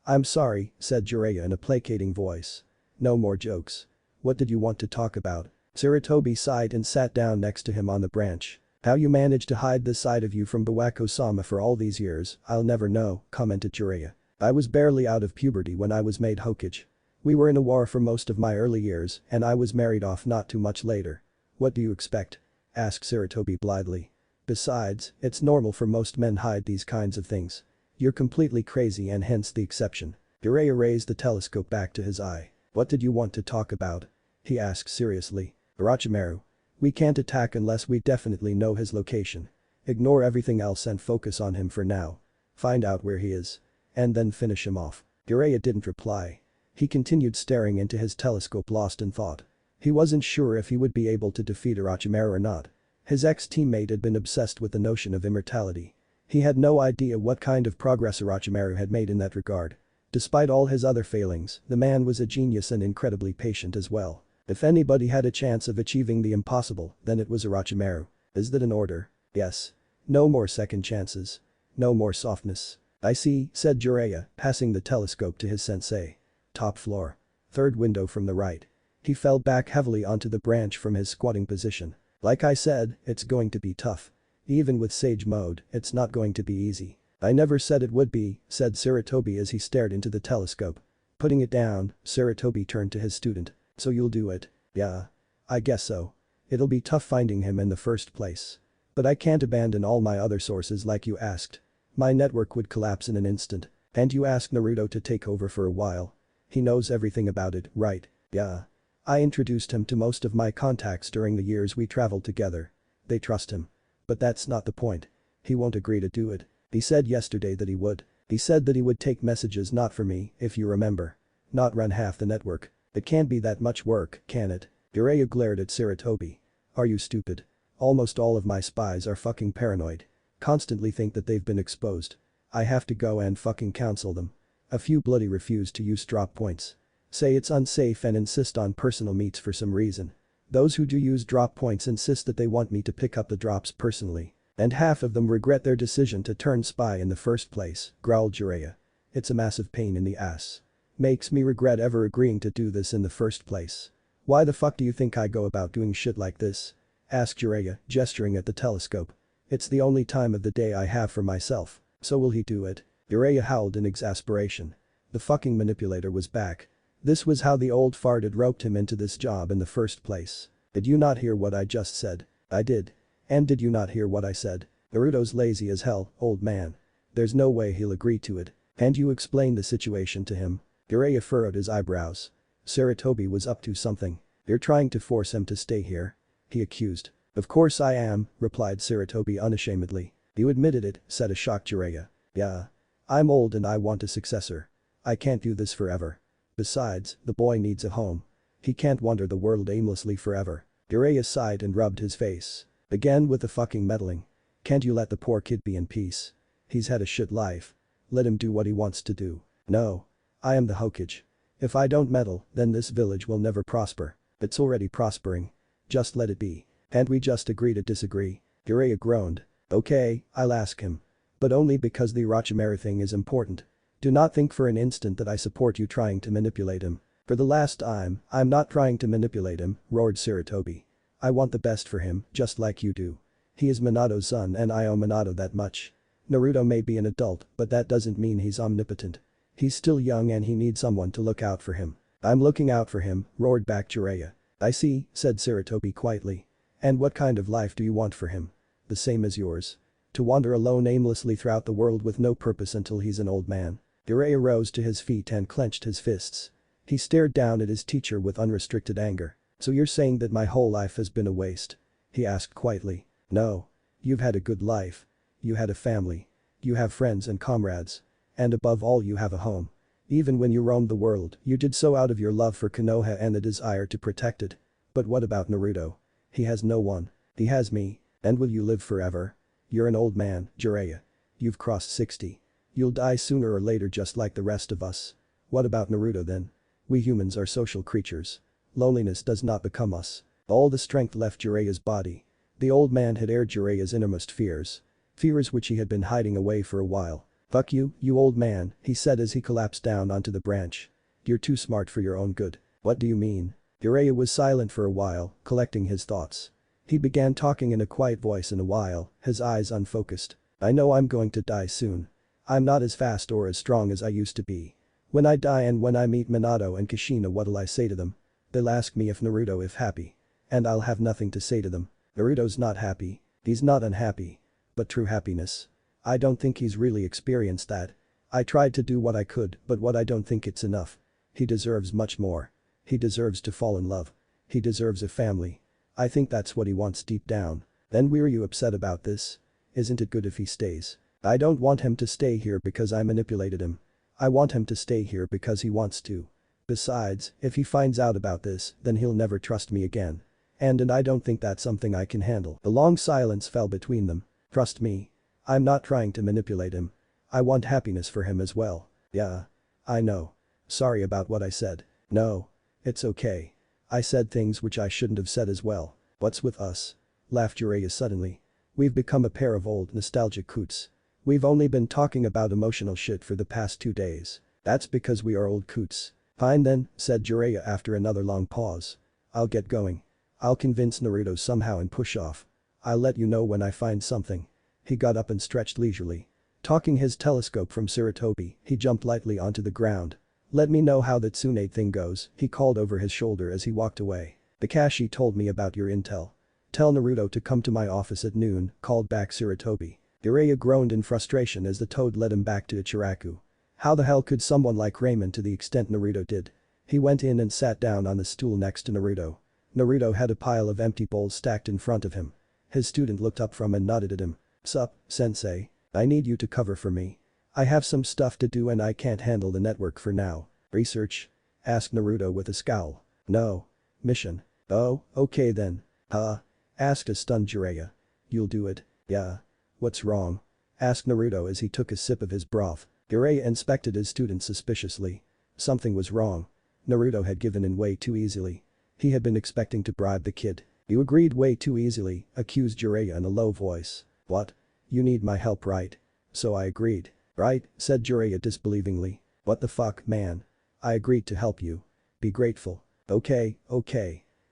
I'm sorry, said Jiraiya in a placating voice. No more jokes. What did you want to talk about? Sarutobi sighed and sat down next to him on the branch. How you managed to hide this side of you from Bawako-sama for all these years, I'll never know, commented Jiraiya. I was barely out of puberty when I was made Hokage. We were in a war for most of my early years and I was married off not too much later. What do you expect? Asked Sarutobi blithely. Besides, it's normal for most men hide these kinds of things. You're completely crazy and hence the exception. Jiraiya raised the telescope back to his eye. What did you want to talk about? He asked seriously. Orochimaru. We can't attack unless we definitely know his location. Ignore everything else and focus on him for now. Find out where he is. And then finish him off. Jiraiya didn't reply. He continued staring into his telescope lost in thought. He wasn't sure if he would be able to defeat Orochimaru or not. His ex-teammate had been obsessed with the notion of immortality. He had no idea what kind of progress Orochimaru had made in that regard. Despite all his other failings, the man was a genius and incredibly patient as well. If anybody had a chance of achieving the impossible, then it was Orochimaru. Is that an order? Yes. No more second chances. No more softness. I see, said Jiraiya, passing the telescope to his sensei. Top floor. Third window from the right. He fell back heavily onto the branch from his squatting position. Like I said, it's going to be tough. Even with Sage Mode, it's not going to be easy. I never said it would be, said Sarutobi as he stared into the telescope. Putting it down, Sarutobi turned to his student. So you'll do it? Yeah. I guess so. It'll be tough finding him in the first place. But I can't abandon all my other sources like you asked. My network would collapse in an instant. And you asked Naruto to take over for a while. He knows everything about it, right? Yeah. I introduced him to most of my contacts during the years we traveled together. They trust him. But that's not the point. He won't agree to do it. He said yesterday that he would. He said that he would take messages not for me, if you remember. Not run half the network. It can't be that much work, can it? Jiraiya glared at Sarutobi. Are you stupid? Almost all of my spies are fucking paranoid. Constantly think that they've been exposed. I have to go and fucking counsel them. A few bloody refuse to use drop points. Say it's unsafe and insist on personal meets for some reason. Those who do use drop points insist that they want me to pick up the drops personally. And half of them regret their decision to turn spy in the first place, growled Jiraiya. It's a massive pain in the ass. Makes me regret ever agreeing to do this in the first place. Why the fuck do you think I go about doing shit like this? Asked Jiraiya, gesturing at the telescope. It's the only time of the day I have for myself. So will he do it? Jiraiya howled in exasperation. The fucking manipulator was back. This was how the old fart had roped him into this job in the first place. Did you not hear what I just said? I did. And did you not hear what I said? Naruto's lazy as hell, old man. There's no way he'll agree to it. And you explained the situation to him. Jiraiya furrowed his eyebrows. Sarutobi was up to something. You're trying to force him to stay here? He accused. Of course I am, replied Sarutobi unashamedly. You admitted it, said a shocked Jiraiya. Yeah. I'm old and I want a successor. I can't do this forever. Besides, the boy needs a home. He can't wander the world aimlessly forever. Jiraiya sighed and rubbed his face. Again with the fucking meddling. Can't you let the poor kid be in peace? He's had a shit life. Let him do what he wants to do. No. I am the Hokage. If I don't meddle, then this village will never prosper. It's already prospering. Just let it be. And we just agree to disagree. Jiraiya groaned. Okay, I'll ask him. But only because the Orochimaru thing is important. Do not think for an instant that I support you trying to manipulate him. For the last time, I'm not trying to manipulate him, roared Sarutobi. I want the best for him, just like you do. He is Minato's son and I owe Minato that much. Naruto may be an adult, but that doesn't mean he's omnipotent. He's still young and he needs someone to look out for him. I'm looking out for him, roared back Jiraiya. I see, said Sarutobi quietly. And what kind of life do you want for him? The same as yours. To wander alone aimlessly throughout the world with no purpose until he's an old man. Jiraiya rose to his feet and clenched his fists. He stared down at his teacher with unrestricted anger. So you're saying that my whole life has been a waste? He asked quietly. No. You've had a good life. You had a family. You have friends and comrades. And above all you have a home. Even when you roamed the world, you did so out of your love for Konoha and the desire to protect it. But what about Naruto? He has no one. He has me. And will you live forever? You're an old man, Jiraiya. You've crossed 60. You'll die sooner or later just like the rest of us. What about Naruto then? We humans are social creatures. Loneliness does not become us. All the strength left Jiraiya's body. The old man had aired Jiraiya's innermost fears. Fears which he had been hiding away for a while. "Fuck you, you old man," he said as he collapsed down onto the branch. "You're too smart for your own good." "What do you mean?" Jiraiya was silent for a while, collecting his thoughts. He began talking in a quiet voice in a while, his eyes unfocused. "I know I'm going to die soon. I'm not as fast or as strong as I used to be. When I die and when I meet Minato and Kushina, what'll I say to them? They'll ask me if Naruto is happy. And I'll have nothing to say to them. Naruto's not happy. He's not unhappy. But true happiness. I don't think he's really experienced that. I tried to do what I could, but what I don't think it's enough. He deserves much more. He deserves to fall in love. He deserves a family. I think that's what he wants deep down." "Then why are you upset about this? Isn't it good if he stays?" "I don't want him to stay here because I manipulated him. I want him to stay here because he wants to. Besides, if he finds out about this, then he'll never trust me again. And I don't think that's something I can handle." A long silence fell between them. "Trust me. I'm not trying to manipulate him. I want happiness for him as well." "Yeah. I know. Sorry about what I said." "No. It's okay. I said things which I shouldn't have said as well." "What's with us?" laughed Jiraiya suddenly. "We've become a pair of old nostalgic coots. We've only been talking about emotional shit for the past 2 days. That's because we are old coots." "Fine then," said Jiraiya after another long pause. "I'll get going. I'll convince Naruto somehow and push off. I'll let you know when I find something." He got up and stretched leisurely. Talking his telescope from Sarutobi, he jumped lightly onto the ground. "Let me know how the Tsunade thing goes," he called over his shoulder as he walked away. "Kakashi told me about your intel. Tell Naruto to come to my office at noon," called back Sarutobi. Jiraiya groaned in frustration as the toad led him back to Ichiraku. How the hell could someone like Ramen to the extent Naruto did? He went in and sat down on the stool next to Naruto. Naruto had a pile of empty bowls stacked in front of him. His student looked up from and nodded at him. "Sup, sensei? I need you to cover for me. I have some stuff to do and I can't handle the network for now." "Research?" asked Naruto with a scowl. "No. Mission." "Oh, okay then." "Huh?" asked a stunned Jiraiya. "You'll do it?" "Yeah." "What's wrong?" asked Naruto as he took a sip of his broth. Jiraiya inspected his student suspiciously. Something was wrong. Naruto had given in way too easily. He had been expecting to bribe the kid. "You agreed way too easily," accused Jiraiya in a low voice. "What? You need my help, right?" "So I agreed." "Right," said Jiraiya disbelievingly. "What the fuck, man? I agreed to help you. Be grateful." Okay.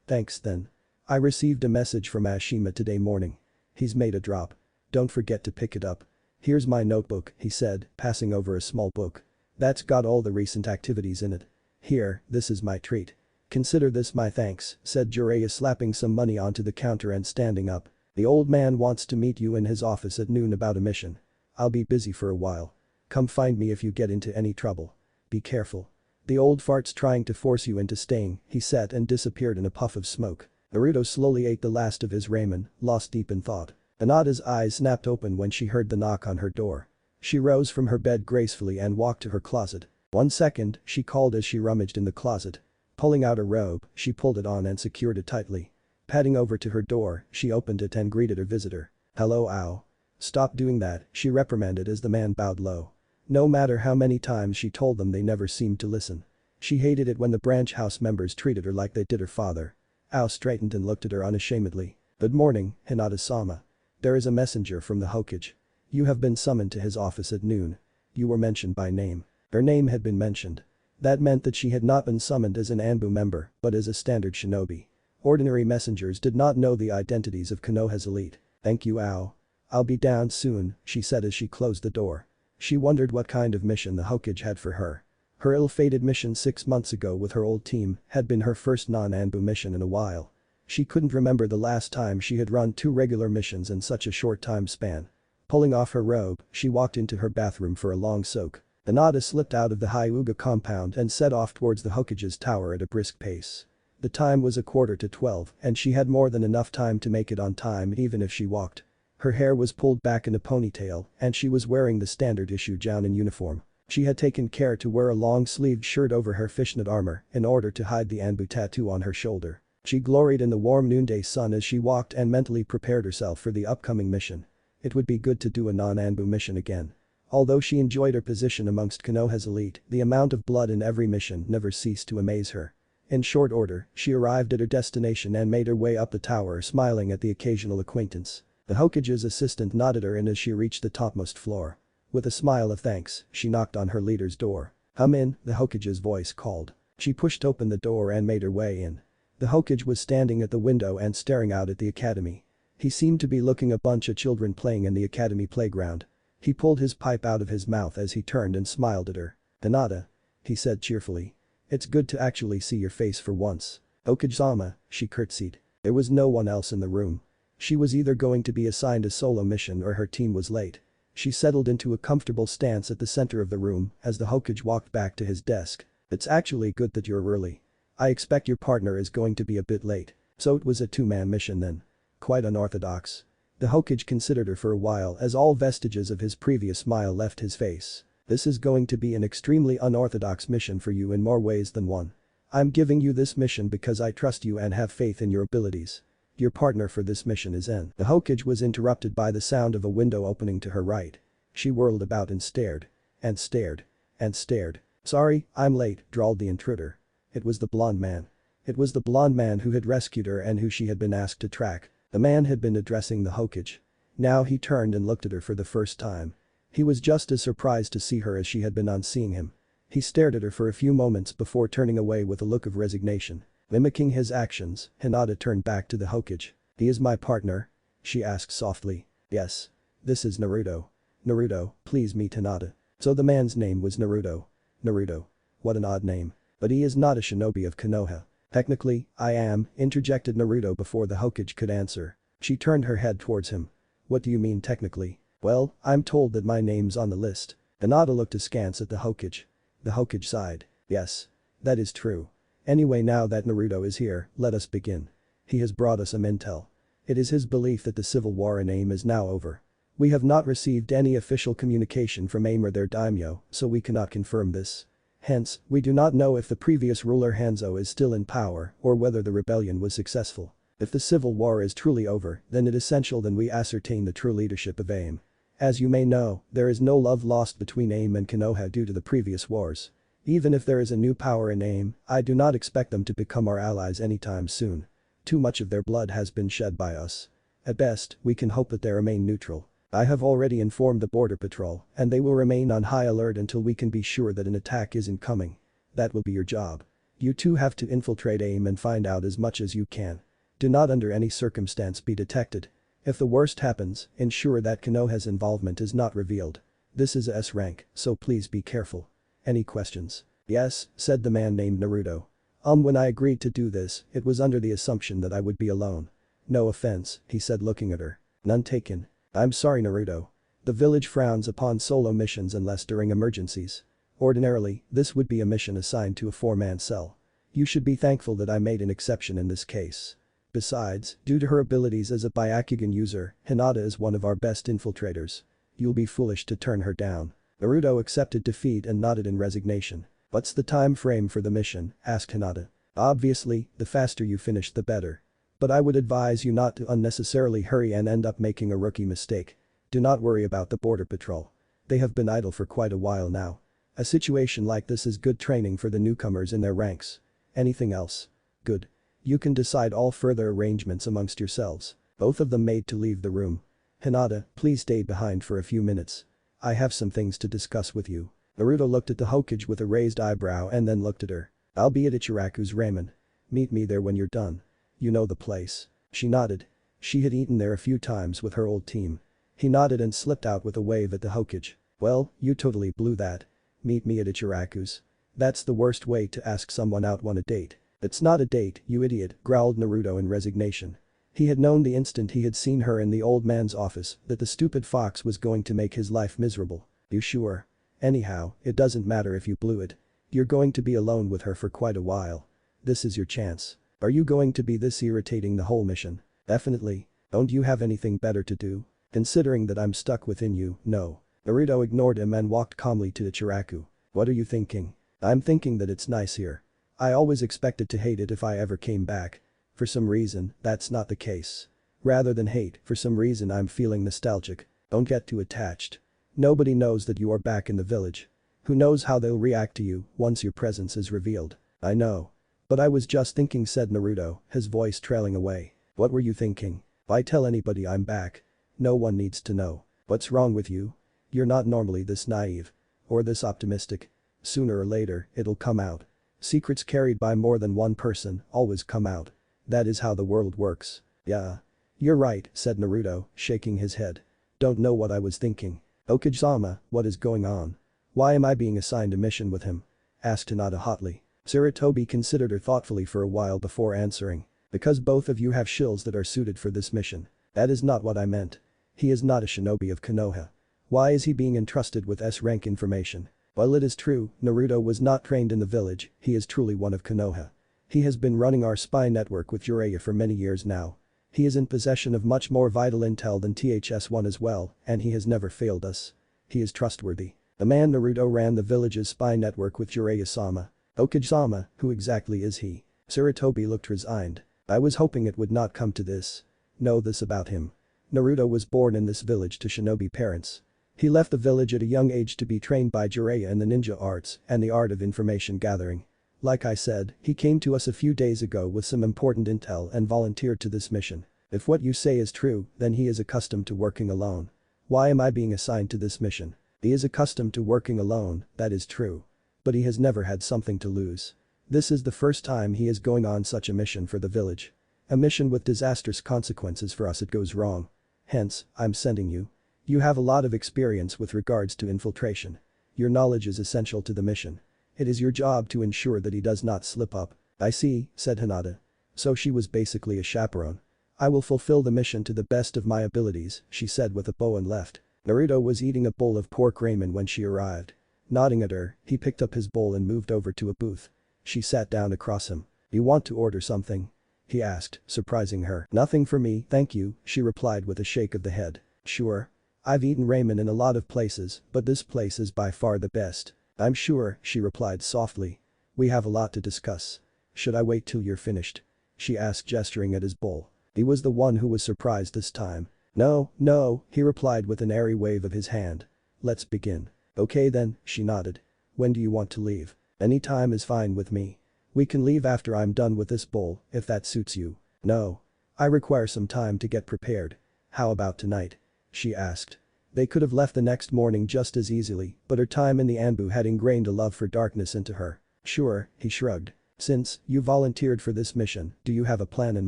Thanks then. I received a message from Ashima today morning. He's made a drop. Don't forget to pick it up." "Here's my notebook," he said, passing over a small book. "That's got all the recent activities in it. Here, this is my treat. Consider this my thanks," said Jiraiya, slapping some money onto the counter and standing up. "The old man wants to meet you in his office at noon about a mission. I'll be busy for a while. Come find me if you get into any trouble. Be careful. The old fart's trying to force you into staying," he said and disappeared in a puff of smoke. Naruto slowly ate the last of his ramen, lost deep in thought. Hinata's eyes snapped open when she heard the knock on her door. She rose from her bed gracefully and walked to her closet. "1 second," she called as she rummaged in the closet. Pulling out a robe, she pulled it on and secured it tightly. Padding over to her door, she opened it and greeted her visitor. "Hello, Ao." "Stop doing that," she reprimanded as the man bowed low. No matter how many times she told them, they never seemed to listen. She hated it when the branch house members treated her like they did her father. Ao straightened and looked at her unashamedly. "Good morning, Hinata-sama. There is a messenger from the Hokage. You have been summoned to his office at noon. You were mentioned by name." Her name had been mentioned. That meant that she had not been summoned as an Anbu member, but as a standard shinobi. Ordinary messengers did not know the identities of Konoha's elite. "Thank you, Ao. I'll be down soon," she said as she closed the door. She wondered what kind of mission the Hokage had for her. Her ill-fated mission 6 months ago with her old team had been her first non-Anbu mission in a while. She couldn't remember the last time she had run 2 regular missions in such a short time span. Pulling off her robe, she walked into her bathroom for a long soak. Hinata slipped out of the Hyuga compound and set off towards the Hokage's tower at a brisk pace. The time was 11:45 and she had more than enough time to make it on time even if she walked. Her hair was pulled back in a ponytail and she was wearing the standard issue Jounin uniform. She had taken care to wear a long-sleeved shirt over her fishnet armor in order to hide the Anbu tattoo on her shoulder. She gloried in the warm noonday sun as she walked and mentally prepared herself for the upcoming mission. It would be good to do a non-Anbu mission again. Although she enjoyed her position amongst Konoha's elite, the amount of blood in every mission never ceased to amaze her. In short order, she arrived at her destination and made her way up the tower, smiling at the occasional acquaintance. The Hokage's assistant nodded her in as she reached the topmost floor. With a smile of thanks, she knocked on her leader's door. "Come in," the Hokage's voice called. She pushed open the door and made her way in. The Hokage was standing at the window and staring out at the academy. He seemed to be looking at a bunch of children playing in the academy playground. He pulled his pipe out of his mouth as he turned and smiled at her. "Tsunade," he said cheerfully. "It's good to actually see your face for once." "Hokage-sama," she curtsied. There was no one else in the room. She was either going to be assigned a solo mission or her team was late. She settled into a comfortable stance at the center of the room as the Hokage walked back to his desk. "It's actually good that you're early. I expect your partner is going to be a bit late." "So it was a two-man mission then. Quite unorthodox." The Hokage considered her for a while as all vestiges of his previous smile left his face. "This is going to be an extremely unorthodox mission for you in more ways than one. I'm giving you this mission because I trust you and have faith in your abilities. Your partner for this mission is N." The Hokage was interrupted by the sound of a window opening to her right. She whirled about and stared. And stared. And stared. "Sorry, I'm late," drawled the intruder. It was the blonde man. It was the blonde man who had rescued her and who she had been asked to track. The man had been addressing the Hokage. Now he turned and looked at her for the first time. He was just as surprised to see her as she had been on seeing him. He stared at her for a few moments before turning away with a look of resignation. Mimicking his actions, Hinata turned back to the Hokage. "He is my partner?" she asked softly. "Yes. This is Naruto." "Naruto, please meet Hinata." So the man's name was Naruto. Naruto. What an odd name. But he is not a shinobi of Konoha. "Technically, I am," interjected Naruto before the Hokage could answer. She turned her head towards him. "What do you mean technically?" "Well, I'm told that my name's on the list." Hinata looked askance at the Hokage. The Hokage sighed. "Yes. That is true. Anyway, now that Naruto is here, let us begin. He has brought us some intel. It is his belief that the civil war in AIM is now over. We have not received any official communication from AIM or their daimyo, so we cannot confirm this. Hence, we do not know if the previous ruler Hanzo is still in power or whether the rebellion was successful. If the civil war is truly over, then it is essential that we ascertain the true leadership of AIM. As you may know, there is no love lost between AIM and Konoha due to the previous wars. Even if there is a new power in AIM, I do not expect them to become our allies anytime soon. Too much of their blood has been shed by us. At best, we can hope that they remain neutral. I have already informed the border patrol, and they will remain on high alert until we can be sure that an attack isn't coming. That will be your job. You two have to infiltrate AIM and find out as much as you can. Do not under any circumstance be detected. If the worst happens, ensure that Konoha's involvement is not revealed. This is a S rank, so please be careful. Any questions?" "Yes," said the man named Naruto. When I agreed to do this, it was under the assumption that I would be alone." "No offense," he said looking at her. "None taken." "I'm sorry, Naruto. The village frowns upon solo missions unless during emergencies. Ordinarily, this would be a mission assigned to a four-man cell. You should be thankful that I made an exception in this case. Besides, due to her abilities as a Byakugan user, Hinata is one of our best infiltrators. You'll be foolish to turn her down." Naruto accepted defeat and nodded in resignation. "What's the time frame for the mission?" asked Hinata. "Obviously, the faster you finish the better. But I would advise you not to unnecessarily hurry and end up making a rookie mistake. Do not worry about the border patrol. They have been idle for quite a while now. A situation like this is good training for the newcomers in their ranks. Anything else?" "Good. You can decide all further arrangements amongst yourselves." Both of them made to leave the room. "Hinata, please stay behind for a few minutes. I have some things to discuss with you." Naruto looked at the Hokage with a raised eyebrow and then looked at her. "I'll be at Ichiraku's ramen. Meet me there when you're done. You know the place." She nodded. She had eaten there a few times with her old team. He nodded and slipped out with a wave at the Hokage. "Well, you totally blew that. Meet me at Ichiraku's. That's the worst way to ask someone out on a date." "It's not a date, you idiot," growled Naruto in resignation. He had known the instant he had seen her in the old man's office that the stupid fox was going to make his life miserable. "You sure? Anyhow, it doesn't matter if you blew it. You're going to be alone with her for quite a while. This is your chance. Are you going to be this irritating the whole mission?" "Definitely. Don't you have anything better to do?" "Considering that I'm stuck within you, no. Naruto ignored him and walked calmly to Ichiraku. What are you thinking? I'm thinking that it's nice here. I always expected to hate it if I ever came back. For some reason, that's not the case. Rather than hate, for some reason I'm feeling nostalgic. Don't get too attached. Nobody knows that you are back in the village. Who knows how they'll react to you once your presence is revealed. I know. But I was just thinking, said Naruto, his voice trailing away. What were you thinking? Why tell anybody I'm back? No one needs to know. What's wrong with you? You're not normally this naive. Or this optimistic. Sooner or later, it'll come out. Secrets carried by more than one person always come out. That is how the world works. Yeah. You're right, said Naruto, shaking his head. Don't know what I was thinking. Okage-sama, what is going on? Why am I being assigned a mission with him? Asked Tsunade hotly. Sarutobi considered her thoughtfully for a while before answering. Because both of you have shills that are suited for this mission. That is not what I meant. He is not a shinobi of Konoha. Why is he being entrusted with S-rank information? While it is true, Naruto was not trained in the village, he is truly one of Konoha. He has been running our spy network with Jiraiya for many years now. He is in possession of much more vital intel than THS-1 as well, and he has never failed us. He is trustworthy. The man Naruto ran the village's spy network with Jiraiya-sama. Okage-sama, who exactly is he? Sarutobi looked resigned. I was hoping it would not come to this. Know this about him. Naruto was born in this village to shinobi parents. He left the village at a young age to be trained by Jiraiya in the ninja arts and the art of information gathering. Like I said, he came to us a few days ago with some important intel and volunteered to this mission. If what you say is true, then he is accustomed to working alone. Why am I being assigned to this mission? He is accustomed to working alone, that is true. But he has never had something to lose. This is the first time he is going on such a mission for the village. A mission with disastrous consequences for us if it goes wrong. Hence, I'm sending you. You have a lot of experience with regards to infiltration. Your knowledge is essential to the mission. It is your job to ensure that he does not slip up. I see, said Tsunade. So she was basically a chaperone. I will fulfill the mission to the best of my abilities, she said with a bow and left. Naruto was eating a bowl of pork ramen when she arrived. Nodding at her, he picked up his bowl and moved over to a booth. She sat down across him. You want to order something? He asked, surprising her. Nothing for me, thank you, she replied with a shake of the head. Sure. I've eaten ramen in a lot of places, but this place is by far the best. I'm sure, she replied softly. We have a lot to discuss. Should I wait till you're finished? She asked, gesturing at his bowl. He was the one who was surprised this time. No, he replied with an airy wave of his hand. Let's begin. Okay then, she nodded. When do you want to leave? Any time is fine with me. We can leave after I'm done with this bowl, if that suits you. No. I require some time to get prepared. How about tonight? She asked. They could have left the next morning just as easily, but her time in the Anbu had ingrained a love for darkness into her. Sure, he shrugged. Since you volunteered for this mission, do you have a plan in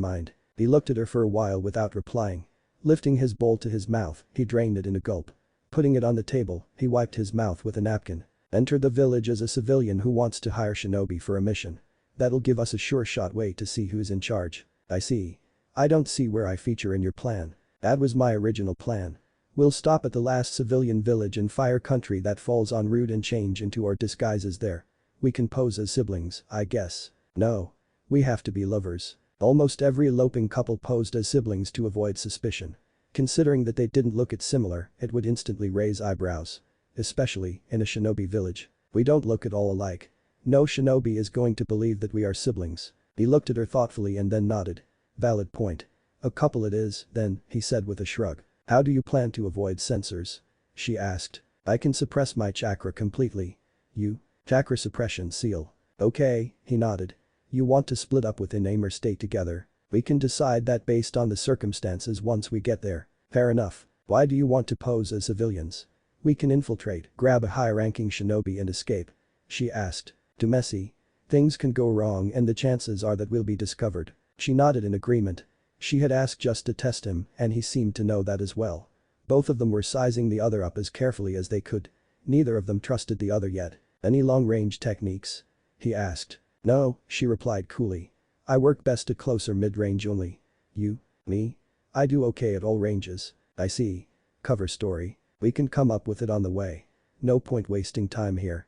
mind? He looked at her for a while without replying. Lifting his bowl to his mouth, he drained it in a gulp. Putting it on the table, he wiped his mouth with a napkin. Entered the village as a civilian who wants to hire shinobi for a mission. That'll give us a sure-shot way to see who's in charge. I see. I don't see where I feature in your plan. That was my original plan. We'll stop at the last civilian village in Fire Country that falls en route and change into our disguises there. We can pose as siblings, I guess. No. We have to be lovers. Almost every eloping couple posed as siblings to avoid suspicion. Considering that they didn't look it similar, it would instantly raise eyebrows. Especially in a shinobi village. We don't look at all alike. No shinobi is going to believe that we are siblings. He looked at her thoughtfully and then nodded. Valid point. A couple it is, then, he said with a shrug. How do you plan to avoid censors? She asked. I can suppress my chakra completely. You? Chakra suppression seal. Okay, he nodded. You want to split up within aim or stay together? We can decide that based on the circumstances once we get there. Fair enough. Why do you want to pose as civilians? We can infiltrate, grab a high-ranking shinobi and escape. She asked. Too messy. Things can go wrong and the chances are that we'll be discovered. She nodded in agreement. She had asked just to test him and he seemed to know that as well. Both of them were sizing the other up as carefully as they could. Neither of them trusted the other yet. Any long-range techniques? He asked. No, she replied coolly. I work best at close or mid-range only. You? Me? I do okay at all ranges. I see. Cover story. We can come up with it on the way. No point wasting time here.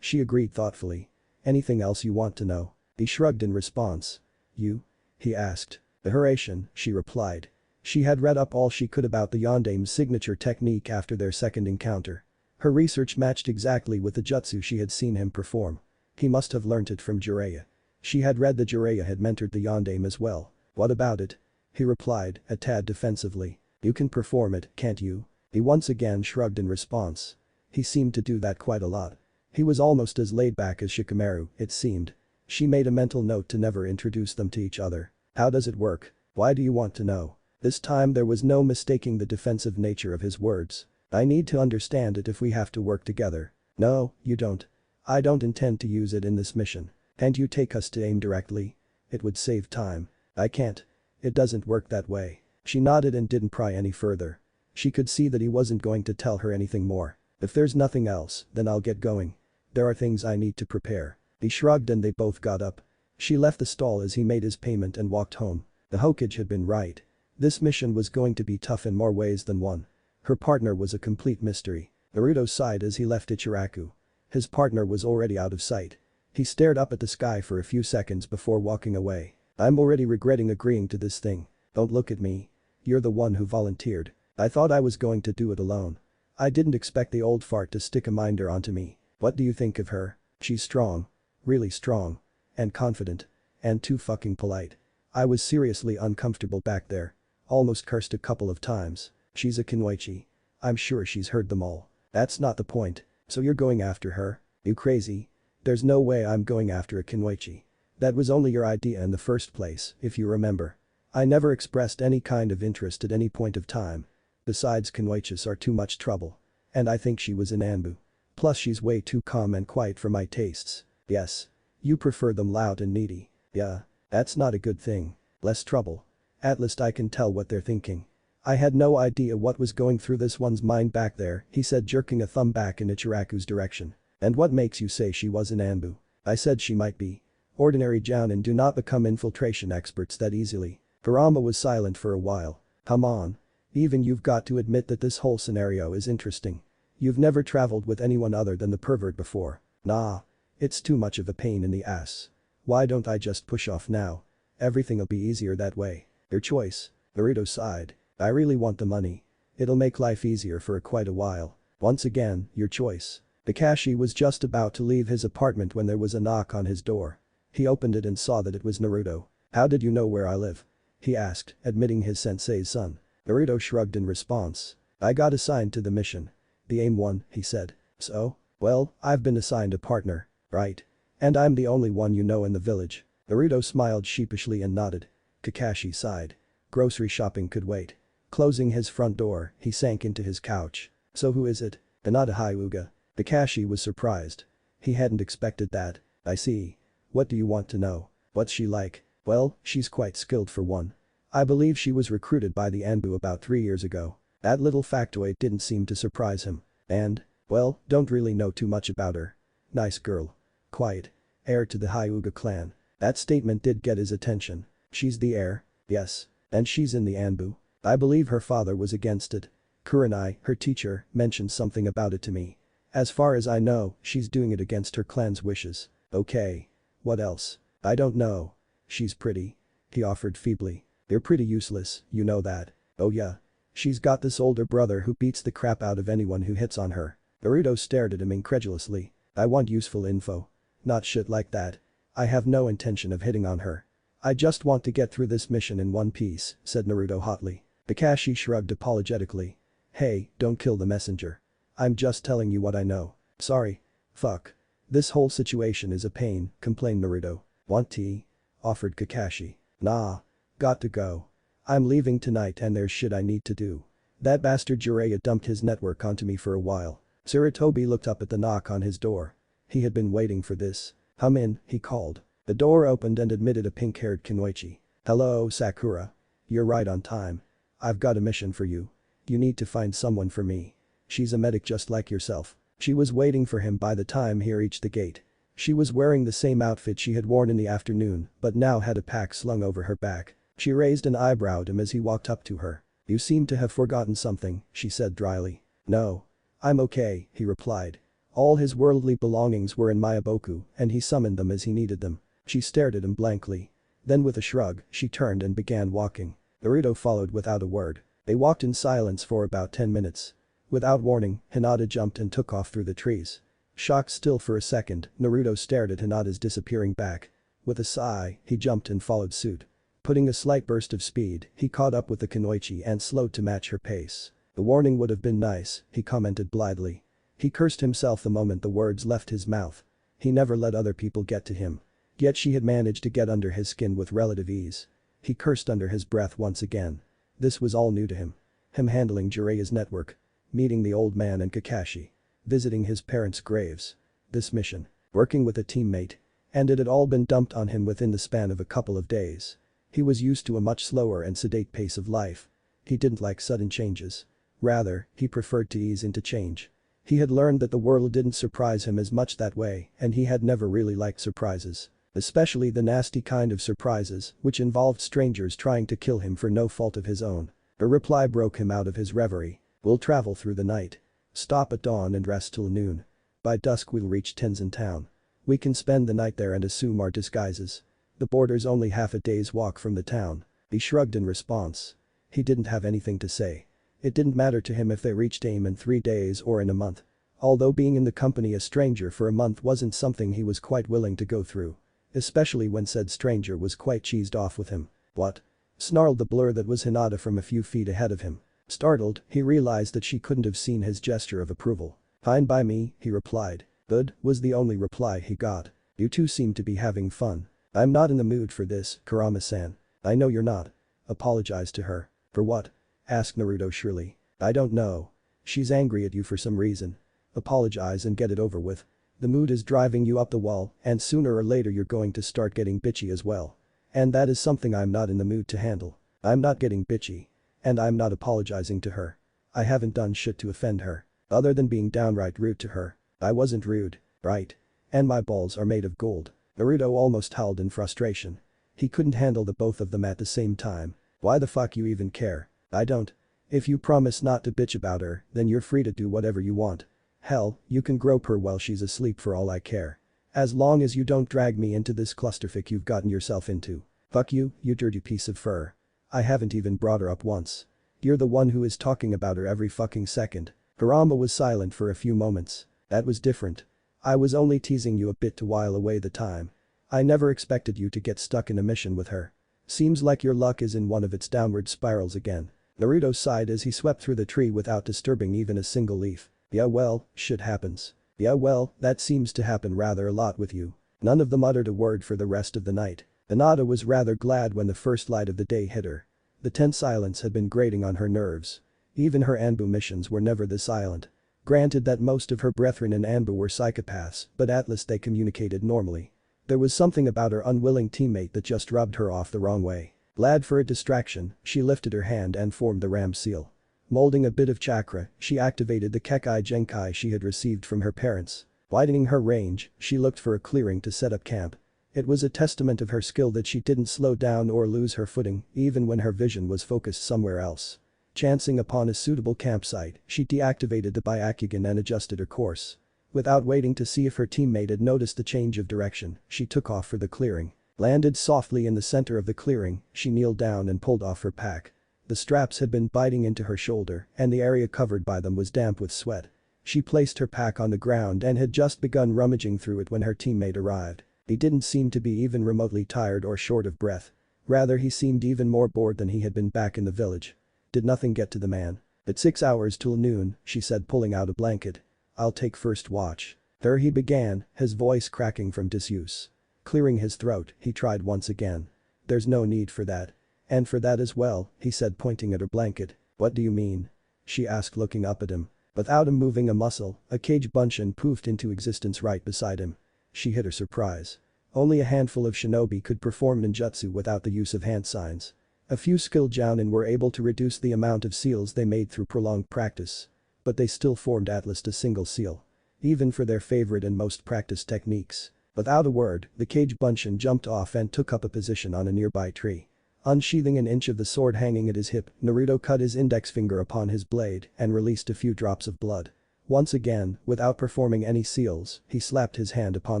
She agreed thoughtfully. Anything else you want to know? He shrugged in response. You? He asked. The Hurration, she replied. She had read up all she could about the Yondame's signature technique after their second encounter. Her research matched exactly with the jutsu she had seen him perform. He must have learnt it from Jiraiya. She had read that Jiraiya had mentored the Yondame as well. What about it? He replied, a tad defensively. You can perform it, can't you? He once again shrugged in response. He seemed to do that quite a lot. He was almost as laid back as Shikamaru, it seemed. She made a mental note to never introduce them to each other. How does it work? Why do you want to know? This time there was no mistaking the defensive nature of his words. I need to understand it if we have to work together. No, you don't. I don't intend to use it in this mission. Can't you take us to aim directly? It would save time. I can't. It doesn't work that way. She nodded and didn't pry any further. She could see that he wasn't going to tell her anything more. If there's nothing else, then I'll get going. There are things I need to prepare. He shrugged and they both got up. She left the stall as he made his payment and walked home. The Hokage had been right. This mission was going to be tough in more ways than one. Her partner was a complete mystery. Naruto sighed as he left Ichiraku. His partner was already out of sight. He stared up at the sky for a few seconds before walking away. I'm already regretting agreeing to this thing. Don't look at me. You're the one who volunteered. I thought I was going to do it alone. I didn't expect the old fart to stick a minder onto me. What do you think of her? She's strong. Really strong. And confident. And too fucking polite. I was seriously uncomfortable back there. Almost cursed a couple of times. She's a Kunoichi. I'm sure she's heard them all. That's not the point. So you're going after her? You crazy? There's no way I'm going after a Kunoichi. That was only your idea in the first place, if you remember. I never expressed any kind of interest at any point of time. Besides, Kunoichis are too much trouble. And I think she was in Anbu. Plus she's way too calm and quiet for my tastes. Yes. You prefer them loud and needy. Yeah. That's not a good thing. Less trouble. At least I can tell what they're thinking. I had no idea what was going through this one's mind back there, he said, jerking a thumb back in Ichiraku's direction. And what makes you say she was in Anbu? I said she might be. Ordinary jounin do not become infiltration experts that easily. Kurama was silent for a while. Come on. Even you've got to admit that this whole scenario is interesting. You've never traveled with anyone other than the pervert before. Nah. It's too much of a pain in the ass. Why don't I just push off now? Everything'll be easier that way. Your choice. Naruto sighed. I really want the money. It'll make life easier for quite a while. Once again, your choice. Kakashi was just about to leave his apartment when there was a knock on his door. He opened it and saw that it was Naruto. How did you know where I live? He asked, admitting his sensei's son. Naruto shrugged in response. I got assigned to the mission. The AIM one, he said. So? Well, I've been assigned a partner, right? And I'm the only one you know in the village. Naruto smiled sheepishly and nodded. Kakashi sighed. Grocery shopping could wait. Closing his front door, he sank into his couch. So who is it? Hinata Hyuga. Kakashi was surprised. He hadn't expected that. I see. What do you want to know? What's she like? Well, she's quite skilled for one. I believe she was recruited by the Anbu about 3 years ago. That little factoid didn't seem to surprise him. And, well, don't really know too much about her. Nice girl. Quiet. Heir to the Hyuga clan. That statement did get his attention. She's the heir? Yes. And she's in the Anbu. I believe her father was against it. Kurenai, her teacher, mentioned something about it to me. As far as I know, she's doing it against her clan's wishes. Okay. What else? I don't know. She's pretty. He offered feebly. They're pretty useless, you know that. Oh yeah. She's got this older brother who beats the crap out of anyone who hits on her. Naruto stared at him incredulously. I want useful info. Not shit like that. I have no intention of hitting on her. I just want to get through this mission in one piece, said Naruto hotly. Kakashi shrugged apologetically. Hey, don't kill the messenger. I'm just telling you what I know. Sorry. Fuck. This whole situation is a pain, complained Naruto. Want tea? Offered Kakashi. Nah. Got to go. I'm leaving tonight and there's shit I need to do. That bastard Jiraiya dumped his network onto me for a while. Sarutobi looked up at the knock on his door. He had been waiting for this. Come in, he called. The door opened and admitted a pink-haired Kunoichi. Hello, Sakura. You're right on time. I've got a mission for you. You need to find someone for me. She's a medic just like yourself. She was waiting for him by the time he reached the gate. She was wearing the same outfit she had worn in the afternoon, but now had a pack slung over her back. She raised an eyebrow at him as he walked up to her. You seem to have forgotten something, she said dryly. No. I'm okay, he replied. All his worldly belongings were in Mayaboku and he summoned them as he needed them. She stared at him blankly. Then with a shrug, she turned and began walking. Naruto followed without a word. They walked in silence for about 10 minutes. Without warning, Hinata jumped and took off through the trees. Shocked still for a second, Naruto stared at Hinata's disappearing back. With a sigh, he jumped and followed suit. Putting a slight burst of speed, he caught up with the kunoichi and slowed to match her pace. The warning would have been nice, he commented blithely. He cursed himself the moment the words left his mouth. He never let other people get to him. Yet she had managed to get under his skin with relative ease. He cursed under his breath once again. This was all new to him. Him handling Jiraiya's network. Meeting the old man and Kakashi. Visiting his parents' graves. This mission. Working with a teammate. And it had all been dumped on him within the span of a couple of days. He was used to a much slower and sedate pace of life. He didn't like sudden changes. Rather, he preferred to ease into change. He had learned that the world didn't surprise him as much that way, and he had never really liked surprises. Especially the nasty kind of surprises, which involved strangers trying to kill him for no fault of his own. A reply broke him out of his reverie. We'll travel through the night. Stop at dawn and rest till noon. By dusk we'll reach Tenzin town. We can spend the night there and assume our disguises. The border's only half a day's walk from the town. He shrugged in response. He didn't have anything to say. It didn't matter to him if they reached aim in 3 days or in a month. Although being in the company a stranger for a month wasn't something he was quite willing to go through. Especially when said stranger was quite cheesed off with him. What? Snarled the blur that was Hinata from a few feet ahead of him. Startled, he realized that she couldn't have seen his gesture of approval. Fine by me, he replied. Good, was the only reply he got. You two seem to be having fun. I'm not in the mood for this, Kurama-san. I know you're not. Apologize to her. For what? Asked Naruto shrilly. I don't know. She's angry at you for some reason. Apologize and get it over with. The mood is driving you up the wall, and sooner or later you're going to start getting bitchy as well. And that is something I'm not in the mood to handle. I'm not getting bitchy. And I'm not apologizing to her. I haven't done shit to offend her. Other than being downright rude to her. I wasn't rude, right? And my balls are made of gold. Naruto almost howled in frustration. He couldn't handle the both of them at the same time. Why the fuck you even care? I don't. If you promise not to bitch about her, then you're free to do whatever you want. Hell, you can grope her while she's asleep for all I care. As long as you don't drag me into this clusterfuck you've gotten yourself into. Fuck you, you dirty piece of fur. I haven't even brought her up once. You're the one who is talking about her every fucking second. Kurama was silent for a few moments. That was different. I was only teasing you a bit to while away the time. I never expected you to get stuck in a mission with her. Seems like your luck is in one of its downward spirals again. Naruto sighed as he swept through the tree without disturbing even a single leaf. Yeah well, shit happens. Yeah well, that seems to happen rather a lot with you. None of them uttered a word for the rest of the night. Hinata was rather glad when the first light of the day hit her. The tense silence had been grating on her nerves. Even her Anbu missions were never this silent. Granted that most of her brethren in Anbu were psychopaths, but at least they communicated normally. There was something about her unwilling teammate that just rubbed her off the wrong way. Glad for a distraction, she lifted her hand and formed the ram seal. Molding a bit of chakra, she activated the Kekai Genkai she had received from her parents. Widening her range, she looked for a clearing to set up camp. It was a testament of her skill that she didn't slow down or lose her footing, even when her vision was focused somewhere else. Chancing upon a suitable campsite, she deactivated the Byakugan and adjusted her course. Without waiting to see if her teammate had noticed the change of direction, she took off for the clearing. Landed softly in the center of the clearing, she kneeled down and pulled off her pack. The straps had been biting into her shoulder, and the area covered by them was damp with sweat. She placed her pack on the ground and had just begun rummaging through it when her teammate arrived. He didn't seem to be even remotely tired or short of breath. Rather, he seemed even more bored than he had been back in the village. Did nothing get to the man? At 6 hours till noon, she said, pulling out a blanket. I'll take first watch. There he began, his voice cracking from disuse. Clearing his throat, he tried once again. There's no need for that. And for that as well, he said, pointing at her blanket. What do you mean? She asked, looking up at him. Without him moving a muscle, a cage bunshin poofed into existence right beside him. She hid her surprise. Only a handful of shinobi could perform ninjutsu without the use of hand signs. A few skilled jounin were able to reduce the amount of seals they made through prolonged practice. But they still formed at least a single seal. Even for their favorite and most practiced techniques. Without a word, the cage bunshin jumped off and took up a position on a nearby tree. Unsheathing an inch of the sword hanging at his hip, Naruto cut his index finger upon his blade and released a few drops of blood. Once again, without performing any seals, he slapped his hand upon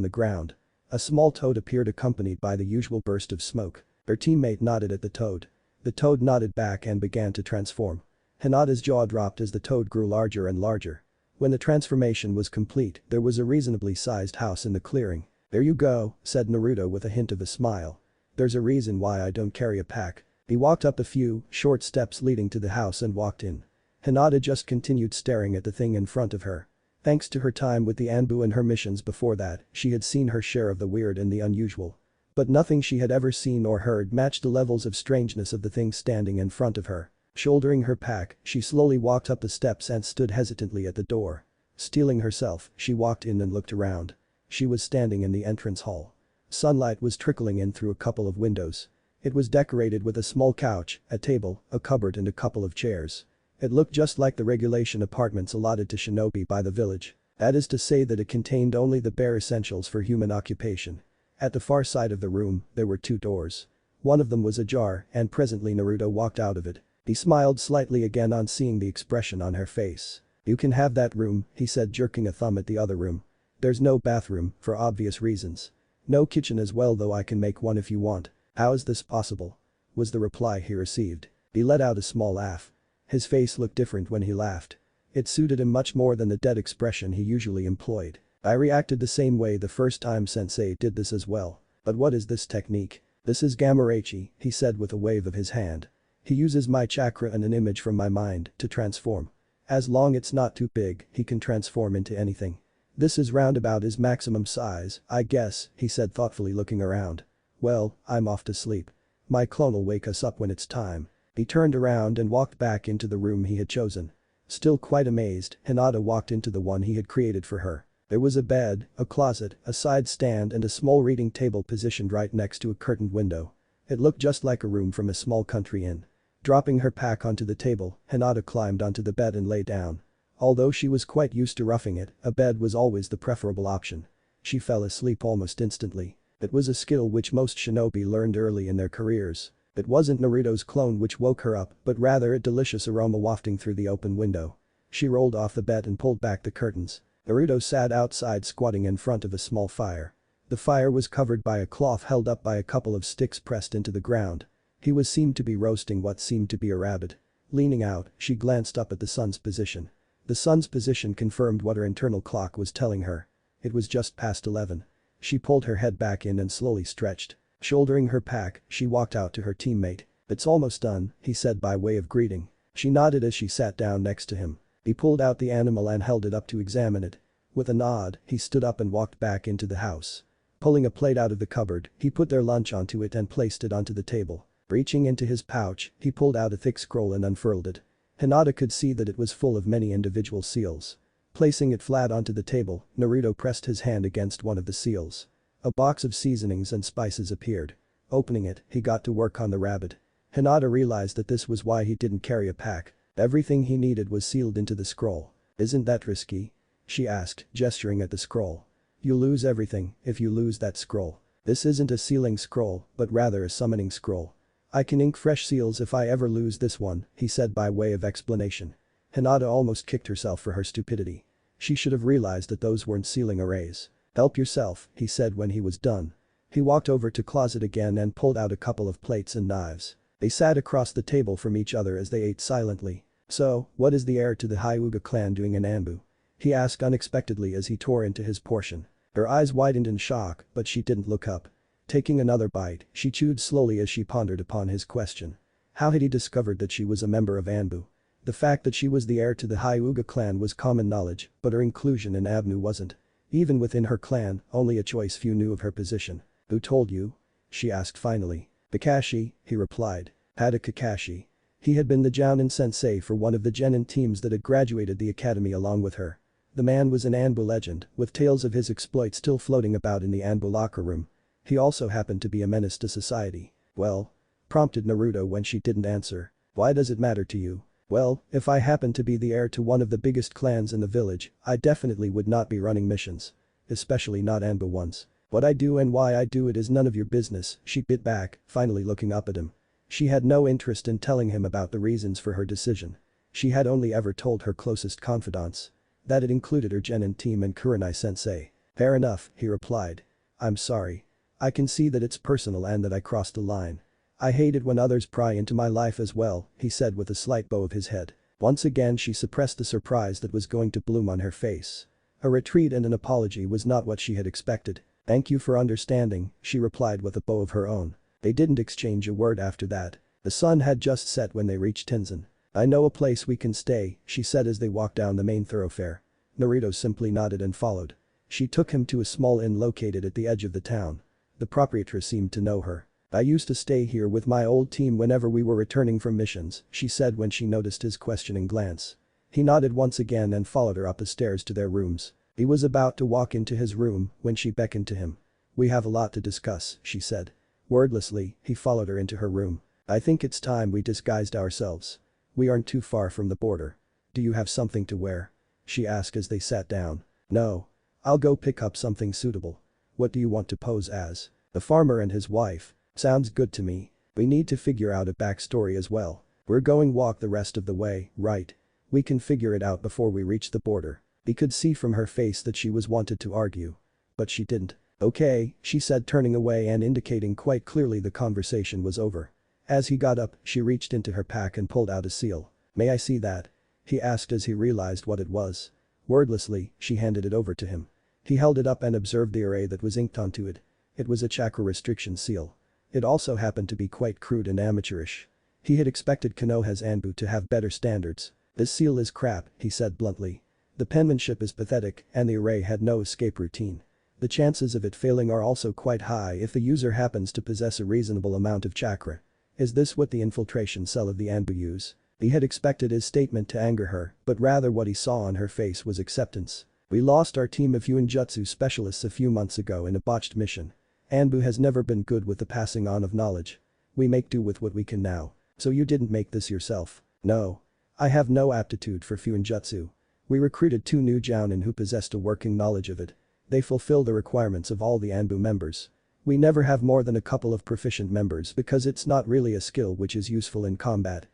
the ground. A small toad appeared accompanied by the usual burst of smoke. Her teammate nodded at the toad. The toad nodded back and began to transform. Hinata's jaw dropped as the toad grew larger and larger. When the transformation was complete, there was a reasonably sized house in the clearing. "There you go," said Naruto with a hint of a smile. "There's a reason why I don't carry a pack." He walked up a few short steps leading to the house and walked in. Hinata just continued staring at the thing in front of her. Thanks to her time with the Anbu and her missions before that, she had seen her share of the weird and the unusual. But nothing she had ever seen or heard matched the levels of strangeness of the thing standing in front of her. Shouldering her pack, she slowly walked up the steps and stood hesitantly at the door. Steeling herself, she walked in and looked around. She was standing in the entrance hall. Sunlight was trickling in through a couple of windows. It was decorated with a small couch, a table, a cupboard and a couple of chairs. It looked just like the regulation apartments allotted to shinobi by the village. That is to say that it contained only the bare essentials for human occupation. At the far side of the room, there were two doors. One of them was ajar and presently Naruto walked out of it. He smiled slightly again on seeing the expression on her face. "You can have that room," he said, jerking a thumb at the other room. "There's no bathroom, for obvious reasons. No kitchen as well, though I can make one if you want." "How is this possible?" was the reply he received. He let out a small laugh. His face looked different when he laughed. It suited him much more than the dead expression he usually employed. "I reacted the same way the first time sensei did this as well. But what is this technique?" "This is Gamaraichi," he said with a wave of his hand. "He uses my chakra and an image from my mind to transform. As long it's not too big, he can transform into anything. This is round about his maximum size, I guess," he said thoughtfully looking around. "Well, I'm off to sleep. My clone'll wake us up when it's time." He turned around and walked back into the room he had chosen. Still quite amazed, Hinata walked into the one he had created for her. There was a bed, a closet, a side stand and a small reading table positioned right next to a curtained window. It looked just like a room from a small country inn. Dropping her pack onto the table, Hinata climbed onto the bed and lay down. Although she was quite used to roughing it, a bed was always the preferable option. She fell asleep almost instantly. It was a skill which most shinobi learned early in their careers. It wasn't Naruto's clone which woke her up, but rather a delicious aroma wafting through the open window. She rolled off the bed and pulled back the curtains. Naruto sat outside squatting in front of a small fire. The fire was covered by a cloth held up by a couple of sticks pressed into the ground. He seemed to be roasting what seemed to be a rabbit. Leaning out, she glanced up at the sun's position. The sun's position confirmed what her internal clock was telling her. It was just past 11. She pulled her head back in and slowly stretched. Shouldering her pack, she walked out to her teammate. "It's almost done," he said by way of greeting. She nodded as she sat down next to him. He pulled out the animal and held it up to examine it. With a nod, he stood up and walked back into the house. Pulling a plate out of the cupboard, he put their lunch onto it and placed it onto the table. Reaching into his pouch, he pulled out a thick scroll and unfurled it. Hinata could see that it was full of many individual seals. Placing it flat onto the table, Naruto pressed his hand against one of the seals. A box of seasonings and spices appeared. Opening it, he got to work on the rabbit. Hinata realized that this was why he didn't carry a pack. Everything he needed was sealed into the scroll. "Isn't that risky?" she asked, gesturing at the scroll. "You lose everything if you lose that scroll. This isn't a sealing scroll, but rather a summoning scroll. I can ink fresh seals if I ever lose this one," he said by way of explanation. Hinata almost kicked herself for her stupidity. She should have realized that those weren't sealing arrays. "Help yourself," he said when he was done. He walked over to closet again and pulled out a couple of plates and knives. They sat across the table from each other as they ate silently. "So, what is the heir to the Hyuga clan doing in Anbu?" he asked unexpectedly as he tore into his portion. Her eyes widened in shock, but she didn't look up. Taking another bite, she chewed slowly as she pondered upon his question. How had he discovered that she was a member of Anbu? The fact that she was the heir to the Hyuga clan was common knowledge, but her inclusion in Anbu wasn't. Even within her clan, only a choice few knew of her position. "Who told you?" she asked finally. "Kakashi," he replied. Hada Kakashi. He had been the Jounin sensei for one of the genin teams that had graduated the academy along with her. The man was an Anbu legend, with tales of his exploits still floating about in the Anbu locker room. He also happened to be a menace to society. "Well?" prompted Naruto when she didn't answer. "Why does it matter to you?" "Well, if I happened to be the heir to one of the biggest clans in the village, I definitely would not be running missions. Especially not Anbu ones. What I do and why I do it is none of your business," she bit back, finally looking up at him. She had no interest in telling him about the reasons for her decision. She had only ever told her closest confidants. That it included her genin team and Kurenai sensei. "Fair enough," he replied. "I'm sorry. I can see that it's personal and that I crossed the line. I hate it when others pry into my life as well, he said with a slight bow of his head. Once again she suppressed the surprise that was going to bloom on her face. A retreat and an apology was not what she had expected. Thank you for understanding, she replied with a bow of her own. They didn't exchange a word after that. The sun had just set when they reached Tenzin. I know a place we can stay, she said as they walked down the main thoroughfare. Naruto simply nodded and followed. She took him to a small inn located at the edge of the town. The proprietress seemed to know her. I used to stay here with my old team whenever we were returning from missions, she said when she noticed his questioning glance. He nodded once again and followed her up the stairs to their rooms. He was about to walk into his room when she beckoned to him. We have a lot to discuss, she said. Wordlessly, he followed her into her room. I think it's time we disguised ourselves. We aren't too far from the border. Do you have something to wear? She asked as they sat down. No. I'll go pick up something suitable. What do you want to pose as? The farmer and his wife. Sounds good to me. We need to figure out a backstory as well. We're going walk the rest of the way, right? We can figure it out before we reach the border. He could see from her face that she was wanted to argue. But she didn't. Okay, she said turning away and indicating quite clearly the conversation was over. As he got up, she reached into her pack and pulled out a seal. May I see that? He asked as he realized what it was. Wordlessly, she handed it over to him. He held it up and observed the array that was inked onto it. It was a chakra restriction seal. It also happened to be quite crude and amateurish. He had expected Konoha's Anbu to have better standards. This seal is crap, he said bluntly. The penmanship is pathetic and the array had no escape routine. The chances of it failing are also quite high if the user happens to possess a reasonable amount of chakra. Is this what the infiltration cell of the Anbu use? He had expected his statement to anger her, but rather what he saw on her face was acceptance. We lost our team of Yuanjutsu specialists a few months ago in a botched mission. Anbu has never been good with the passing on of knowledge. We make do with what we can now. So you didn't make this yourself? No. I have no aptitude for Fuinjutsu. We recruited 2 new Jounin who possessed a working knowledge of it. They fulfill the requirements of all the Anbu members. We never have more than a couple of proficient members because it's not really a skill which is useful in combat.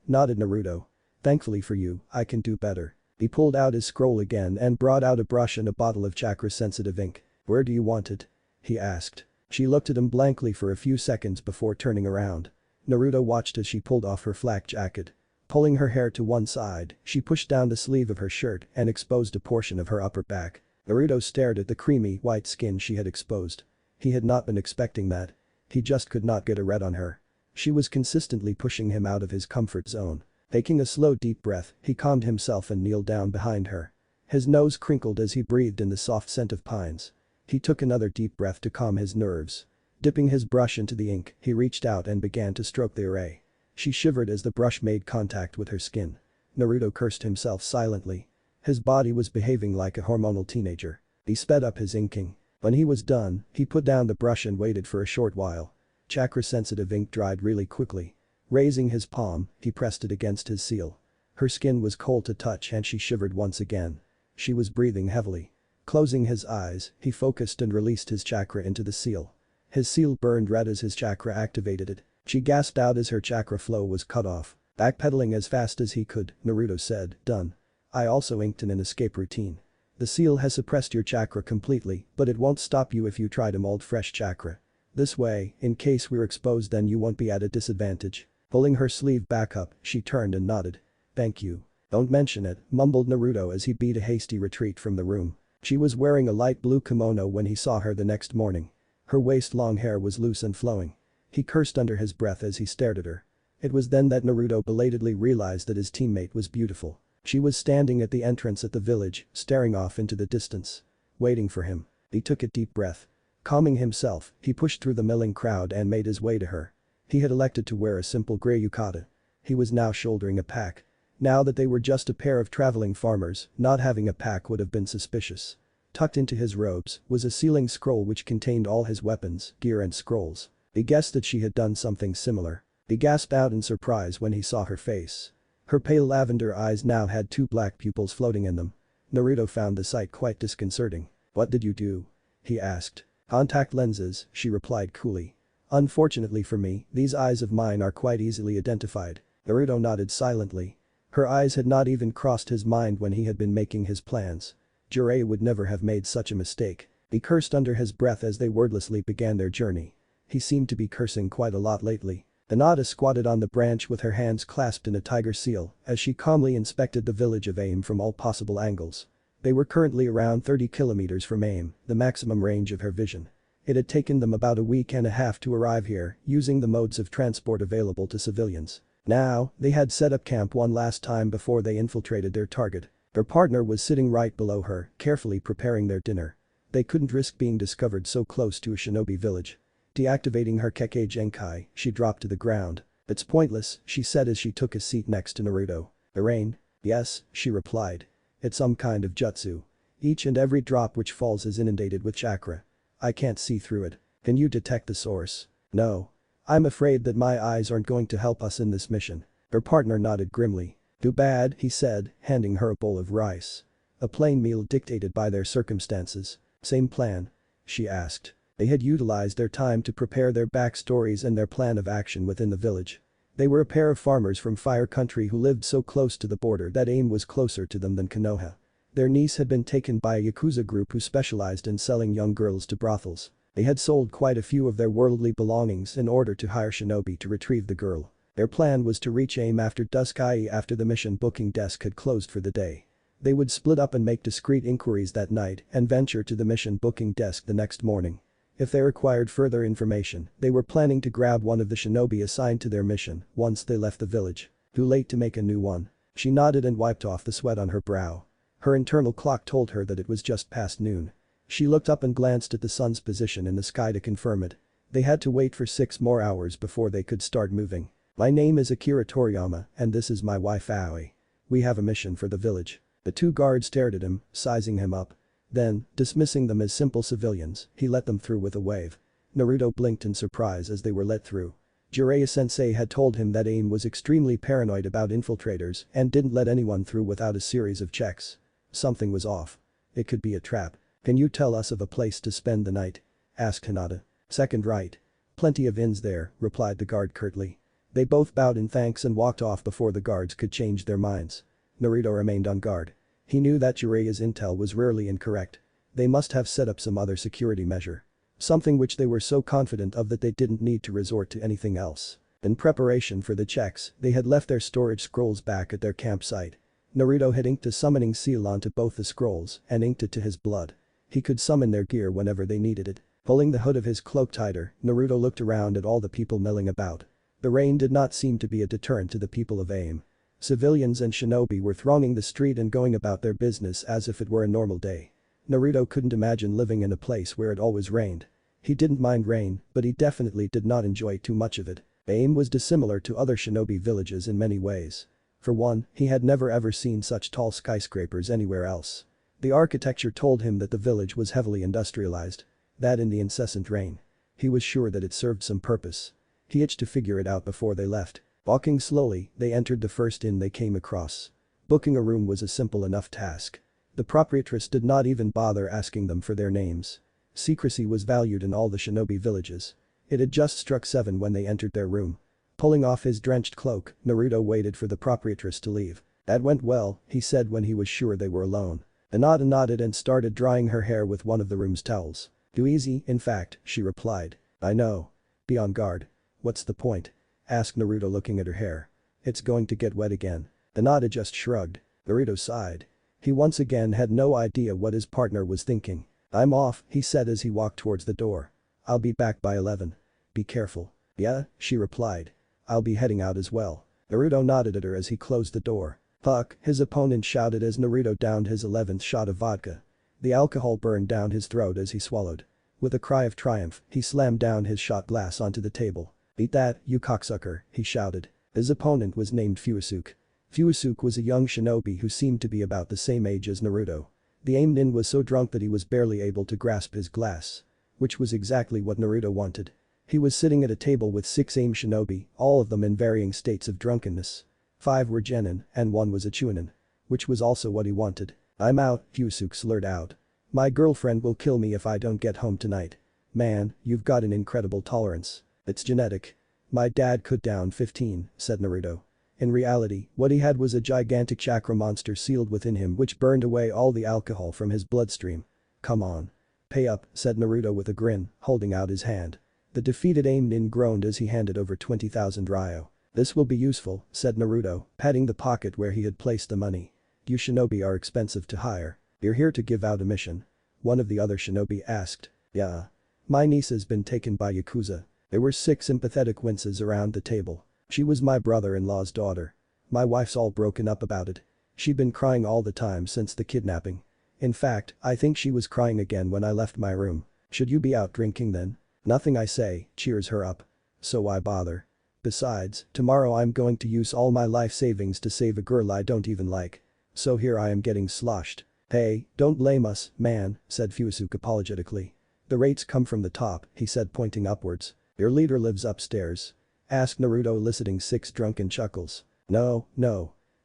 Nodded Naruto. Thankfully for you, I can do better. He pulled out his scroll again and brought out a brush and a bottle of chakra-sensitive ink. Where do you want it? He asked. She looked at him blankly for a few seconds before turning around. Naruto watched as she pulled off her flak jacket. Pulling her hair to one side, she pushed down the sleeve of her shirt and exposed a portion of her upper back. Naruto stared at the creamy white skin she had exposed. He had not been expecting that. He just could not get a read on her. She was consistently pushing him out of his comfort zone. Taking a slow deep breath, he calmed himself and kneeled down behind her. His nose crinkled as he breathed in the soft scent of pines. He took another deep breath to calm his nerves. Dipping his brush into the ink, he reached out and began to stroke the array. She shivered as the brush made contact with her skin. Naruto cursed himself silently. His body was behaving like a hormonal teenager. He sped up his inking. When he was done, he put down the brush and waited for a short while. Chakra-sensitive ink dried really quickly. Raising his palm, he pressed it against his seal. Her skin was cold to touch and she shivered once again. She was breathing heavily. Closing his eyes, he focused and released his chakra into the seal. His seal burned red as his chakra activated it. She gasped out as her chakra flow was cut off. Backpedaling as fast as he could, Naruto said, done. I also inked in an escape routine. The seal has suppressed your chakra completely, but it won't stop you if you try to mold fresh chakra. This way, in case we're exposed then you won't be at a disadvantage. Pulling her sleeve back up, she turned and nodded. Thank you. Don't mention it, mumbled Naruto as he beat a hasty retreat from the room. She was wearing a light blue kimono when he saw her the next morning. Her waist-long hair was loose and flowing. He cursed under his breath as he stared at her. It was then that Naruto belatedly realized that his teammate was beautiful. She was standing at the entrance at the village, staring off into the distance. Waiting for him. He took a deep breath. Calming himself, he pushed through the milling crowd and made his way to her. He had elected to wear a simple grey yukata. He was now shouldering a pack. Now that they were just a pair of traveling farmers, not having a pack would have been suspicious. Tucked into his robes was a sealing scroll which contained all his weapons, gear and scrolls. He guessed that she had done something similar. He gasped out in surprise when he saw her face. Her pale lavender eyes now had 2 black pupils floating in them. Naruto found the sight quite disconcerting. What did you do? He asked. Contact lenses, she replied coolly. Unfortunately for me, these eyes of mine are quite easily identified. Naruto nodded silently. Her eyes had not even crossed his mind when he had been making his plans. Jiraiya would never have made such a mistake. He cursed under his breath as they wordlessly began their journey. He seemed to be cursing quite a lot lately. Hinata squatted on the branch with her hands clasped in a tiger seal as she calmly inspected the village of AIM from all possible angles. They were currently around 30 kilometers from AIM, the maximum range of her vision. It had taken them about a week and a half to arrive here, using the modes of transport available to civilians. Now, they had set up camp one last time before they infiltrated their target. Her partner was sitting right below her, carefully preparing their dinner. They couldn't risk being discovered so close to a shinobi village. Deactivating her Kekkei Genkai, she dropped to the ground. "It's pointless," she said as she took a seat next to Naruto. "Rain?" "Yes," she replied. "It's some kind of jutsu. Each and every drop which falls is inundated with chakra. I can't see through it. Can you detect the source?" "No. I'm afraid that my eyes aren't going to help us in this mission." Her partner nodded grimly. "Too bad," he said, handing her a bowl of rice. A plain meal dictated by their circumstances. "Same plan?" she asked. They had utilized their time to prepare their backstories and their plan of action within the village. They were a pair of farmers from Fire Country who lived so close to the border that AIM was closer to them than Konoha. Their niece had been taken by a Yakuza group who specialized in selling young girls to brothels. They had sold quite a few of their worldly belongings in order to hire shinobi to retrieve the girl. Their plan was to reach AIM after dusk, i.e. after the mission booking desk had closed for the day. They would split up and make discreet inquiries that night and venture to the mission booking desk the next morning. If they required further information, they were planning to grab one of the shinobi assigned to their mission once they left the village. Too late to make a new one. She nodded and wiped off the sweat on her brow. Her internal clock told her that it was just past noon. She looked up and glanced at the sun's position in the sky to confirm it. They had to wait for 6 more hours before they could start moving. "My name is Akira Toriyama and this is my wife Aoi. We have a mission for the village." The two guards stared at him, sizing him up. Then, dismissing them as simple civilians, he let them through with a wave. Naruto blinked in surprise as they were let through. Jiraiya-sensei had told him that AIM was extremely paranoid about infiltrators and didn't let anyone through without a series of checks. Something was off. It could be a trap. "Can you tell us of a place to spend the night?" asked Hinata. "Second right. Plenty of inns there," replied the guard curtly. They both bowed in thanks and walked off before the guards could change their minds. Naruto remained on guard. He knew that Jiraiya's intel was rarely incorrect. They must have set up some other security measure. Something which they were so confident of that they didn't need to resort to anything else. In preparation for the checks, they had left their storage scrolls back at their campsite. Naruto had inked a summoning seal onto both the scrolls and inked it to his blood. He could summon their gear whenever they needed it. Pulling the hood of his cloak tighter, Naruto looked around at all the people milling about. The rain did not seem to be a deterrent to the people of AIM. Civilians and shinobi were thronging the street and going about their business as if it were a normal day. Naruto couldn't imagine living in a place where it always rained. He didn't mind rain, but he definitely did not enjoy too much of it. AIM was dissimilar to other shinobi villages in many ways. For one, he had never ever seen such tall skyscrapers anywhere else. The architecture told him that the village was heavily industrialized. That in the incessant rain. He was sure that it served some purpose. He itched to figure it out before they left. Walking slowly, they entered the first inn they came across. Booking a room was a simple enough task. The proprietress did not even bother asking them for their names. Secrecy was valued in all the shinobi villages. It had just struck 7 when they entered their room. Pulling off his drenched cloak, Naruto waited for the proprietress to leave. "That went well," he said when he was sure they were alone. Hinata nodded and started drying her hair with one of the room's towels. "Too easy, in fact," she replied. "I know. Be on guard." "What's the point?" asked Naruto looking at her hair. "It's going to get wet again." Hinata just shrugged. Naruto sighed. He once again had no idea what his partner was thinking. "I'm off," he said as he walked towards the door. "I'll be back by 11. Be careful." "Yeah," she replied. "I'll be heading out as well." Naruto nodded at her as he closed the door. "Fuck," his opponent shouted as Naruto downed his 11th shot of vodka. The alcohol burned down his throat as he swallowed. With a cry of triumph, he slammed down his shot glass onto the table. "Eat that, you cocksucker," he shouted. His opponent was named Fuusuke. Fuusuke was a young shinobi who seemed to be about the same age as Naruto. The AIM nin was so drunk that he was barely able to grasp his glass. Which was exactly what Naruto wanted. He was sitting at a table with 6 AIM shinobi, all of them in varying states of drunkenness. 5 were genin and 1 was a chunin. Which was also what he wanted. "I'm out," Fuusuke slurred out. "My girlfriend will kill me if I don't get home tonight." "Man, you've got an incredible tolerance. It's genetic." "My dad could down 15, said Naruto. In reality, what he had was a gigantic chakra monster sealed within him which burned away all the alcohol from his bloodstream. "Come on. Pay up," said Naruto with a grin, holding out his hand. The defeated Nin groaned as he handed over 20,000 ryo. "This will be useful," said Naruto, patting the pocket where he had placed the money. "You shinobi are expensive to hire. You're here to give out a mission?" One of the other shinobi asked. "Yeah. My niece has been taken by Yakuza." There were 6 sympathetic winces around the table. "She was my brother-in-law's daughter. My wife's all broken up about it. She'd been crying all the time since the kidnapping. In fact, I think she was crying again when I left my room. Should you be out drinking then?" "Nothing I say cheers her up. So why bother? Besides, tomorrow I'm going to use all my life savings to save a girl I don't even like. So here I am getting sloshed." "Hey, don't blame us, man," said Fusuke apologetically. "The rates come from the top," he said pointing upwards. "Your leader lives upstairs?" asked Naruto, eliciting 6 drunken chuckles. No.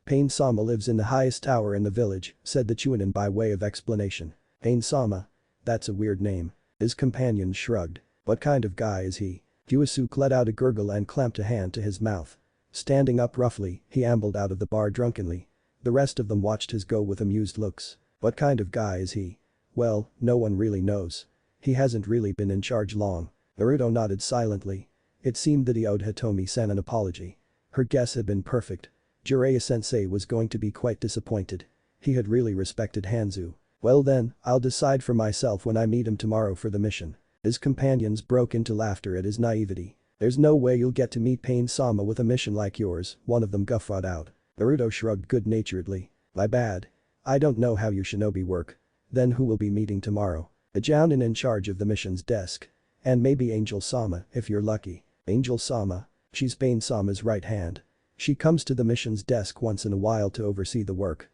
Pain-sama lives in the highest tower in the village," said the Chunin by way of explanation. "Pain-sama? That's a weird name." His companion shrugged. "What kind of guy is he?" Fusuke let out a gurgle and clamped a hand to his mouth. Standing up roughly, he ambled out of the bar drunkenly. The rest of them watched his go with amused looks. "What kind of guy is he?" "Well, no one really knows. He hasn't really been in charge long." Naruto nodded silently. It seemed that he owed Hitomi-san an apology. Her guess had been perfect. Jiraiya-sensei was going to be quite disappointed. He had really respected Hanzo. "Well then, I'll decide for myself when I meet him tomorrow for the mission." His companions broke into laughter at his naivety. "There's no way you'll get to meet Pain-sama with a mission like yours," one of them guffawed out. Naruto shrugged good-naturedly. "My bad. I don't know how you shinobi work." "Then who will be meeting tomorrow?" "The jounin in charge of the mission's desk. And maybe Angel-sama, if you're lucky." "Angel-sama? She's Pain-sama's right hand. She comes to the mission's desk once in a while to oversee the work."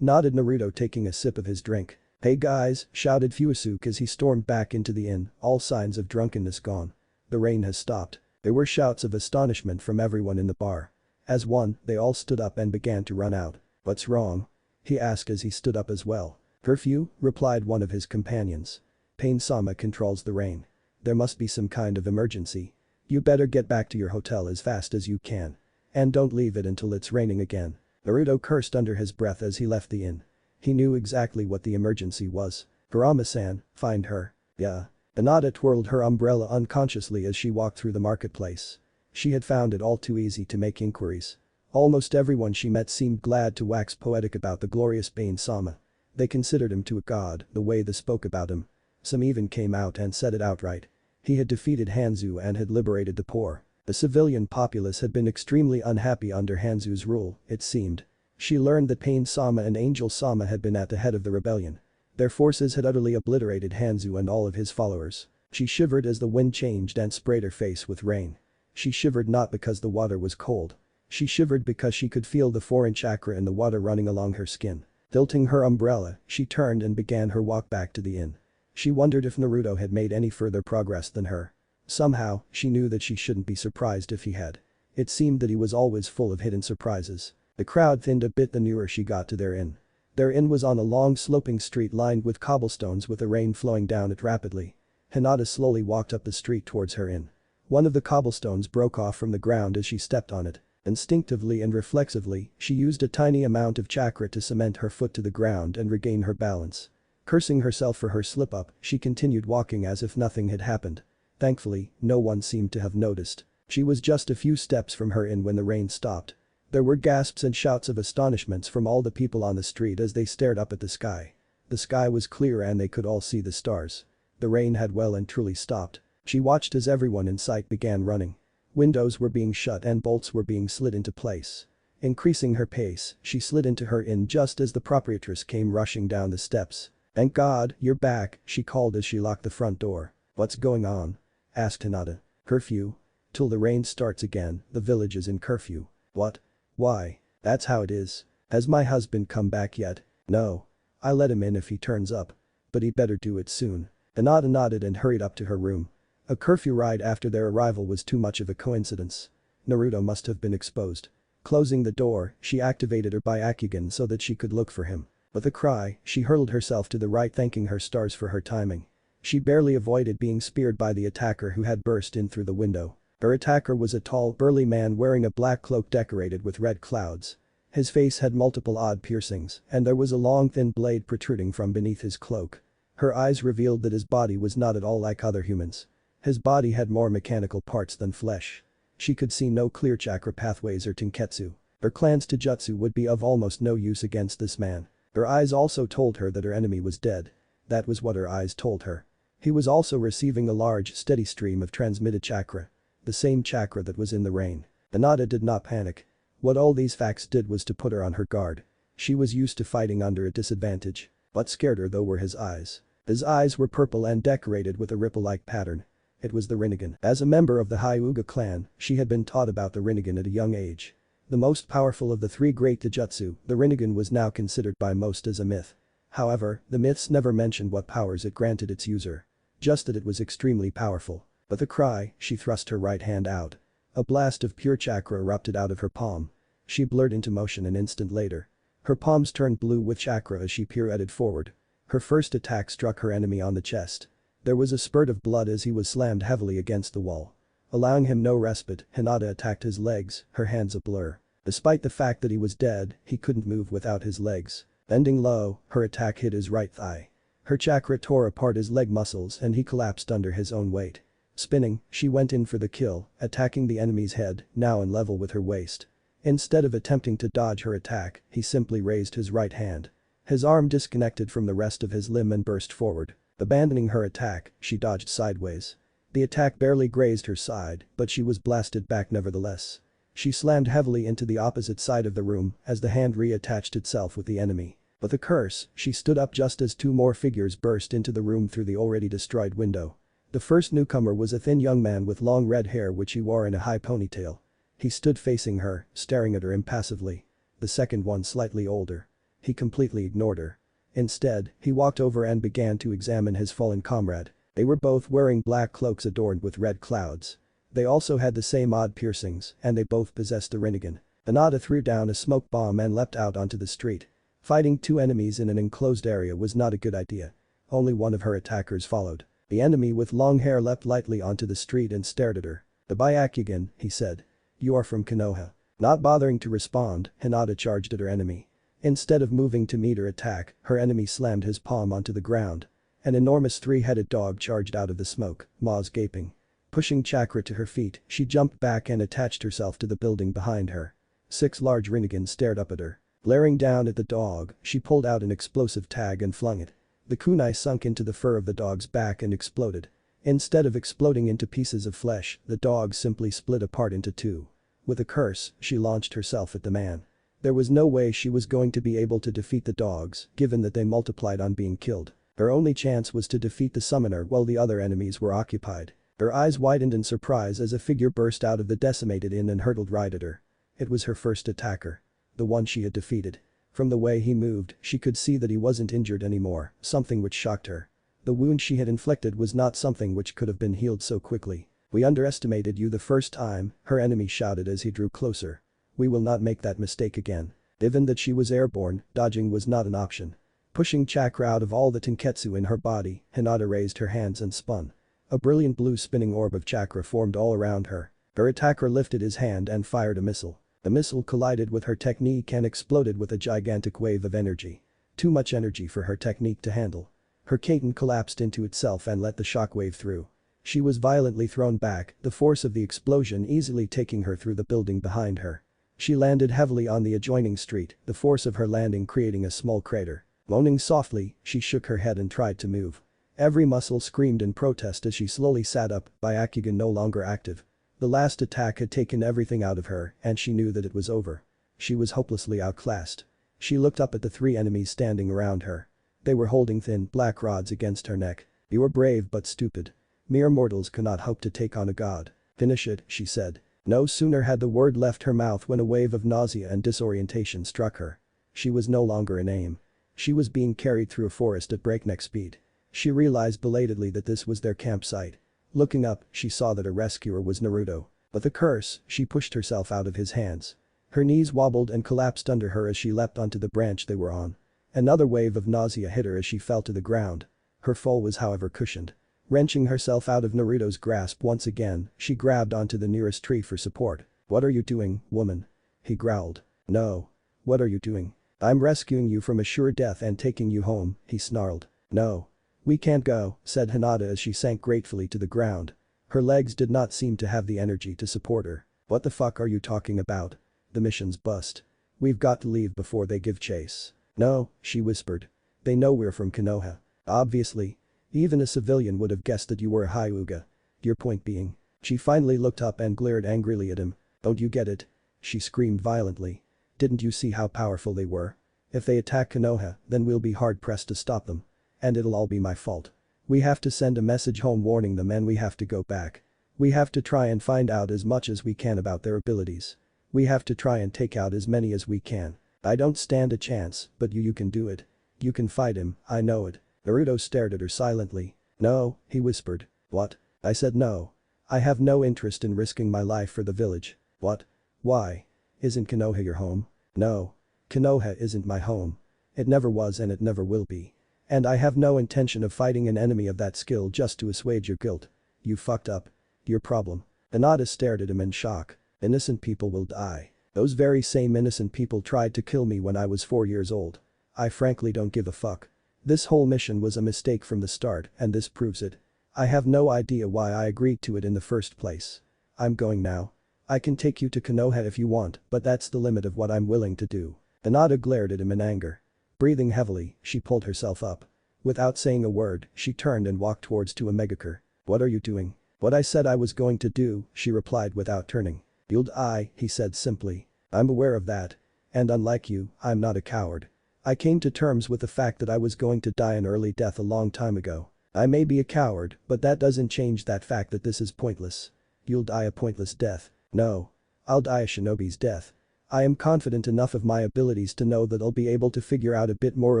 Nodded Naruto, taking a sip of his drink. "Hey guys," shouted Fusuke as he stormed back into the inn, all signs of drunkenness gone. "The rain has stopped." There were shouts of astonishment from everyone in the bar. As one, they all stood up and began to run out. "What's wrong?" he asked as he stood up as well. "Curfew," replied one of his companions. "Pain-sama controls the rain. There must be some kind of emergency. You better get back to your hotel as fast as you can. And don't leave it until it's raining again." Naruto cursed under his breath as he left the inn. He knew exactly what the emergency was. "Kurama-san, find her." "Yeah." Tsunade twirled her umbrella unconsciously as she walked through the marketplace. She had found it all too easy to make inquiries. Almost everyone she met seemed glad to wax poetic about the glorious Pain-sama. They considered him to a god, the way they spoke about him. Some even came out and said it outright. He had defeated Hanzo and had liberated the poor. The civilian populace had been extremely unhappy under Hanzo's rule, it seemed. She learned that Pain-sama and Angel-sama had been at the head of the rebellion. Their forces had utterly obliterated Hanzo and all of his followers. She shivered as the wind changed and sprayed her face with rain. She shivered not because the water was cold. She shivered because she could feel the foreign chakra in the water running along her skin. Tilting her umbrella, she turned and began her walk back to the inn. She wondered if Naruto had made any further progress than her. Somehow, she knew that she shouldn't be surprised if he had. It seemed that he was always full of hidden surprises. The crowd thinned a bit the nearer she got to their inn. Their inn was on a long sloping street lined with cobblestones with the rain flowing down it rapidly. Hinata slowly walked up the street towards her inn. One of the cobblestones broke off from the ground as she stepped on it. Instinctively and reflexively, she used a tiny amount of chakra to cement her foot to the ground and regain her balance. Cursing herself for her slip-up, she continued walking as if nothing had happened. Thankfully, no one seemed to have noticed. She was just a few steps from her inn when the rain stopped. There were gasps and shouts of astonishment from all the people on the street as they stared up at the sky. The sky was clear and they could all see the stars. The rain had well and truly stopped. She watched as everyone in sight began running. Windows were being shut and bolts were being slid into place. Increasing her pace, she slid into her inn just as the proprietress came rushing down the steps. "Thank God, you're back," she called as she locked the front door. "What's going on?" asked Hinata. "Curfew. Till the rain starts again, the village is in curfew." "What? Why?" "That's how it is. Has my husband come back yet?" "No. I let him in if he turns up. But he better do it soon." Hinata nodded and hurried up to her room. A curfew right after their arrival was too much of a coincidence. Naruto must have been exposed. Closing the door, she activated her Byakugan so that she could look for him. With a cry, she hurled herself to the right, thanking her stars for her timing. She barely avoided being speared by the attacker who had burst in through the window. Her attacker was a tall, burly man wearing a black cloak decorated with red clouds. His face had multiple odd piercings, and there was a long thin blade protruding from beneath his cloak. Her eyes revealed that his body was not at all like other humans. His body had more mechanical parts than flesh. She could see no clear chakra pathways or tenketsu. Her clan's taijutsu would be of almost no use against this man. Her eyes also told her that her enemy was dead. That was what her eyes told her. He was also receiving a large, steady stream of transmitted chakra. The same chakra that was in the rain. Tsunade did not panic. What all these facts did was to put her on her guard. She was used to fighting under a disadvantage. What scared her though were his eyes. His eyes were purple and decorated with a ripple-like pattern. It was the Rinnegan. As a member of the Hyuga clan, she had been taught about the Rinnegan at a young age. The most powerful of the three great taijutsu, the Rinnegan was now considered by most as a myth. However, the myths never mentioned what powers it granted its user. Just that it was extremely powerful. With a cry, she thrust her right hand out. A blast of pure chakra erupted out of her palm. She blurred into motion an instant later. Her palms turned blue with chakra as she pirouetted forward. Her first attack struck her enemy on the chest. There was a spurt of blood as he was slammed heavily against the wall. Allowing him no respite, Hinata attacked his legs, her hands a blur. Despite the fact that he was dead, he couldn't move without his legs. Bending low, her attack hit his right thigh. Her chakra tore apart his leg muscles and he collapsed under his own weight. Spinning, she went in for the kill, attacking the enemy's head, now on level with her waist. Instead of attempting to dodge her attack, he simply raised his right hand. His arm disconnected from the rest of his limb and burst forward. Abandoning her attack, she dodged sideways. The attack barely grazed her side, but she was blasted back nevertheless. She slammed heavily into the opposite side of the room as the hand reattached itself with the enemy. With a curse, she stood up just as two more figures burst into the room through the already destroyed window. The first newcomer was a thin young man with long red hair which he wore in a high ponytail. He stood facing her, staring at her impassively. The second one slightly older. He completely ignored her. Instead, he walked over and began to examine his fallen comrade. They were both wearing black cloaks adorned with red clouds. They also had the same odd piercings, and they both possessed the Rinnegan. Tsunade threw down a smoke bomb and leapt out onto the street. Fighting two enemies in an enclosed area was not a good idea. Only one of her attackers followed. The enemy with long hair leapt lightly onto the street and stared at her. "The Byakugan," he said. "You are from Konoha." Not bothering to respond, Hinata charged at her enemy. Instead of moving to meet her attack, her enemy slammed his palm onto the ground. An enormous three-headed dog charged out of the smoke, maws gaping. Pushing chakra to her feet, she jumped back and attached herself to the building behind her. 6 large Rinnegans stared up at her. Glaring down at the dog, she pulled out an explosive tag and flung it. The kunai sunk into the fur of the dog's back and exploded. Instead of exploding into pieces of flesh, the dog simply split apart into two. With a curse, she launched herself at the man. There was no way she was going to be able to defeat the dogs, given that they multiplied on being killed. Her only chance was to defeat the summoner while the other enemies were occupied. Her eyes widened in surprise as a figure burst out of the decimated inn and hurtled right at her. It was her first attacker. The one she had defeated. From the way he moved, she could see that he wasn't injured anymore, something which shocked her. The wound she had inflicted was not something which could have been healed so quickly. "We underestimated you the first time," her enemy shouted as he drew closer. "We will not make that mistake again." Given that she was airborne, dodging was not an option. Pushing chakra out of all the tenketsu in her body, Hinata raised her hands and spun. A brilliant blue spinning orb of chakra formed all around her. Her attacker lifted his hand and fired a missile. The missile collided with her technique and exploded with a gigantic wave of energy. Too much energy for her technique to handle. Her kaiten collapsed into itself and let the shockwave through. She was violently thrown back, the force of the explosion easily taking her through the building behind her. She landed heavily on the adjoining street, the force of her landing creating a small crater. Moaning softly, she shook her head and tried to move. Every muscle screamed in protest as she slowly sat up, Byakugan no longer active. The last attack had taken everything out of her and she knew that it was over. She was hopelessly outclassed. She looked up at the 3 enemies standing around her. They were holding thin, black rods against her neck. "You are brave but stupid. Mere mortals cannot hope to take on a god. Finish it," she said. No sooner had the word left her mouth when a wave of nausea and disorientation struck her. She was no longer in aim. She was being carried through a forest at breakneck speed. She realized belatedly that this was their campsite. Looking up, she saw that her rescuer was Naruto. With a curse, she pushed herself out of his hands. Her knees wobbled and collapsed under her as she leapt onto the branch they were on. Another wave of nausea hit her as she fell to the ground. Her fall was however cushioned. Wrenching herself out of Naruto's grasp once again, she grabbed onto the nearest tree for support. "What are you doing, woman?" he growled. "No. What are you doing?" "I'm rescuing you from a sure death and taking you home," he snarled. "No. We can't go," said Hinata as she sank gratefully to the ground. Her legs did not seem to have the energy to support her. What the fuck are you talking about? The mission's bust. We've got to leave before they give chase. No, she whispered. They know we're from Konoha. Obviously. Even a civilian would have guessed that you were a Hyuga. Your point being. She finally looked up and glared angrily at him. Don't you get it? She screamed violently. Didn't you see how powerful they were? If they attack Konoha, then we'll be hard-pressed to stop them. And it'll all be my fault. We have to send a message home warning them and we have to go back. We have to try and find out as much as we can about their abilities. We have to try and take out as many as we can. I don't stand a chance, but you can do it. You can fight him, I know it. Naruto stared at her silently. No, he whispered. What? I said no. I have no interest in risking my life for the village. What? Why? Isn't Konoha your home? No. Konoha isn't my home. It never was and it never will be. And I have no intention of fighting an enemy of that skill just to assuage your guilt. You fucked up. Your problem. Tsunade stared at him in shock. Innocent people will die. Those very same innocent people tried to kill me when I was 4 years old. I frankly don't give a fuck. This whole mission was a mistake from the start and this proves it. I have no idea why I agreed to it in the first place. I'm going now. I can take you to Konoha if you want, but that's the limit of what I'm willing to do. Tsunade glared at him in anger. Breathing heavily, she pulled herself up. Without saying a word, she turned and walked towards to a Megakure. What are you doing? What I said I was going to do, she replied without turning. You'll die, he said simply. I'm aware of that. And unlike you, I'm not a coward. I came to terms with the fact that I was going to die an early death a long time ago. I may be a coward, but that doesn't change that fact that this is pointless. You'll die a pointless death. No. I'll die a shinobi's death. I am confident enough of my abilities to know that I'll be able to figure out a bit more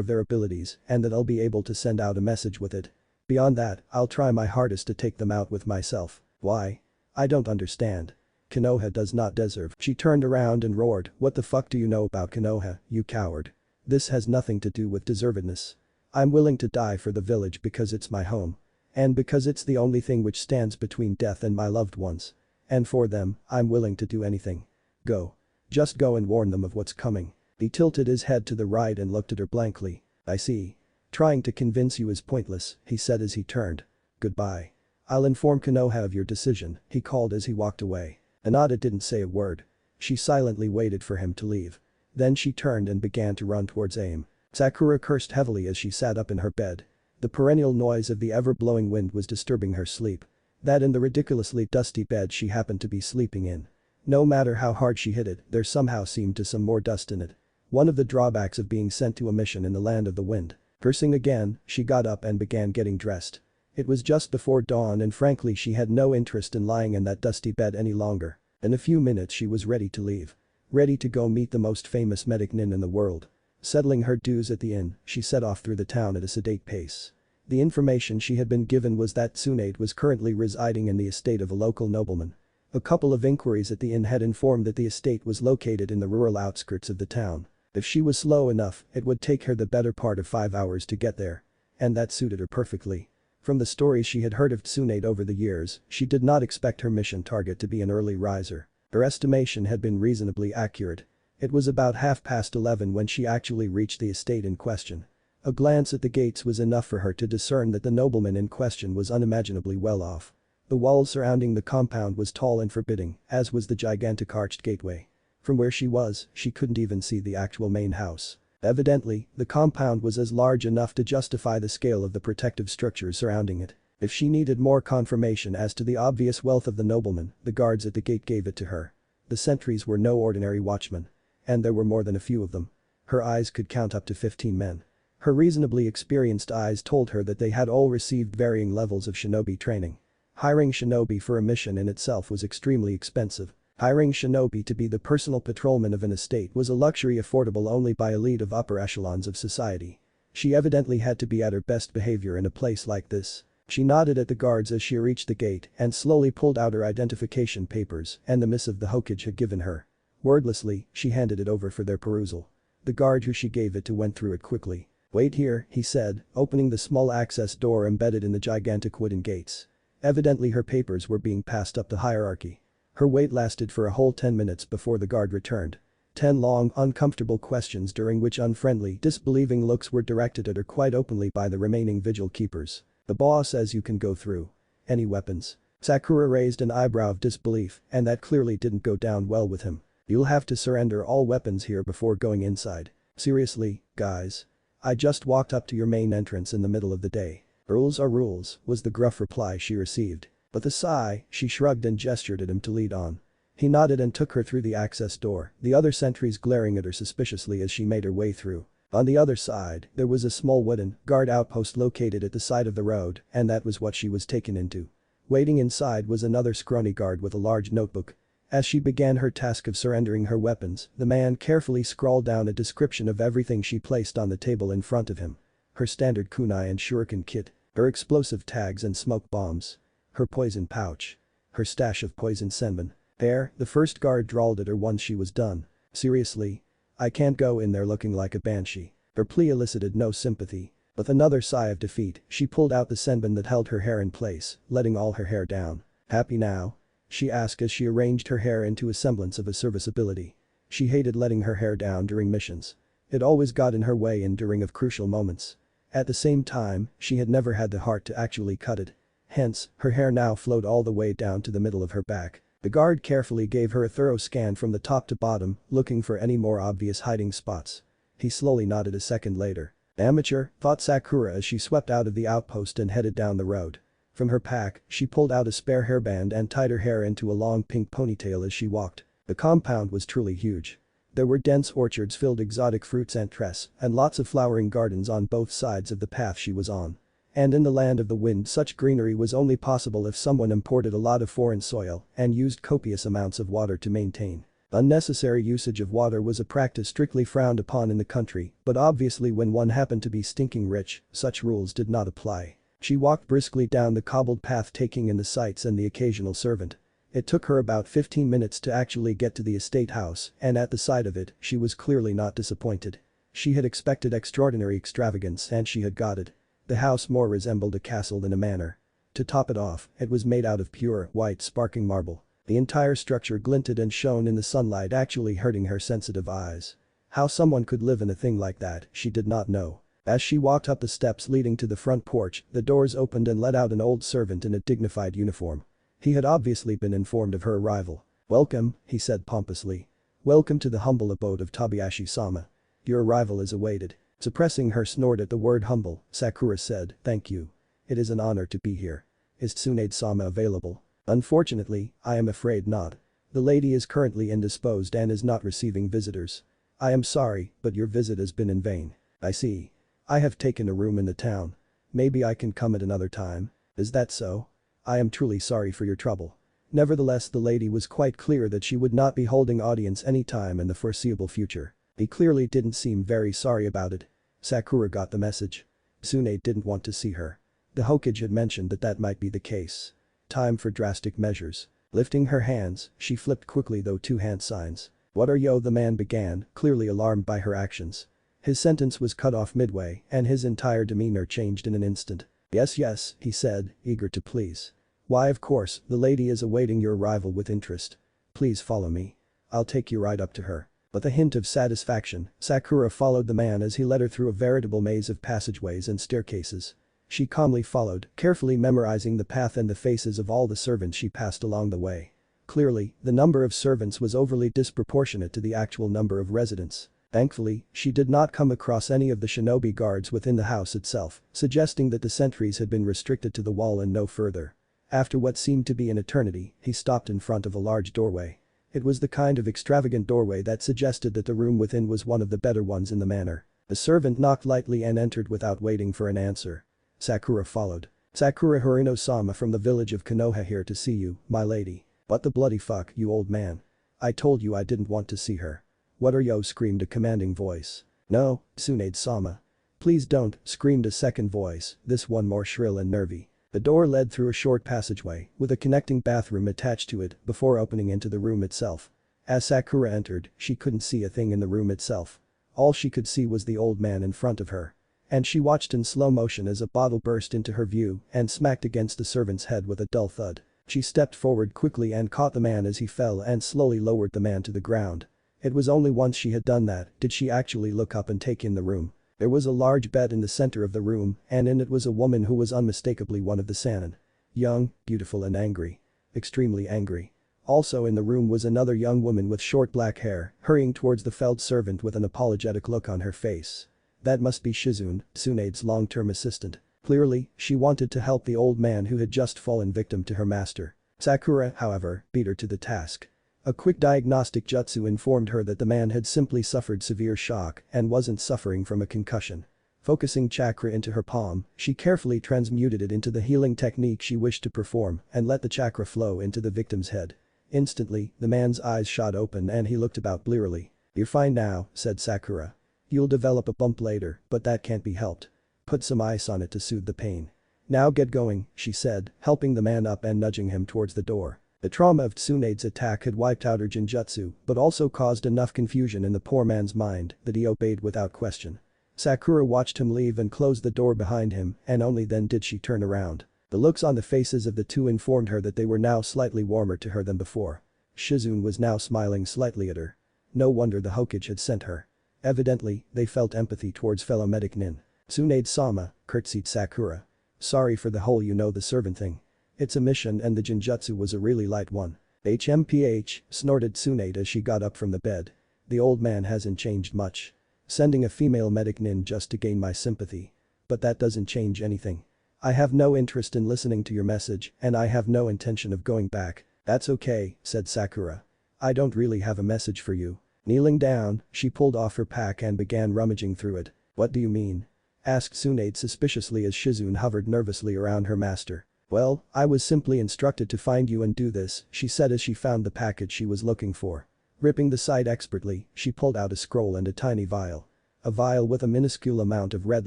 of their abilities and that I'll be able to send out a message with it. Beyond that, I'll try my hardest to take them out with myself. Why? I don't understand. Konoha does not deserve. She turned around and roared, what the fuck do you know about Konoha, you coward? This has nothing to do with deservedness. I'm willing to die for the village because it's my home. And because it's the only thing which stands between death and my loved ones. And for them, I'm willing to do anything. Go. Just go and warn them of what's coming. He tilted his head to the right and looked at her blankly. I see. Trying to convince you is pointless, he said as he turned. Goodbye. I'll inform Konoha of your decision, he called as he walked away. Tsunade didn't say a word. She silently waited for him to leave. Then she turned and began to run towards AIM. Sakura cursed heavily as she sat up in her bed. The perennial noise of the ever-blowing wind was disturbing her sleep. That and the ridiculously dusty bed she happened to be sleeping in. No matter how hard she hit it, there somehow seemed to some more dust in it. One of the drawbacks of being sent to a mission in the land of the wind. Cursing again, she got up and began getting dressed. It was just before dawn and frankly she had no interest in lying in that dusty bed any longer. In a few minutes she was ready to leave. Ready to go meet the most famous medic nin in the world. Settling her dues at the inn, she set off through the town at a sedate pace. The information she had been given was that Tsunade was currently residing in the estate of a local nobleman. A couple of inquiries at the inn had informed that the estate was located in the rural outskirts of the town. If she was slow enough, it would take her the better part of 5 hours to get there. And that suited her perfectly. From the stories she had heard of Tsunade over the years, she did not expect her mission target to be an early riser. Her estimation had been reasonably accurate. It was about 11:30 when she actually reached the estate in question. A glance at the gates was enough for her to discern that the nobleman in question was unimaginably well off. The wall surrounding the compound was tall and forbidding, as was the gigantic arched gateway. From where she was, she couldn't even see the actual main house. Evidently, the compound was as large enough to justify the scale of the protective structures surrounding it. If she needed more confirmation as to the obvious wealth of the nobleman, the guards at the gate gave it to her. The sentries were no ordinary watchmen. And there were more than a few of them. Her eyes could count up to 15 men. Her reasonably experienced eyes told her that they had all received varying levels of shinobi training. Hiring shinobi for a mission in itself was extremely expensive. Hiring shinobi to be the personal patrolman of an estate was a luxury affordable only by elite of upper echelons of society. She evidently had to be at her best behavior in a place like this. She nodded at the guards as she reached the gate and slowly pulled out her identification papers and the missive the Hokage had given her. Wordlessly, she handed it over for their perusal. The guard who she gave it to went through it quickly. Wait here, he said, opening the small access door embedded in the gigantic wooden gates. Evidently her papers were being passed up the hierarchy. Her wait lasted for a whole 10 minutes before the guard returned. 10 long, uncomfortable questions during which unfriendly, disbelieving looks were directed at her quite openly by the remaining vigil keepers. The boss says you can go through. Any weapons? Sakura raised an eyebrow of disbelief, and that clearly didn't go down well with him. You'll have to surrender all weapons here before going inside. Seriously, guys? I just walked up to your main entrance in the middle of the day. Rules are rules, was the gruff reply she received. With a sigh, she shrugged and gestured at him to lead on. He nodded and took her through the access door, the other sentries glaring at her suspiciously as she made her way through. On the other side, there was a small wooden guard outpost located at the side of the road, and that was what she was taken into. Waiting inside was another scrawny guard with a large notebook. As she began her task of surrendering her weapons, the man carefully scrawled down a description of everything she placed on the table in front of him. Her standard kunai and shuriken kit, her explosive tags and smoke bombs, her poison pouch, her stash of poison senbon. There, the first guard drawled at her once she was done. Seriously? I can't go in there looking like a banshee. Her plea elicited no sympathy. With another sigh of defeat, she pulled out the senbon that held her hair in place, letting all her hair down. Happy now? She asked as she arranged her hair into a semblance of a serviceability. She hated letting her hair down during missions. It always got in her way during of crucial moments. At the same time, she had never had the heart to actually cut it. Hence, her hair now flowed all the way down to the middle of her back. The guard carefully gave her a thorough scan from the top to bottom, looking for any more obvious hiding spots. He slowly nodded a second later. Amateur, thought Sakura as she swept out of the outpost and headed down the road. From her pack, she pulled out a spare hairband and tied her hair into a long pink ponytail as she walked. The compound was truly huge. There were dense orchards filled with exotic fruits and trees, and lots of flowering gardens on both sides of the path she was on. And in the land of the wind, such greenery was only possible if someone imported a lot of foreign soil and used copious amounts of water to maintain. Unnecessary usage of water was a practice strictly frowned upon in the country, but obviously when one happened to be stinking rich, such rules did not apply. She walked briskly down the cobbled path taking in the sights and the occasional servant. It took her about 15 minutes to actually get to the estate house, and at the sight of it, she was clearly not disappointed. She had expected extraordinary extravagance and she had got it. The house more resembled a castle than a manor. To top it off, it was made out of pure, white sparkling marble. The entire structure glinted and shone in the sunlight, actually hurting her sensitive eyes. How someone could live in a thing like that, she did not know. As she walked up the steps leading to the front porch, the doors opened and let out an old servant in a dignified uniform. He had obviously been informed of her arrival. "Welcome," he said pompously. "Welcome to the humble abode of Tabayashi-sama. Your arrival is awaited." Suppressing her snort at the word humble, Sakura said, "Thank you. It is an honor to be here. Is Tsunade-sama available?" "Unfortunately, I am afraid not. The lady is currently indisposed and is not receiving visitors. I am sorry, but your visit has been in vain." "I see. I have taken a room in the town. Maybe I can come at another time." "Is that so? I am truly sorry for your trouble." Nevertheless, the lady was quite clear that she would not be holding audience anytime in the foreseeable future. He clearly didn't seem very sorry about it. Sakura got the message. Tsunade didn't want to see her. The Hokage had mentioned that might be the case. Time for drastic measures. Lifting her hands, she flipped quickly those two hand signs. "What are you?" the man began, clearly alarmed by her actions. His sentence was cut off midway and his entire demeanor changed in an instant. Yes, he said, eager to please. "Why of course, the lady is awaiting your arrival with interest. Please follow me. I'll take you right up to her." With a hint of satisfaction, Sakura followed the man as he led her through a veritable maze of passageways and staircases. She calmly followed, carefully memorizing the path and the faces of all the servants she passed along the way. Clearly, the number of servants was overly disproportionate to the actual number of residents. Thankfully, she did not come across any of the shinobi guards within the house itself, suggesting that the sentries had been restricted to the wall and no further. After what seemed to be an eternity, he stopped in front of a large doorway. It was the kind of extravagant doorway that suggested that the room within was one of the better ones in the manor. The servant knocked lightly and entered without waiting for an answer. Sakura followed. "Sakura Horino-sama from the village of Konoha here to see you, my lady." "What the bloody fuck, you old man. I told you I didn't want to see her." "What are you?" screamed a commanding voice. "No, Tsunade-sama." "Please don't," screamed a second voice, this one more shrill and nervy. The door led through a short passageway, with a connecting bathroom attached to it, before opening into the room itself. As Sakura entered, she couldn't see a thing in the room itself. All she could see was the old man in front of her. And she watched in slow motion as a bottle burst into her view and smacked against the servant's head with a dull thud. She stepped forward quickly and caught the man as he fell and slowly lowered the man to the ground. It was only once she had done that did she actually look up and take in the room. There was a large bed in the center of the room and in it was a woman who was unmistakably one of the Sannin. Young, beautiful and angry. Extremely angry. Also in the room was another young woman with short black hair, hurrying towards the felled servant with an apologetic look on her face. That must be Shizune, Tsunade's long-term assistant. Clearly, she wanted to help the old man who had just fallen victim to her master. Sakura, however, beat her to the task. A quick diagnostic jutsu informed her that the man had simply suffered severe shock and wasn't suffering from a concussion. Focusing chakra into her palm, she carefully transmuted it into the healing technique she wished to perform and let the chakra flow into the victim's head. Instantly, the man's eyes shot open and he looked about blearily. "You're fine now," said Sakura. "You'll develop a bump later, but that can't be helped. Put some ice on it to soothe the pain. Now get going," she said, helping the man up and nudging him towards the door. The trauma of Tsunade's attack had wiped out her genjutsu but also caused enough confusion in the poor man's mind that he obeyed without question. Sakura watched him leave and closed the door behind him and only then did she turn around. The looks on the faces of the two informed her that they were now slightly warmer to her than before. Shizune was now smiling slightly at her. No wonder the Hokage had sent her. Evidently, they felt empathy towards fellow medic nin. "Tsunade-sama," curtsied Sakura. "Sorry for the whole the servant thing. It's a mission and the genjutsu was a really light one." "HMPH," snorted Tsunade as she got up from the bed. "The old man hasn't changed much. Sending a female medic nin just to gain my sympathy. But that doesn't change anything. I have no interest in listening to your message and I have no intention of going back." "That's okay," said Sakura. "I don't really have a message for you." Kneeling down, she pulled off her pack and began rummaging through it. "What do you mean?" asked Tsunade suspiciously as Shizune hovered nervously around her master. "Well, I was simply instructed to find you and do this," she said as she found the package she was looking for. Ripping the side expertly, she pulled out a scroll and a tiny vial. A vial with a minuscule amount of red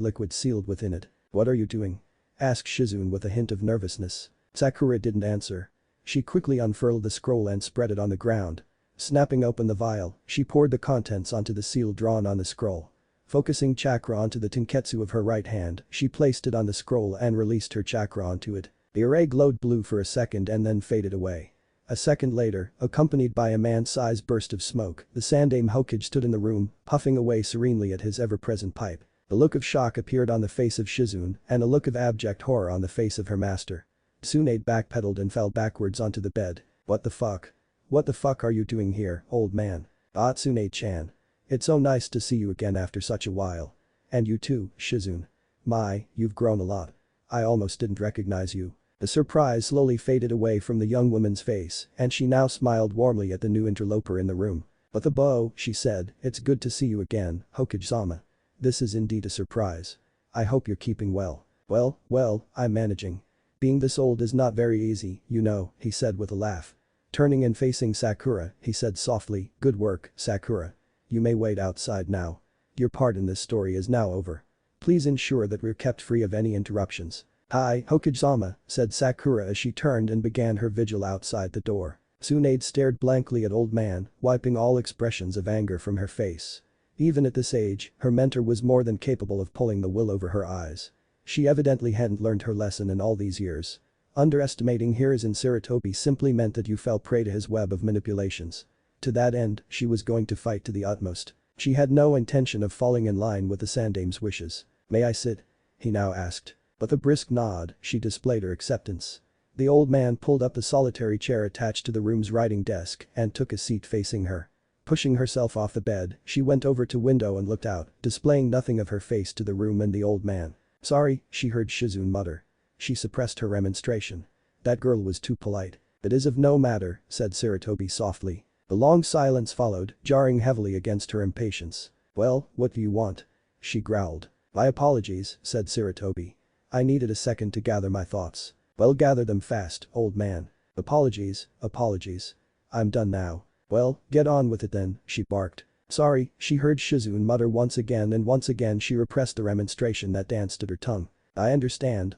liquid sealed within it. "What are you doing?" asked Shizune with a hint of nervousness. Sakura didn't answer. She quickly unfurled the scroll and spread it on the ground. Snapping open the vial, she poured the contents onto the seal drawn on the scroll. Focusing chakra onto the tenketsu of her right hand, she placed it on the scroll and released her chakra onto it. The array glowed blue for a second and then faded away. A second later, accompanied by a man-sized burst of smoke, the Sandaime Hokage stood in the room, puffing away serenely at his ever-present pipe. The look of shock appeared on the face of Shizune and a look of abject horror on the face of her master. Tsunade backpedaled and fell backwards onto the bed. "What the fuck? What the fuck are you doing here, old man?" "Ah, Tsunade-chan. It's so nice to see you again after such a while. And you too, Shizune. My, you've grown a lot. I almost didn't recognize you." The surprise slowly faded away from the young woman's face and she now smiled warmly at the new interloper in the room. "But the bow," she said, "it's good to see you again, Hokage-sama. This is indeed a surprise. I hope you're keeping well." Well, I'm managing. Being this old is not very easy, he said with a laugh. Turning and facing Sakura, he said softly, "Good work, Sakura. You may wait outside now. Your part in this story is now over. Please ensure that we're kept free of any interruptions." "Hi, Hokage-sama," said Sakura as she turned and began her vigil outside the door. Tsunade stared blankly at old man, wiping all expressions of anger from her face. Even at this age, her mentor was more than capable of pulling the wool over her eyes. She evidently hadn't learned her lesson in all these years. Underestimating Hiruzen Sarutobi simply meant that you fell prey to his web of manipulations. To that end, she was going to fight to the utmost. She had no intention of falling in line with the Sandaime's wishes. "May I sit?" he now asked. With a brisk nod, she displayed her acceptance. The old man pulled up the solitary chair attached to the room's writing desk and took a seat facing her. Pushing herself off the bed, she went over to window and looked out, displaying nothing of her face to the room and the old man. "Sorry," she heard Shizune mutter. She suppressed her remonstration. That girl was too polite. "It is of no matter," said Sarutobi softly. The long silence followed, jarring heavily against her impatience. "Well, what do you want?" she growled. "My apologies," said Sarutobi. "I needed a second to gather my thoughts." "Well, gather them fast, old man." Apologies. I'm done now." "Well, get on with it then," she barked. "Sorry," she heard Shizune mutter once again and once again she repressed the remonstration that danced at her tongue. I understand.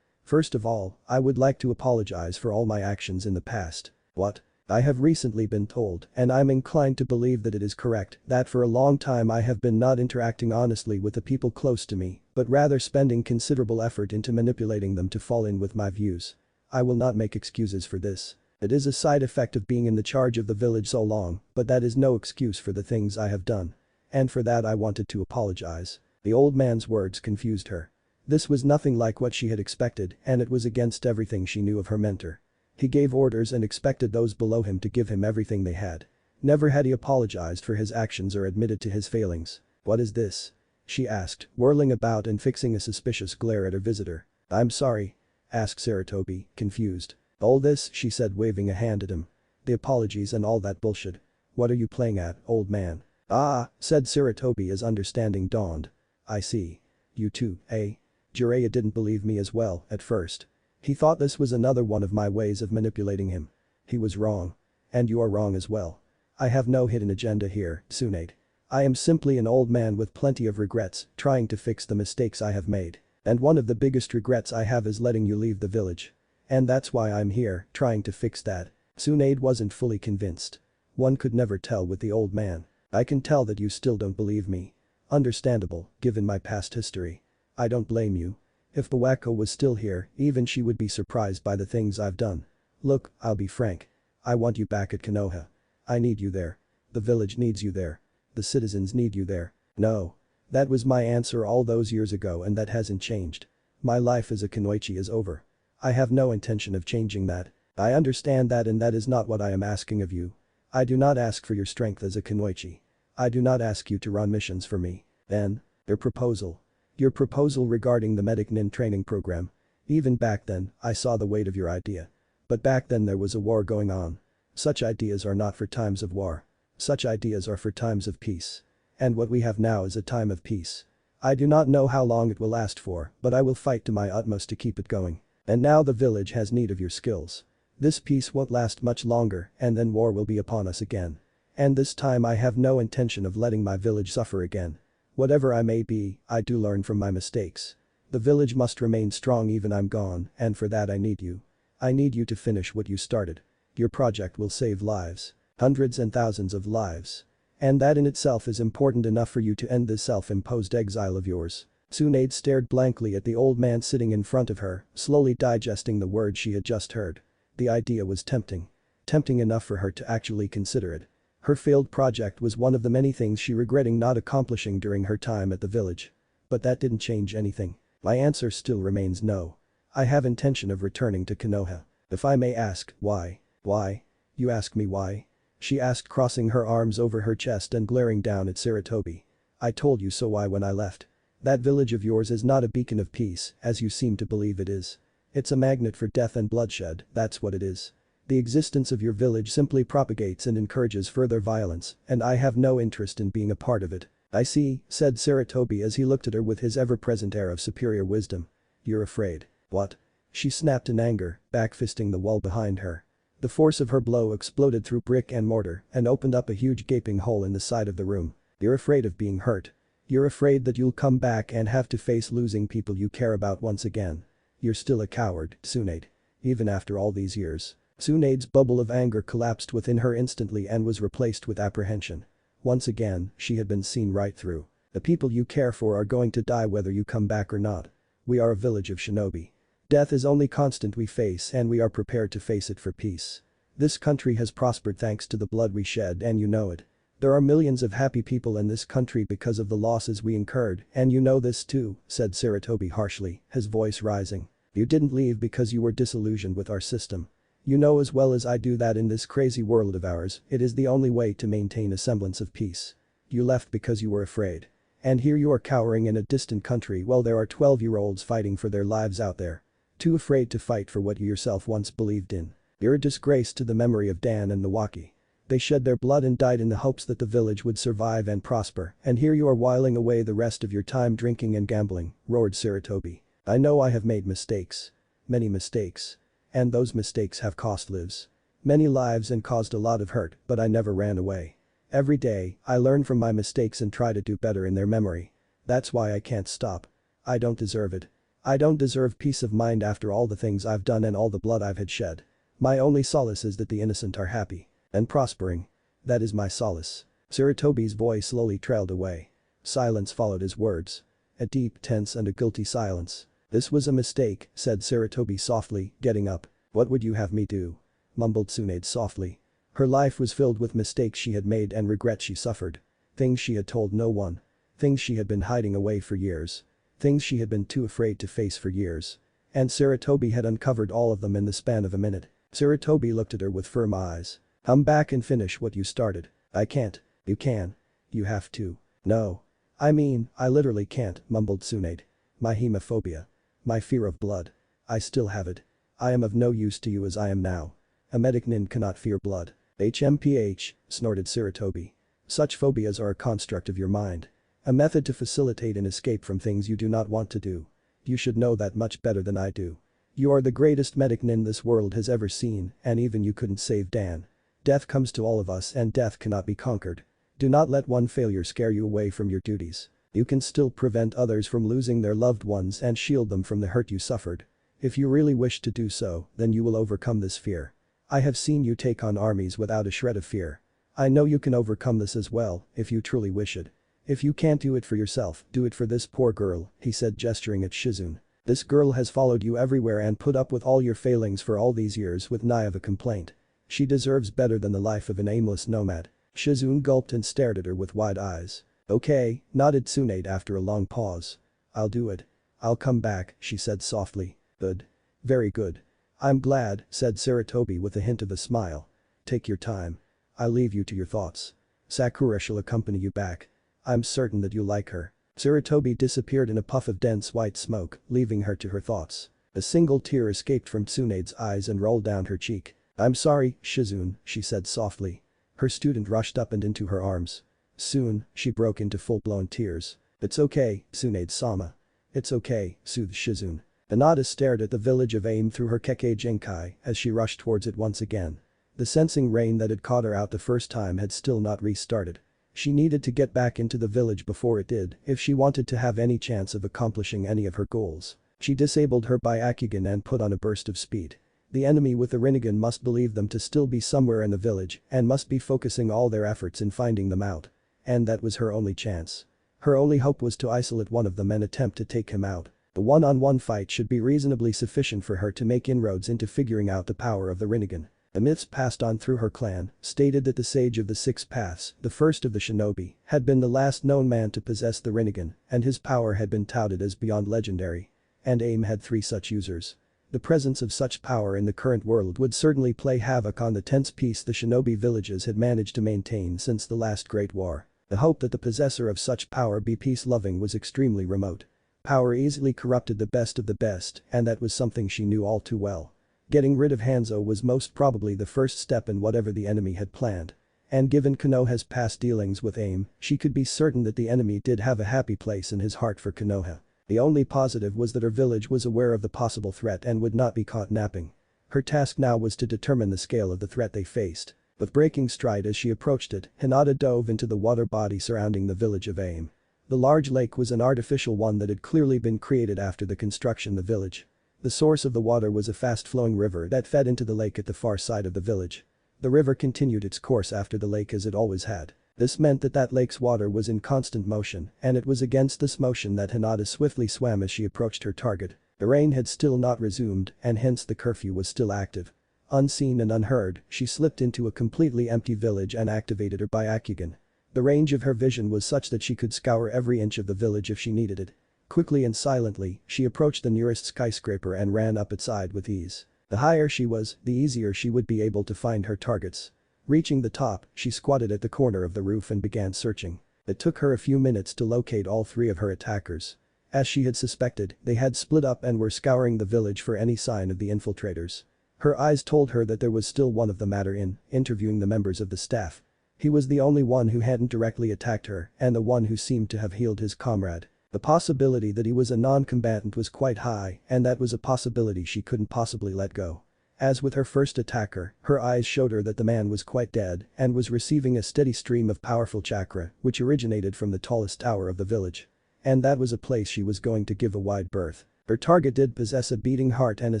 First of all, I would like to apologize for all my actions in the past." "What?" "I have recently been told, and I'm inclined to believe that it is correct, that for a long time I have been not interacting honestly with the people close to me, but rather spending considerable effort into manipulating them to fall in with my views. I will not make excuses for this. It is a side effect of being in the charge of the village so long, but that is no excuse for the things I have done. And for that I wanted to apologize." The old man's words confused her. This was nothing like what she had expected, and it was against everything she knew of her mentor. He gave orders and expected those below him to give him everything they had. Never had he apologized for his actions or admitted to his failings. "What is this?" she asked, whirling about and fixing a suspicious glare at her visitor. "I'm sorry?" asked Sarutobi, confused. "All this," she said, waving a hand at him. "The apologies and all that bullshit. What are you playing at, old man?" "Ah," said Sarutobi as understanding dawned. "I see. You too, eh?" Jiraiya didn't believe me as well, at first. He thought this was another one of my ways of manipulating him. He was wrong. And you are wrong as well. I have no hidden agenda here, Tsunade. I am simply an old man with plenty of regrets, trying to fix the mistakes I have made. And one of the biggest regrets I have is letting you leave the village. And that's why I'm here, trying to fix that." Tsunade wasn't fully convinced. One could never tell with the old man. "I can tell that you still don't believe me. Understandable, given my past history. I don't blame you. If the wacko was still here, even she would be surprised by the things I've done. Look, I'll be frank. I want you back at Konoha. I need you there. The village needs you there. The citizens need you there." "No. That was my answer all those years ago and that hasn't changed. My life as a kunoichi is over. I have no intention of changing that. I understand that and that is not what I am asking of you. I do not ask for your strength as a kunoichi. I do not ask you to run missions for me." "Then, your proposal. Your proposal regarding the medic nin training program. Even back then, I saw the weight of your idea. But back then there was a war going on. Such ideas are not for times of war. Such ideas are for times of peace. And what we have now is a time of peace. I do not know how long it will last for, but I will fight to my utmost to keep it going. And now the village has need of your skills. This peace won't last much longer and then war will be upon us again. And this time I have no intention of letting my village suffer again. Whatever I may be, I do learn from my mistakes. The village must remain strong even I'm gone, and for that I need you. I need you to finish what you started. Your project will save lives. Hundreds and thousands of lives. And that in itself is important enough for you to end this self-imposed exile of yours." Tsunade stared blankly at the old man sitting in front of her, slowly digesting the words she had just heard. The idea was tempting. Tempting enough for her to actually consider it. Her failed project was one of the many things she regretting not accomplishing during her time at the village. But that didn't change anything. "My answer still remains no. I have intention of returning to Konoha. If I may ask, why?" "Why? You ask me why?" she asked, crossing her arms over her chest and glaring down at Sarutobi. "I told you so why when I left. That village of yours is not a beacon of peace, as you seem to believe it is. It's a magnet for death and bloodshed, that's what it is. The existence of your village simply propagates and encourages further violence, and I have no interest in being a part of it." "I see," said Sarutobi as he looked at her with his ever-present air of superior wisdom. "You're afraid." "What?" she snapped in anger, back-fisting the wall behind her. The force of her blow exploded through brick and mortar and opened up a huge gaping hole in the side of the room. "You're afraid of being hurt. You're afraid that you'll come back and have to face losing people you care about once again. You're still a coward, Tsunade. Even after all these years." Tsunade's bubble of anger collapsed within her instantly and was replaced with apprehension. Once again, she had been seen right through. "The people you care for are going to die whether you come back or not. We are a village of shinobi. Death is only constant we face and we are prepared to face it for peace. This country has prospered thanks to the blood we shed and you know it. There are millions of happy people in this country because of the losses we incurred and you know this too," said Sarutobi harshly, his voice rising. "You didn't leave because you were disillusioned with our system. You know as well as I do that in this crazy world of ours, it is the only way to maintain a semblance of peace. You left because you were afraid. And here you are cowering in a distant country while there are 12-year-olds fighting for their lives out there. Too afraid to fight for what you yourself once believed in. You're a disgrace to the memory of Dan and Nawaki. They shed their blood and died in the hopes that the village would survive and prosper, and here you are whiling away the rest of your time drinking and gambling," roared Sarutobi. "I know I have made mistakes. Many mistakes. And those mistakes have cost lives. Many lives and caused a lot of hurt, but I never ran away. Every day, I learn from my mistakes and try to do better in their memory. That's why I can't stop. I don't deserve it. I don't deserve peace of mind after all the things I've done and all the blood I've had shed. My only solace is that the innocent are happy. And prospering. That is my solace." Sarutobi's voice slowly trailed away. Silence followed his words. A deep, tense and a guilty silence. "This was a mistake," said Sarutobi softly, getting up. "What would you have me do?" mumbled Tsunade softly. Her life was filled with mistakes she had made and regrets she suffered. Things she had told no one. Things she had been hiding away for years. things she had been too afraid to face for years. And Saratobi had uncovered all of them in the span of a minute. Saratobi looked at her with firm eyes. "Come back and finish what you started." "I can't." "You can. You have to." "No. I mean, I literally can't," mumbled Tsunade. "My hemophobia. My fear of blood. I still have it. I am of no use to you as I am now. A medic nin cannot fear blood." "HMPH," snorted Saratobi. "Such phobias are a construct of your mind. A method to facilitate an escape from things you do not want to do. You should know that much better than I do. You are the greatest medic nin this world has ever seen, and even you couldn't save Dan. Death comes to all of us and death cannot be conquered. Do not let one failure scare you away from your duties. You can still prevent others from losing their loved ones and shield them from the hurt you suffered. If you really wish to do so, then you will overcome this fear. I have seen you take on armies without a shred of fear. I know you can overcome this as well, if you truly wish it. If you can't do it for yourself, do it for this poor girl," he said, gesturing at Shizune. "This girl has followed you everywhere and put up with all your failings for all these years with nigh of a complaint. She deserves better than the life of an aimless nomad." Shizune gulped and stared at her with wide eyes. "Okay," nodded Tsunade after a long pause. "I'll do it. I'll come back," she said softly. "Good. Very good. I'm glad," said Saratobi with a hint of a smile. "Take your time. I leave you to your thoughts. Sakura shall accompany you back. I'm certain that you like her." Saratobi disappeared in a puff of dense white smoke, leaving her to her thoughts. A single tear escaped from Tsunade's eyes and rolled down her cheek. "I'm sorry, Shizune," she said softly. Her student rushed up and into her arms. Soon, she broke into full-blown tears. "It's okay, Tsunade-sama. It's okay," soothed Shizune. Hinata stared at the village of Aim through her Kekkei Genkai as she rushed towards it once again. The sensing rain that had caught her out the first time had still not restarted. She needed to get back into the village before it did if she wanted to have any chance of accomplishing any of her goals. She disabled her Byakugan and put on a burst of speed. The enemy with the Rinnegan must believe them to still be somewhere in the village and must be focusing all their efforts in finding them out. And that was her only chance. Her only hope was to isolate one of them and attempt to take him out. The one-on-one fight should be reasonably sufficient for her to make inroads into figuring out the power of the Rinnegan. The myths passed on through her clan stated that the Sage of the Six Paths, the first of the shinobi, had been the last known man to possess the Rinnegan, and his power had been touted as beyond legendary. And AIM had 3 such users. The presence of such power in the current world would certainly play havoc on the tense peace the shinobi villages had managed to maintain since the last Great War. The hope that the possessor of such power be peace-loving was extremely remote. Power easily corrupted the best of the best, and that was something she knew all too well. Getting rid of Hanzo was most probably the first step in whatever the enemy had planned. And given Konoha's past dealings with AIM, she could be certain that the enemy did have a happy place in his heart for Konoha. The only positive was that her village was aware of the possible threat and would not be caught napping. Her task now was to determine the scale of the threat they faced. With breaking stride as she approached it, Hinata dove into the water body surrounding the village of AIM. The large lake was an artificial one that had clearly been created after the construction of the village. The source of the water was a fast-flowing river that fed into the lake at the far side of the village. The river continued its course after the lake as it always had. This meant that lake's water was in constant motion, and it was against this motion that Hinata swiftly swam as she approached her target. The rain had still not resumed, and hence the curfew was still active. Unseen and unheard, she slipped into a completely empty village and activated her Byakugan. The range of her vision was such that she could scour every inch of the village if she needed it. Quickly and silently, she approached the nearest skyscraper and ran up its side with ease. The higher she was, the easier she would be able to find her targets. Reaching the top, she squatted at the corner of the roof and began searching. It took her a few minutes to locate all 3 of her attackers. As she had suspected, they had split up and were scouring the village for any sign of the infiltrators. Her eyes told her that there was still one of them at her interviewing the members of the staff. He was the only one who hadn't directly attacked her and the one who seemed to have healed his comrade. The possibility that he was a non-combatant was quite high, and that was a possibility she couldn't possibly let go. As with her first attacker, her eyes showed her that the man was quite dead and was receiving a steady stream of powerful chakra which originated from the tallest tower of the village. And that was a place she was going to give a wide berth. Her target did possess a beating heart and a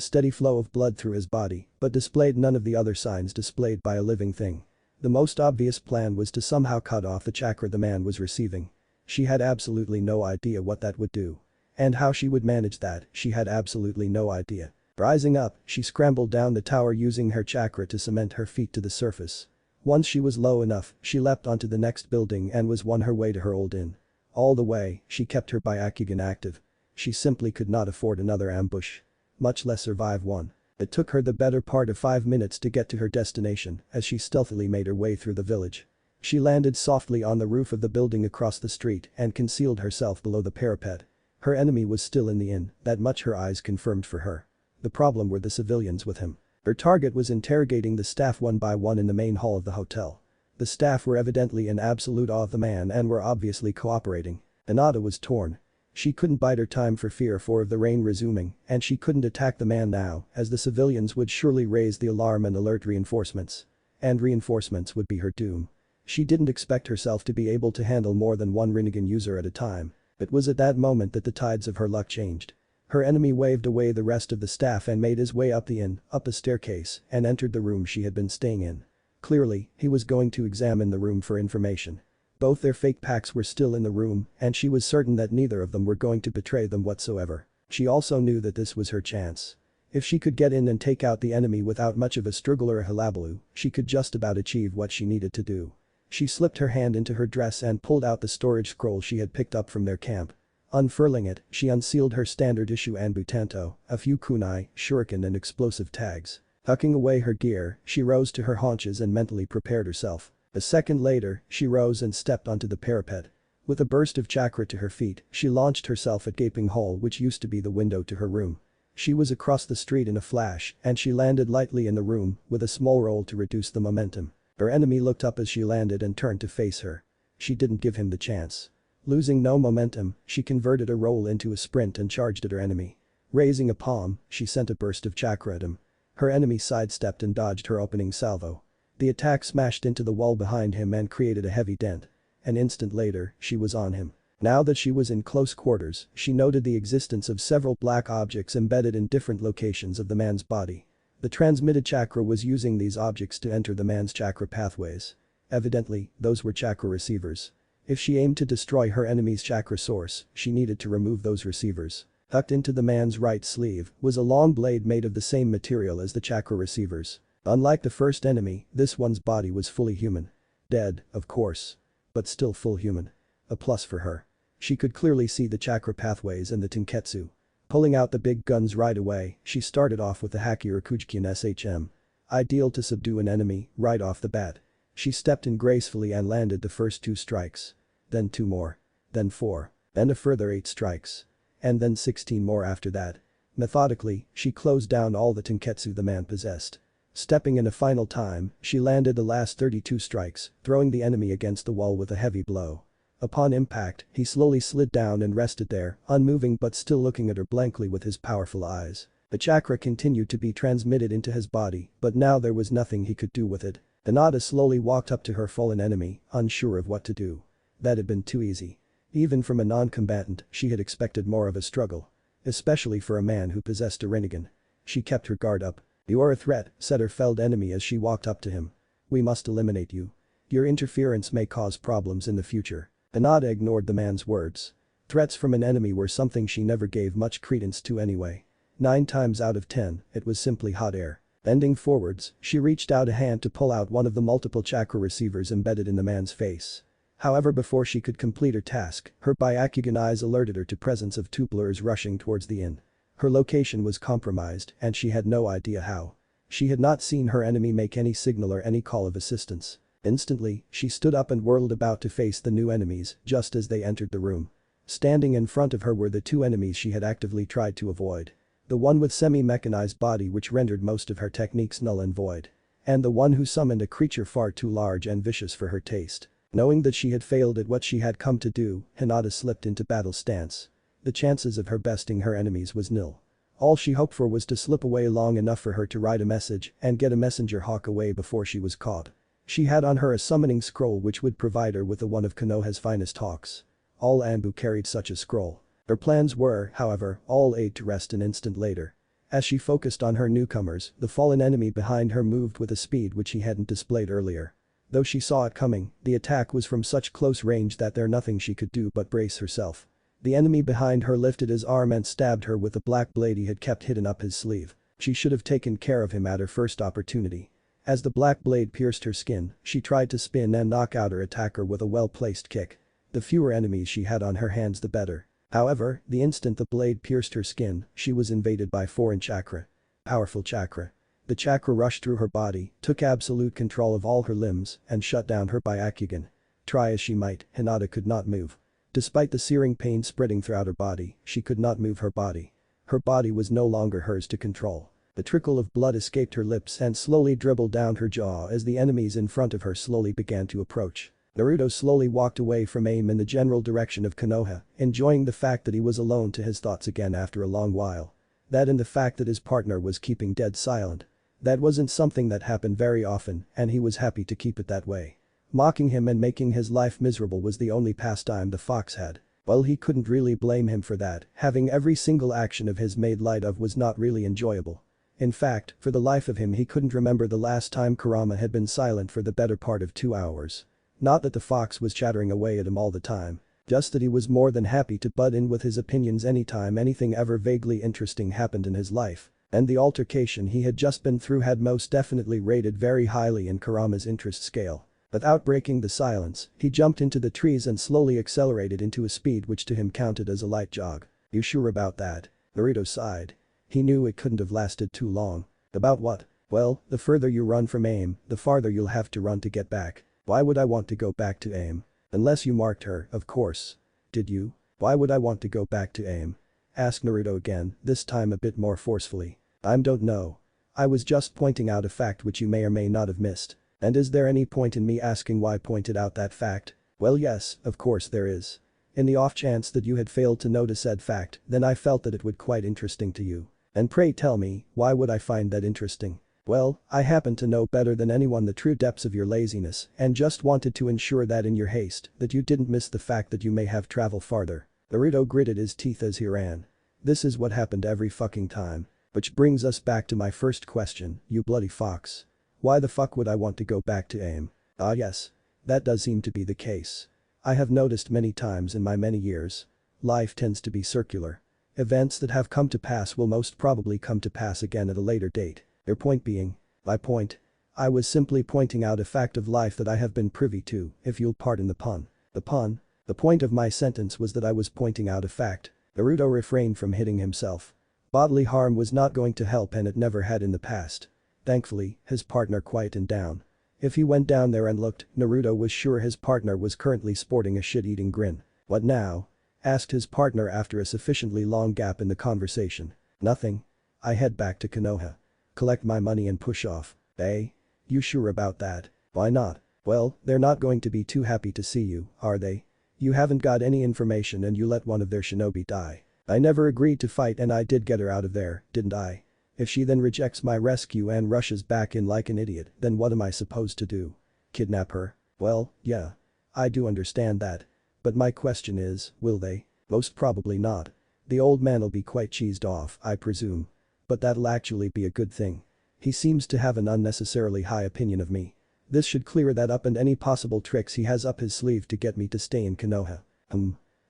steady flow of blood through his body, but displayed none of the other signs displayed by a living thing. The most obvious plan was to somehow cut off the chakra the man was receiving. She had absolutely no idea what that would do. And how she would manage that, she had absolutely no idea. Rising up, she scrambled down the tower using her chakra to cement her feet to the surface. Once she was low enough, she leapt onto the next building and was on her way to her old inn. All the way, she kept her Byakugan active. She simply could not afford another ambush. Much less survive one. It took her the better part of 5 minutes to get to her destination as she stealthily made her way through the village. She landed softly on the roof of the building across the street and concealed herself below the parapet. Her enemy was still in the inn, that much her eyes confirmed for her. The problem were the civilians with him. Her target was interrogating the staff one by one in the main hall of the hotel. The staff were evidently in absolute awe of the man and were obviously cooperating. Tsunade was torn. She couldn't bide her time for fear of the rain resuming, and she couldn't attack the man now, as the civilians would surely raise the alarm and alert reinforcements. And reinforcements would be her doom. She didn't expect herself to be able to handle more than one Rinnegan user at a time. It was at that moment that the tides of her luck changed. Her enemy waved away the rest of the staff and made his way up the inn, up a staircase, and entered the room she had been staying in. Clearly, he was going to examine the room for information. Both their fake packs were still in the room, and she was certain that neither of them were going to betray them whatsoever. She also knew that this was her chance. If she could get in and take out the enemy without much of a struggle or a hullabaloo, she could just about achieve what she needed to do. She slipped her hand into her dress and pulled out the storage scroll she had picked up from their camp. Unfurling it, she unsealed her standard issue Anbutanto, a few kunai, shuriken and explosive tags. Tucking away her gear, she rose to her haunches and mentally prepared herself. A second later, she rose and stepped onto the parapet. With a burst of chakra to her feet, she launched herself at gaping hole which used to be the window to her room. She was across the street in a flash and she landed lightly in the room with a small roll to reduce the momentum. Her enemy looked up as she landed and turned to face her. She didn't give him the chance. Losing no momentum, she converted a roll into a sprint and charged at her enemy. Raising a palm, she sent a burst of chakra at him. Her enemy sidestepped and dodged her opening salvo. The attack smashed into the wall behind him and created a heavy dent. An instant later, she was on him. Now that she was in close quarters, she noted the existence of several black objects embedded in different locations of the man's body. The transmitted chakra was using these objects to enter the man's chakra pathways. Evidently, those were chakra receivers. If she aimed to destroy her enemy's chakra source, she needed to remove those receivers. Tucked into the man's right sleeve was a long blade made of the same material as the chakra receivers. Unlike the first enemy, this one's body was fully human. Dead, of course. But still full human. A plus for her. She could clearly see the chakra pathways and the tenketsu. Pulling out the big guns right away, she started off with the Haki Rakujiki SHM. Ideal to subdue an enemy, right off the bat. She stepped in gracefully and landed the first 2 strikes. Then 2 more. Then 4. Then a further 8 strikes. And then 16 more after that. Methodically, she closed down all the tenketsu the man possessed. Stepping in a final time, she landed the last 32 strikes, throwing the enemy against the wall with a heavy blow. Upon impact, he slowly slid down and rested there, unmoving but still looking at her blankly with his powerful eyes. The chakra continued to be transmitted into his body, but now there was nothing he could do with it. Tsunade slowly walked up to her fallen enemy, unsure of what to do. That had been too easy. Even from a non-combatant, she had expected more of a struggle. Especially for a man who possessed a Rinnegan. She kept her guard up. "You are a threat," said her felled enemy as she walked up to him. "We must eliminate you. Your interference may cause problems in the future." Tsunade ignored the man's words. Threats from an enemy were something she never gave much credence to anyway. 9 times out of 10, it was simply hot air. Bending forwards, she reached out a hand to pull out one of the multiple chakra receivers embedded in the man's face. However, before she could complete her task, her Byakugan eyes alerted her to presence of 2 blurs rushing towards the inn. Her location was compromised and she had no idea how. She had not seen her enemy make any signal or any call of assistance. Instantly, she stood up and whirled about to face the new enemies just as they entered the room. Standing in front of her were the 2 enemies she had actively tried to avoid. The one with semi-mechanized body which rendered most of her techniques null and void. And the one who summoned a creature far too large and vicious for her taste. Knowing that she had failed at what she had come to do, Hinata slipped into battle stance. The chances of her besting her enemies was nil. All she hoped for was to slip away long enough for her to write a message and get a messenger hawk away before she was caught. She had on her a summoning scroll which would provide her with one of Konoha's finest hawks. All Anbu carried such a scroll. Her plans were, however, all laid to rest an instant later. As she focused on her newcomers, the fallen enemy behind her moved with a speed which he hadn't displayed earlier. Though she saw it coming, the attack was from such close range that there nothing she could do but brace herself. The enemy behind her lifted his arm and stabbed her with the black blade he had kept hidden up his sleeve. She should have taken care of him at her first opportunity. As the black blade pierced her skin, she tried to spin and knock out her attacker with a well-placed kick. The fewer enemies she had on her hands the better. However, the instant the blade pierced her skin, she was invaded by foreign chakra. Powerful chakra. The chakra rushed through her body, took absolute control of all her limbs, and shut down her Byakugan. Try as she might, Hinata could not move. Despite the searing pain spreading throughout her body, she could not move her body. Her body was no longer hers to control. The trickle of blood escaped her lips and slowly dribbled down her jaw as the enemies in front of her slowly began to approach. Naruto slowly walked away from aim in the general direction of Konoha, enjoying the fact that he was alone to his thoughts again after a long while. That and the fact that his partner was keeping dead silent. That wasn't something that happened very often, and he was happy to keep it that way. Mocking him and making his life miserable was the only pastime the fox had. Well, he couldn't really blame him for that, having every single action of his made light of was not really enjoyable. In fact, for the life of him he couldn't remember the last time Kurama had been silent for the better part of 2 hours. Not that the fox was chattering away at him all the time. Just that he was more than happy to butt in with his opinions anytime anything ever vaguely interesting happened in his life. And the altercation he had just been through had most definitely rated very highly in Kurama's interest scale. Without breaking the silence, he jumped into the trees and slowly accelerated into a speed which to him counted as a light jog. You sure about that? Naruto sighed. He knew it couldn't have lasted too long. About what? Well, the further you run from aim, the farther you'll have to run to get back. Why would I want to go back to aim? Unless you marked her, of course. Did you? Why would I want to go back to aim? Asked Naruto again, this time a bit more forcefully. I don't know. I was just pointing out a fact which you may or may not have missed. And is there any point in me asking why I pointed out that fact? Well, yes, of course there is. In the off chance that you had failed to notice said fact, then I felt that it would quite interesting to you. And pray tell me, why would I find that interesting? Well, I happen to know better than anyone the true depths of your laziness and just wanted to ensure that in your haste that you didn't miss the fact that you may have traveled farther. Naruto gritted his teeth as he ran. This is what happened every fucking time. Which brings us back to my first question, you bloody fox. Why the fuck would I want to go back to aim? Ah yes. That does seem to be the case. I have noticed many times in my many years. Life tends to be circular. Events that have come to pass will most probably come to pass again at a later date. Your point being? My point? I was simply pointing out a fact of life that I have been privy to, if you'll pardon the pun. The pun? The point of my sentence was that I was pointing out a fact. Naruto refrained from hitting himself. Bodily harm was not going to help and it never had in the past. Thankfully, his partner quietened down. If he went down there and looked, Naruto was sure his partner was currently sporting a shit-eating grin. What now? Asked his partner after a sufficiently long gap in the conversation. Nothing. I head back to Konoha. Collect my money and push off. Eh? You sure about that? Why not? Well, they're not going to be too happy to see you, are they? You haven't got any information and you let one of their shinobi die. I never agreed to fight and I did get her out of there, didn't I? If she then rejects my rescue and rushes back in like an idiot, then what am I supposed to do? Kidnap her? Well, yeah. I do understand that. But my question is, will they? Most probably not. The old man'll be quite cheesed off, I presume. But that'll actually be a good thing. He seems to have an unnecessarily high opinion of me. This should clear that up and any possible tricks he has up his sleeve to get me to stay in Konoha.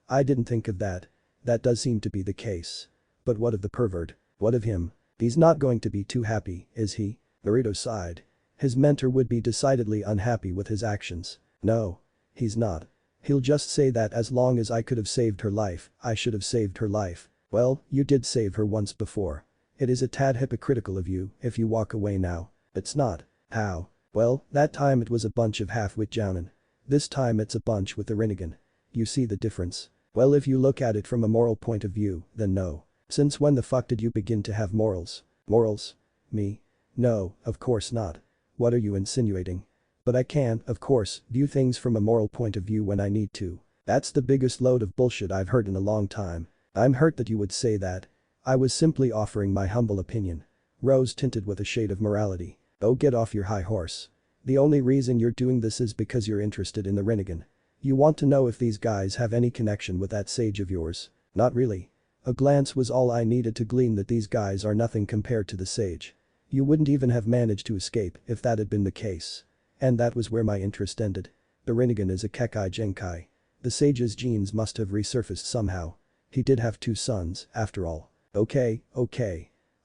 I didn't think of that. That does seem to be the case. But what of the pervert? What of him? He's not going to be too happy, is he? Naruto sighed. His mentor would be decidedly unhappy with his actions. No. He's not. He'll just say that as long as I could have saved her life, I should have saved her life. Well, you did save her once before. It is a tad hypocritical of you if you walk away now. It's not. How? Well, that time it was a bunch of half-wit jounin. This time it's a bunch with the Rinnegan. You see the difference? Well, if you look at it from a moral point of view, then no. Since when the fuck did you begin to have morals? Morals? Me? No, of course not. What are you insinuating? But I can, of course, view things from a moral point of view when I need to. That's the biggest load of bullshit I've heard in a long time. I'm hurt that you would say that. I was simply offering my humble opinion. Rose tinted with a shade of morality. Oh, get off your high horse. The only reason you're doing this is because you're interested in the Rinnegan. You want to know if these guys have any connection with that sage of yours. Not really. A glance was all I needed to glean that these guys are nothing compared to the sage. You wouldn't even have managed to escape if that had been the case. And that was where my interest ended. The Rinnegan is a Kekai Genkai. The sage's genes must have resurfaced somehow. He did have 2 sons, after all. Okay.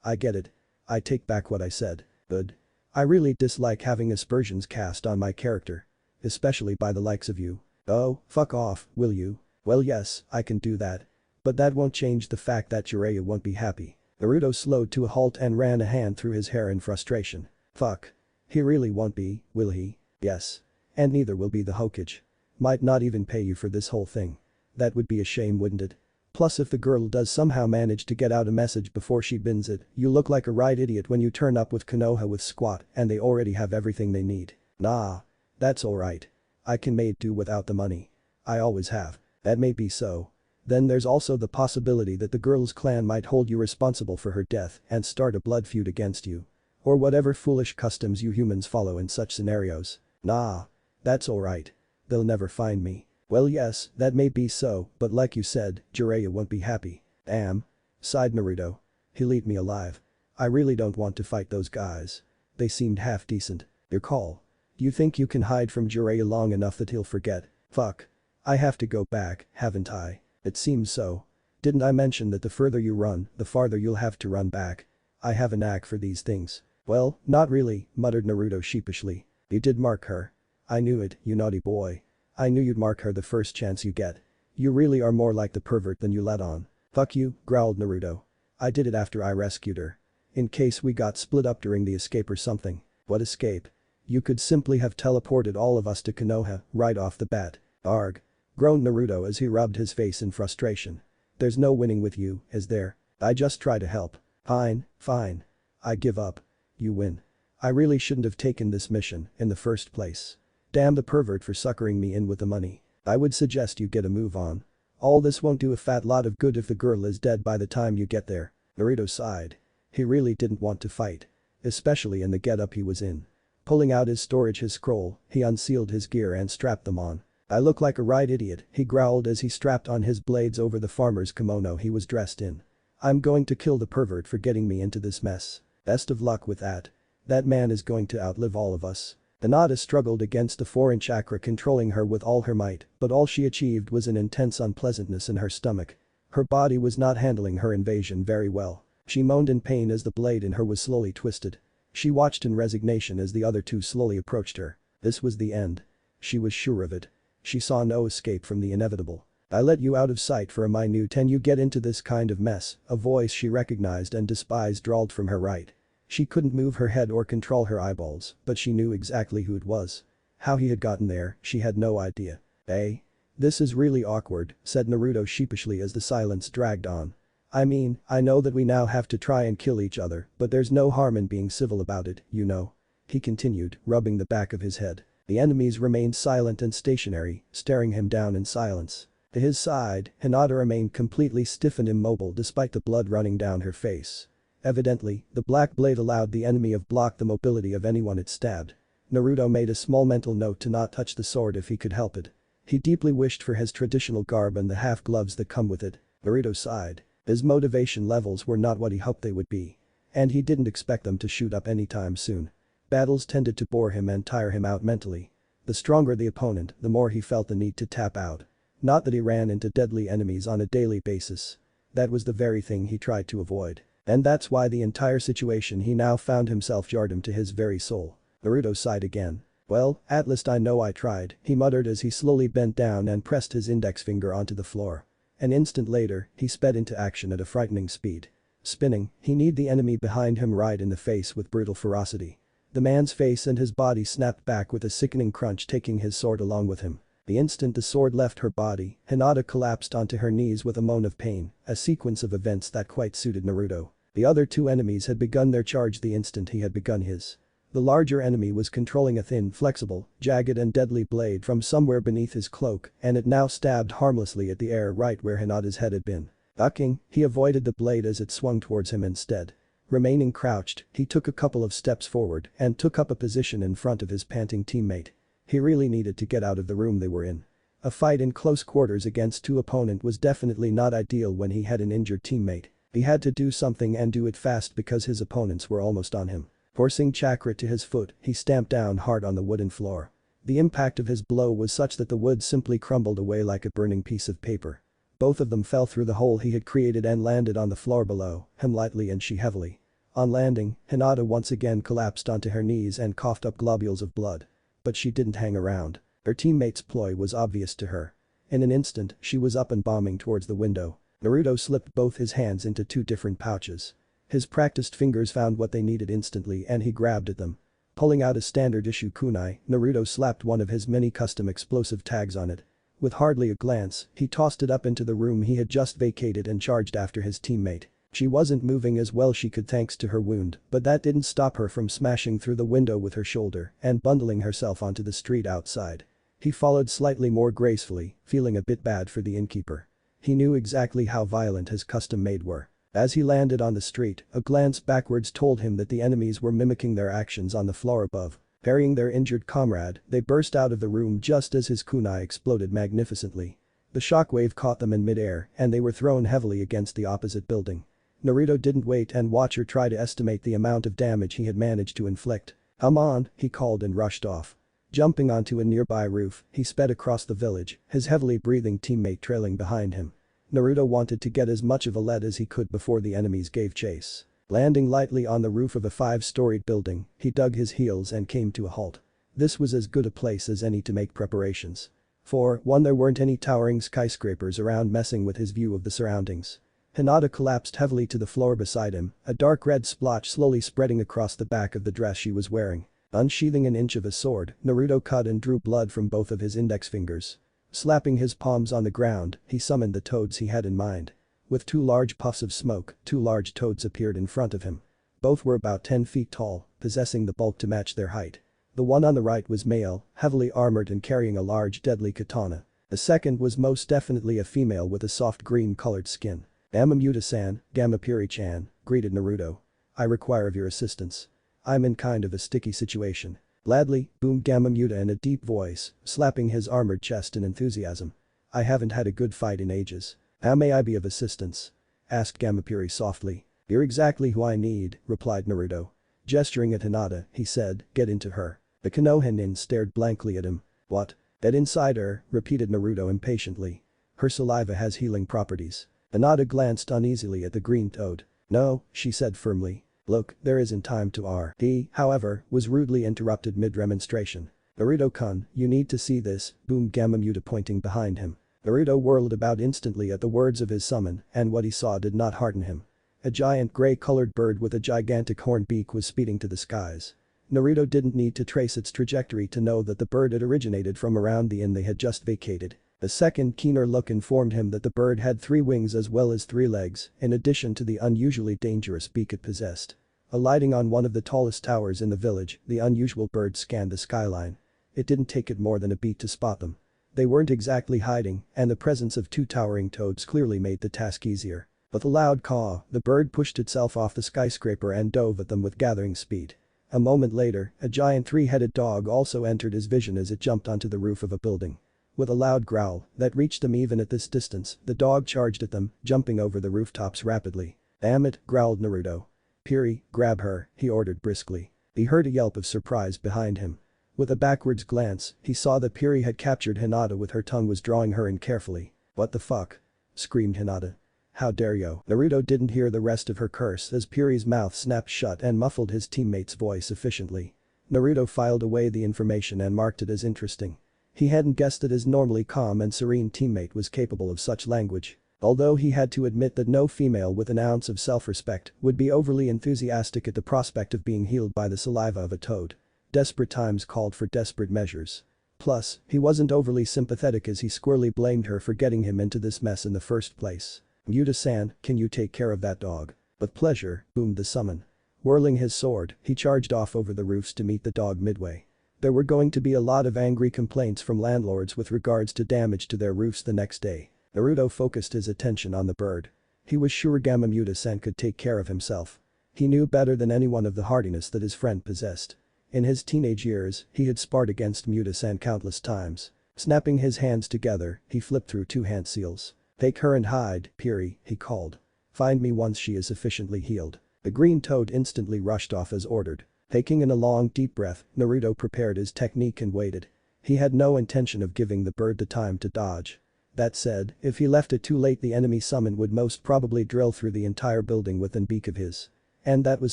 I get it. I take back what I said. Good. I really dislike having aspersions cast on my character. Especially by the likes of you. Oh, fuck off, will you? Well yes, I can do that. But that won't change the fact that Jiraiya won't be happy. Naruto slowed to a halt and ran a hand through his hair in frustration. Fuck. He really won't be, will he? Yes. And neither will be the Hokage. Might not even pay you for this whole thing. That would be a shame, wouldn't it? Plus if the girl does somehow manage to get out a message before she bins it, you look like a right idiot when you turn up with Konoha with squat and they already have everything they need. Nah. That's alright. I can make do without the money. I always have. That may be so. Then there's also the possibility that the girl's clan might hold you responsible for her death and start a blood feud against you. Or whatever foolish customs you humans follow in such scenarios. Nah. That's alright. They'll never find me. Well yes, that may be so, but like you said, Jiraiya won't be happy. Damn. Sighed Naruto. He'll eat me alive. I really don't want to fight those guys. They seemed half decent. Your call. Do you think you can hide from Jiraiya long enough that he'll forget? Fuck. I have to go back, haven't I? It seems so. Didn't I mention that the further you run, the farther you'll have to run back? I have a knack for these things. Well, not really, muttered Naruto sheepishly. You did mark her. I knew it, you naughty boy. I knew you'd mark her the first chance you get. You really are more like the pervert than you let on. Fuck you, growled Naruto. I did it after I rescued her. In case we got split up during the escape or something. What escape? You could simply have teleported all of us to Konoha right off the bat. Arg. Groaned Naruto as he rubbed his face in frustration. There's no winning with you, is there? I just try to help. Fine, fine. I give up. You win. I really shouldn't have taken this mission in the first place. Damn the pervert for suckering me in with the money. I would suggest you get a move on. All this won't do a fat lot of good if the girl is dead by the time you get there. Naruto sighed. He really didn't want to fight. Especially in the getup he was in. Pulling out his scroll, he unsealed his gear and strapped them on. I look like a right idiot, he growled as he strapped on his blades over the farmer's kimono he was dressed in. I'm going to kill the pervert for getting me into this mess. Best of luck with that. That man is going to outlive all of us. Tsunade struggled against the foreign chakra controlling her with all her might, but all she achieved was an intense unpleasantness in her stomach. Her body was not handling her invasion very well. She moaned in pain as the blade in her was slowly twisted. She watched in resignation as the other two slowly approached her. This was the end. She was sure of it. She saw no escape from the inevitable. I let you out of sight for a minute and you get into this kind of mess, a voice she recognized and despised drawled from her right. She couldn't move her head or control her eyeballs, but she knew exactly who it was. How he had gotten there, she had no idea. Eh? This is really awkward, said Naruto sheepishly as the silence dragged on. I mean, I know that we now have to try and kill each other, but there's no harm in being civil about it, you know. He continued, rubbing the back of his head. The enemies remained silent and stationary, staring him down in silence. To his side, Hinata remained completely stiff and immobile despite the blood running down her face. Evidently, the black blade allowed the enemy of block the mobility of anyone it stabbed. Naruto made a small mental note to not touch the sword if he could help it. He deeply wished for his traditional garb and the half-gloves that come with it. Naruto sighed. His motivation levels were not what he hoped they would be. And he didn't expect them to shoot up anytime soon. Battles tended to bore him and tire him out mentally. The stronger the opponent, the more he felt the need to tap out. Not that he ran into deadly enemies on a daily basis. That was the very thing he tried to avoid. And that's why the entire situation he now found himself jarred him to his very soul. Naruto sighed again. Well, at least I know I tried, he muttered as he slowly bent down and pressed his index finger onto the floor. An instant later, he sped into action at a frightening speed. Spinning, he kneed the enemy behind him right in the face with brutal ferocity. The man's face and his body snapped back with a sickening crunch, taking his sword along with him. The instant the sword left her body, Hinata collapsed onto her knees with a moan of pain, a sequence of events that quite suited Naruto. The other two enemies had begun their charge the instant he had begun his. The larger enemy was controlling a thin, flexible, jagged and deadly blade from somewhere beneath his cloak, and it now stabbed harmlessly at the air right where Hinata's head had been. Ducking, he avoided the blade as it swung towards him instead. Remaining crouched, he took a couple of steps forward and took up a position in front of his panting teammate. He really needed to get out of the room they were in. A fight in close quarters against two opponents was definitely not ideal when he had an injured teammate. He had to do something and do it fast because his opponents were almost on him. Forcing chakra to his foot, he stamped down hard on the wooden floor. The impact of his blow was such that the wood simply crumbled away like a burning piece of paper. Both of them fell through the hole he had created and landed on the floor below, him lightly and she heavily. On landing, Hinata once again collapsed onto her knees and coughed up globules of blood. But she didn't hang around. Her teammate's ploy was obvious to her. In an instant, she was up and bombing towards the window. Naruto slipped both his hands into two different pouches. His practiced fingers found what they needed instantly and he grabbed at them. Pulling out a standard issue kunai, Naruto slapped one of his many custom explosive tags on it. With hardly a glance, he tossed it up into the room he had just vacated and charged after his teammate. She wasn't moving as well she could thanks to her wound, but that didn't stop her from smashing through the window with her shoulder and bundling herself onto the street outside. He followed slightly more gracefully, feeling a bit bad for the innkeeper. He knew exactly how violent his custom-made were. As he landed on the street, a glance backwards told him that the enemies were mimicking their actions on the floor above. Burying their injured comrade, they burst out of the room just as his kunai exploded magnificently. The shockwave caught them in midair and they were thrown heavily against the opposite building. Naruto didn't wait and watch her try to estimate the amount of damage he had managed to inflict. "Come on," he called and rushed off. Jumping onto a nearby roof, he sped across the village, his heavily breathing teammate trailing behind him. Naruto wanted to get as much of a lead as he could before the enemies gave chase. Landing lightly on the roof of a 5-storied building, he dug his heels and came to a halt. This was as good a place as any to make preparations. For, one, there weren't any towering skyscrapers around messing with his view of the surroundings. Hinata collapsed heavily to the floor beside him, a dark red splotch slowly spreading across the back of the dress she was wearing. Unsheathing an inch of a sword, Naruto cut and drew blood from both of his index fingers. Slapping his palms on the ground, he summoned the toads he had in mind. With 2 large puffs of smoke, 2 large toads appeared in front of him. Both were about 10 feet tall, possessing the bulk to match their height. The one on the right was male, heavily armored and carrying a large deadly katana. The second was most definitely a female with a soft green-colored skin. "Amamuta-san, Gamapiri-chan," greeted Naruto. "I require of your assistance. I'm in kind of a sticky situation." "Gladly," boomed Gamamuta in a deep voice, slapping his armored chest in enthusiasm. "I haven't had a good fight in ages. How may I be of assistance?" asked Gamapiri softly. "You're exactly who I need," replied Naruto. Gesturing at Hinata, he said, "Get into her." The Konoha nin stared blankly at him. "What? Get inside her," repeated Naruto impatiently. "Her saliva has healing properties." Hinata glanced uneasily at the green toad. "No," she said firmly. "Look, there isn't time to argue." He, however, was rudely interrupted mid-remonstration. "Naruto-kun, you need to see this," boomed Gamamuta pointing behind him. Naruto whirled about instantly at the words of his summon, and what he saw did not hearten him. A giant gray-colored bird with a gigantic horned beak was speeding to the skies. Naruto didn't need to trace its trajectory to know that the bird had originated from around the inn they had just vacated. A second keener look informed him that the bird had 3 wings as well as 3 legs, in addition to the unusually dangerous beak it possessed. Alighting on one of the tallest towers in the village, the unusual bird scanned the skyline. It didn't take it more than a beat to spot them. They weren't exactly hiding, and the presence of 2 towering toads clearly made the task easier. With a loud caw, the bird pushed itself off the skyscraper and dove at them with gathering speed. A moment later, a giant 3-headed dog also entered his vision as it jumped onto the roof of a building. With a loud growl that reached them even at this distance, the dog charged at them, jumping over the rooftops rapidly. "Damn it," growled Naruto. "Piri, grab her," he ordered briskly. He heard a yelp of surprise behind him. With a backwards glance, he saw that Piri had captured Hinata with her tongue was drawing her in carefully. "What the fuck?" screamed Hinata. "How dare you?" Naruto didn't hear the rest of her curse as Piri's mouth snapped shut and muffled his teammate's voice efficiently. Naruto filed away the information and marked it as interesting. He hadn't guessed that his normally calm and serene teammate was capable of such language. Although he had to admit that no female with an ounce of self-respect would be overly enthusiastic at the prospect of being healed by the saliva of a toad. Desperate times called for desperate measures. Plus, he wasn't overly sympathetic as he squarely blamed her for getting him into this mess in the first place. "Muta-san, can you take care of that dog?" "With pleasure," boomed the summon. Whirling his sword, he charged off over the roofs to meet the dog midway. There were going to be a lot of angry complaints from landlords with regards to damage to their roofs the next day. Naruto focused his attention on the bird. He was sure Gamamuta-san could take care of himself. He knew better than anyone of the hardiness that his friend possessed. In his teenage years, he had sparred against Muta-san countless times. Snapping his hands together, he flipped through 2 hand seals. "Take her and hide, Piri," he called. "Find me once she is sufficiently healed." The green toad instantly rushed off as ordered. Taking in a long deep breath, Naruto prepared his technique and waited. He had no intention of giving the bird the time to dodge. That said, if he left it too late the enemy summon would most probably drill through the entire building with an beak of his. And that was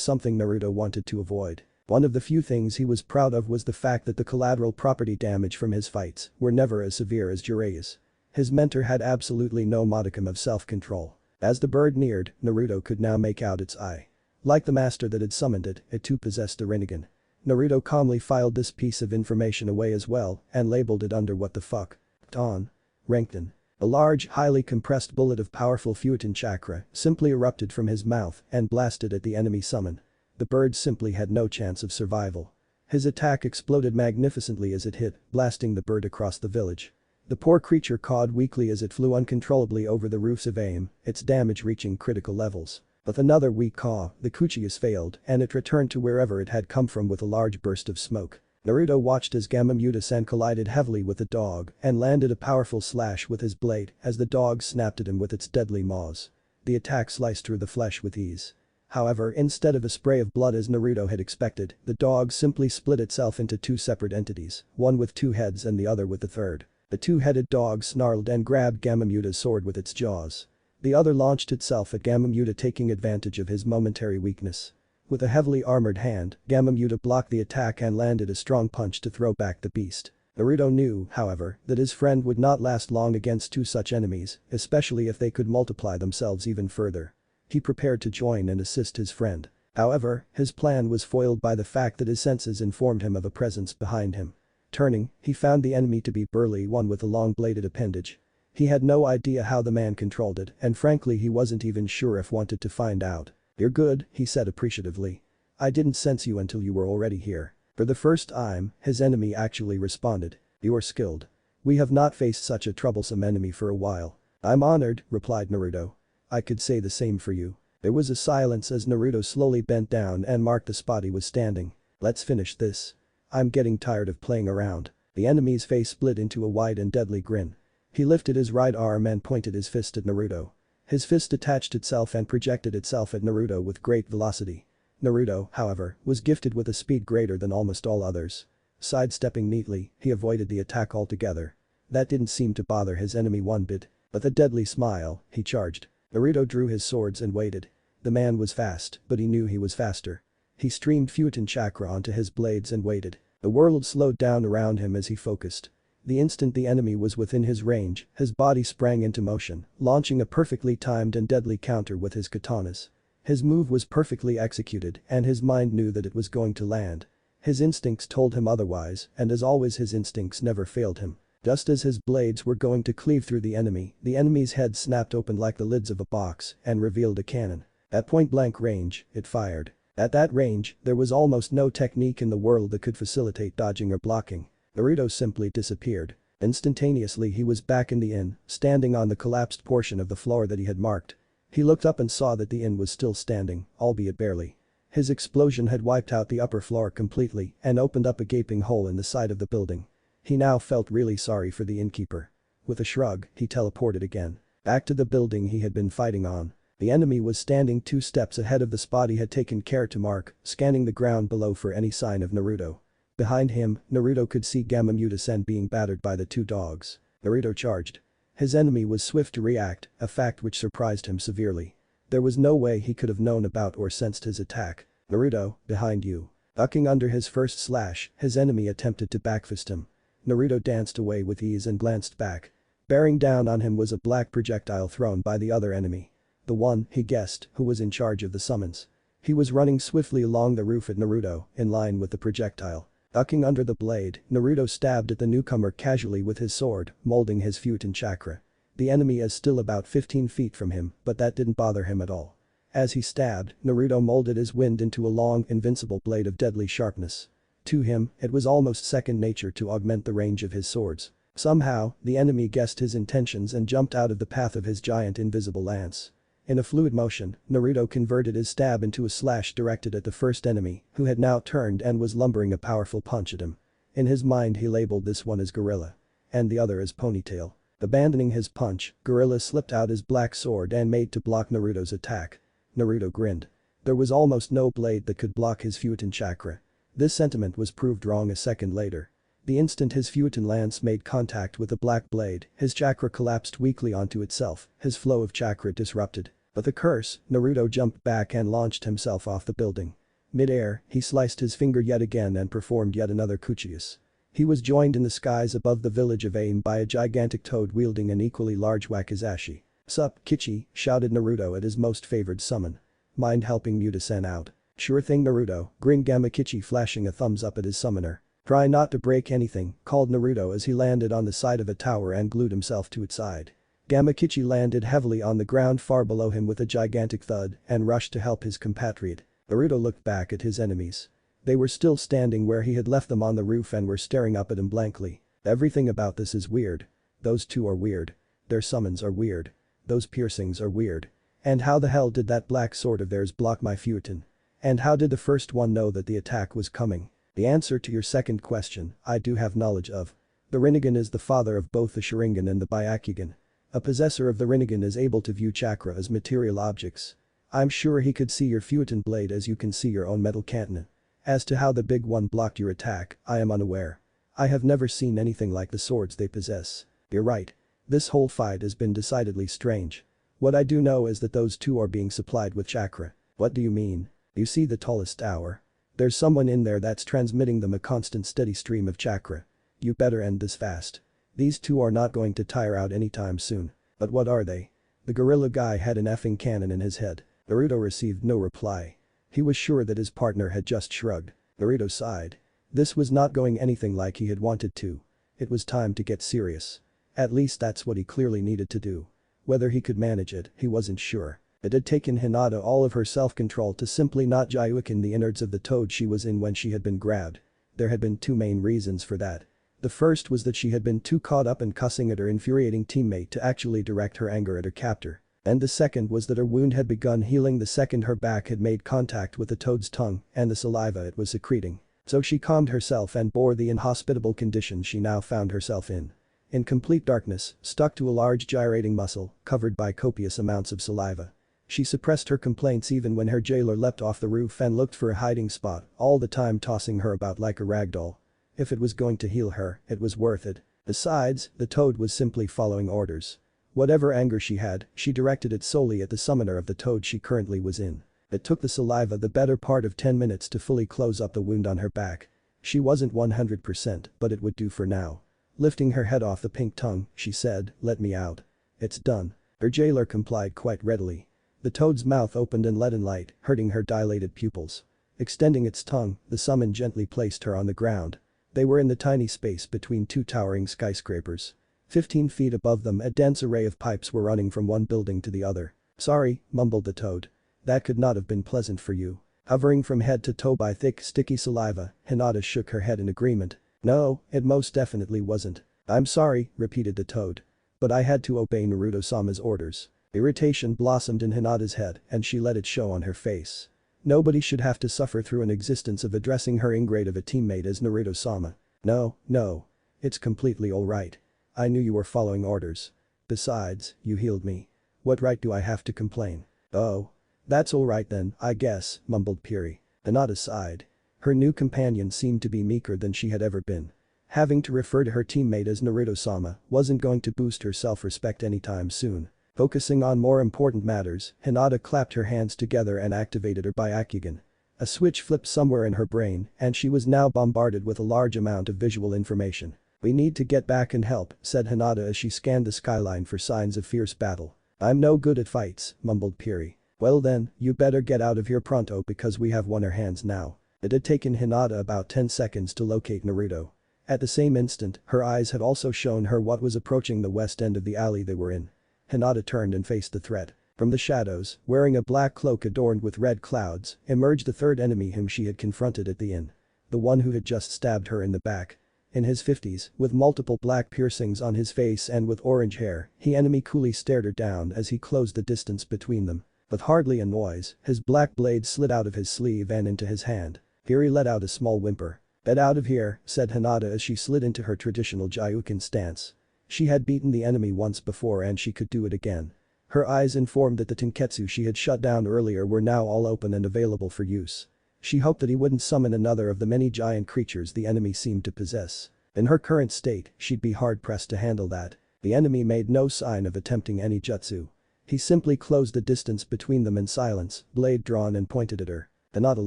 something Naruto wanted to avoid. One of the few things he was proud of was the fact that the collateral property damage from his fights were never as severe as Jiraiya's. His mentor had absolutely no modicum of self-control. As the bird neared, Naruto could now make out its eye. Like the master that had summoned it, it too possessed a Rinnegan. Naruto calmly filed this piece of information away as well and labeled it under what the fuck. On. Renkin. A large, highly compressed bullet of powerful Futon chakra simply erupted from his mouth and blasted at the enemy summon. The bird simply had no chance of survival. His attack exploded magnificently as it hit, blasting the bird across the village. The poor creature cawed weakly as it flew uncontrollably over the roofs of AIM, its damage reaching critical levels. With another weak caw, the Kuchius failed and it returned to wherever it had come from with a large burst of smoke. Naruto watched as Gamamura-san collided heavily with the dog and landed a powerful slash with his blade as the dog snapped at him with its deadly maws. The attack sliced through the flesh with ease. However, instead of a spray of blood as Naruto had expected, the dog simply split itself into two separate entities, one with two heads and the other with the third. The two-headed dog snarled and grabbed Gamamura's sword with its jaws. The other launched itself at Gamamura, taking advantage of his momentary weakness. With a heavily armored hand, Gamamura blocked the attack and landed a strong punch to throw back the beast. Naruto knew, however, that his friend would not last long against two such enemies, especially if they could multiply themselves even further. He prepared to join and assist his friend. However, his plan was foiled by the fact that his senses informed him of a presence behind him. Turning, he found the enemy to be burly one with a long-bladed appendage. He had no idea how the man controlled it and frankly he wasn't even sure if wanted to find out. "You're good," he said appreciatively. "I didn't sense you until you were already here." For the first time, his enemy actually responded. "You're skilled. We have not faced such a troublesome enemy for a while." "I'm honored," replied Naruto. "I could say the same for you." There was a silence as Naruto slowly bent down and marked the spot he was standing. "Let's finish this. I'm getting tired of playing around." The enemy's face split into a wide and deadly grin. He lifted his right arm and pointed his fist at Naruto. His fist detached itself and projected itself at Naruto with great velocity. Naruto, however, was gifted with a speed greater than almost all others. Sidestepping neatly, he avoided the attack altogether. That didn't seem to bother his enemy one bit. With a deadly smile, he charged. Naruto drew his swords and waited. The man was fast, but he knew he was faster. He streamed Futon chakra onto his blades and waited. The world slowed down around him as he focused. The instant the enemy was within his range, his body sprang into motion, launching a perfectly timed and deadly counter with his katanas. His move was perfectly executed and his mind knew that it was going to land. His instincts told him otherwise, and as always his instincts never failed him. Just as his blades were going to cleave through the enemy's head snapped open like the lids of a box and revealed a cannon. At point-blank range, it fired. At that range, there was almost no technique in the world that could facilitate dodging or blocking. Naruto simply disappeared. Instantaneously he was back in the inn, standing on the collapsed portion of the floor that he had marked. He looked up and saw that the inn was still standing, albeit barely. His explosion had wiped out the upper floor completely and opened up a gaping hole in the side of the building. He now felt really sorry for the innkeeper. With a shrug, he teleported again. Back to the building he had been fighting on. The enemy was standing 2 steps ahead of the spot he had taken care to mark, scanning the ground below for any sign of Naruto. Behind him, Naruto could see Gamamura-san being battered by the 2 dogs. Naruto charged. His enemy was swift to react, a fact which surprised him severely. There was no way he could have known about or sensed his attack. "Naruto, behind you." Ducking under his first slash, his enemy attempted to backfist him. Naruto danced away with ease and glanced back. Bearing down on him was a black projectile thrown by the other enemy. The one, he guessed, who was in charge of the summons. He was running swiftly along the roof at Naruto, in line with the projectile. Ducking under the blade, Naruto stabbed at the newcomer casually with his sword, molding his Futon chakra. The enemy is still about 15 feet from him, but that didn't bother him at all. As he stabbed, Naruto molded his wind into a long, invincible blade of deadly sharpness. To him, it was almost second nature to augment the range of his swords. Somehow, the enemy guessed his intentions and jumped out of the path of his giant invisible lance. In a fluid motion, Naruto converted his stab into a slash directed at the first enemy, who had now turned and was lumbering a powerful punch at him. In his mind he labeled this one as Gorilla. And the other as Ponytail. Abandoning his punch, Gorilla slipped out his black sword and made to block Naruto's attack. Naruto grinned. There was almost no blade that could block his Futon chakra. This sentiment was proved wrong a second later. The instant his Futon lance made contact with the black blade, his chakra collapsed weakly onto itself, his flow of chakra disrupted. With a curse, Naruto jumped back and launched himself off the building. Mid-air, he sliced his finger yet again and performed yet another Kuchius. He was joined in the skies above the village of AIM by a gigantic toad wielding an equally large wakizashi. "Sup, Kichi," shouted Naruto at his most favored summon. "Mind helping Muta-sen out?" "Sure thing, Naruto," grinned Gamakichi, flashing a thumbs up at his summoner. "Try not to break anything," called Naruto as he landed on the side of a tower and glued himself to its side. Gamakichi landed heavily on the ground far below him with a gigantic thud and rushed to help his compatriot. Naruto looked back at his enemies. They were still standing where he had left them on the roof and were staring up at him blankly. "Everything about this is weird. Those two are weird. Their summons are weird. Those piercings are weird. And how the hell did that black sword of theirs block my Futon? And how did the first one know that the attack was coming?" The answer to your second question, I do have knowledge of. The Rinnegan is the father of both the Sharingan and the Byakugan. A possessor of the Rinnegan is able to view chakra as material objects. I'm sure he could see your Futon blade as you can see your own metal katana. As to how the big one blocked your attack, I am unaware. I have never seen anything like the swords they possess. You're right. This whole fight has been decidedly strange. What I do know is that those two are being supplied with chakra. What do you mean? You see the tallest tower? There's someone in there that's transmitting them a constant steady stream of chakra. You better end this fast. These two are not going to tire out anytime soon. But what are they? The gorilla guy had an effing cannon in his head. Naruto received no reply. He was sure that his partner had just shrugged. Naruto sighed. This was not going anything like he had wanted to. It was time to get serious. At least that's what he clearly needed to do. Whether he could manage it, he wasn't sure. It had taken Hinata all of her self-control to simply not Jayuken the innards of the toad she was in when she had been grabbed. There had been two main reasons for that. The first was that she had been too caught up in cussing at her infuriating teammate to actually direct her anger at her captor. And the second was that her wound had begun healing the second her back had made contact with the toad's tongue and the saliva it was secreting. So she calmed herself and bore the inhospitable conditions she now found herself in. In complete darkness, stuck to a large gyrating muscle, covered by copious amounts of saliva. She suppressed her complaints even when her jailer leapt off the roof and looked for a hiding spot, all the time tossing her about like a ragdoll. If it was going to heal her, it was worth it. Besides, the toad was simply following orders. Whatever anger she had, she directed it solely at the summoner of the toad she currently was in. It took the saliva the better part of 10 minutes to fully close up the wound on her back. She wasn't 100%, but it would do for now. Lifting her head off the pink tongue, she said, "Let me out." "It's done." Her jailer complied quite readily. The toad's mouth opened and let in light, hurting her dilated pupils. Extending its tongue, the summon gently placed her on the ground. They were in the tiny space between two towering skyscrapers. 15 feet above them a dense array of pipes were running from one building to the other. "Sorry," mumbled the toad. "That could not have been pleasant for you." Hovering from head to toe by thick, sticky saliva, Hinata shook her head in agreement. "No, it most definitely wasn't." "I'm sorry," repeated the toad. "But I had to obey Naruto-sama's orders." Irritation blossomed in Hinata's head and she let it show on her face. Nobody should have to suffer through an existence of addressing her ingrate of a teammate as Naruto-sama. No. It's completely alright. I knew you were following orders. Besides, you healed me. What right do I have to complain? Oh. That's alright then, I guess, mumbled Piri. Hinata sighed. Her new companion seemed to be meeker than she had ever been. Having to refer to her teammate as Naruto-sama wasn't going to boost her self-respect anytime soon. Focusing on more important matters, Hinata clapped her hands together and activated her Byakugan. A switch flipped somewhere in her brain and she was now bombarded with a large amount of visual information. "We need to get back and help," said Hinata as she scanned the skyline for signs of fierce battle. "I'm no good at fights," mumbled Piri. "Well then, you better get out of here pronto because we have won our hands now." It had taken Hinata about 10 seconds to locate Naruto. At the same instant, her eyes had also shown her what was approaching the west end of the alley they were in. Hinata turned and faced the threat. From the shadows, wearing a black cloak adorned with red clouds, emerged the third enemy whom she had confronted at the inn. The one who had just stabbed her in the back. In his 50s, with multiple black piercings on his face and with orange hair, the enemy coolly stared her down as he closed the distance between them. With hardly a noise, his black blade slid out of his sleeve and into his hand. Piri let out a small whimper. "Get out of here," said Hinata as she slid into her traditional Jayuken stance. She had beaten the enemy once before and she could do it again. Her eyes informed that the Tenketsu she had shut down earlier were now all open and available for use. She hoped that he wouldn't summon another of the many giant creatures the enemy seemed to possess. In her current state, she'd be hard-pressed to handle that. The enemy made no sign of attempting any jutsu. He simply closed the distance between them in silence, blade drawn and pointed at her. Hinata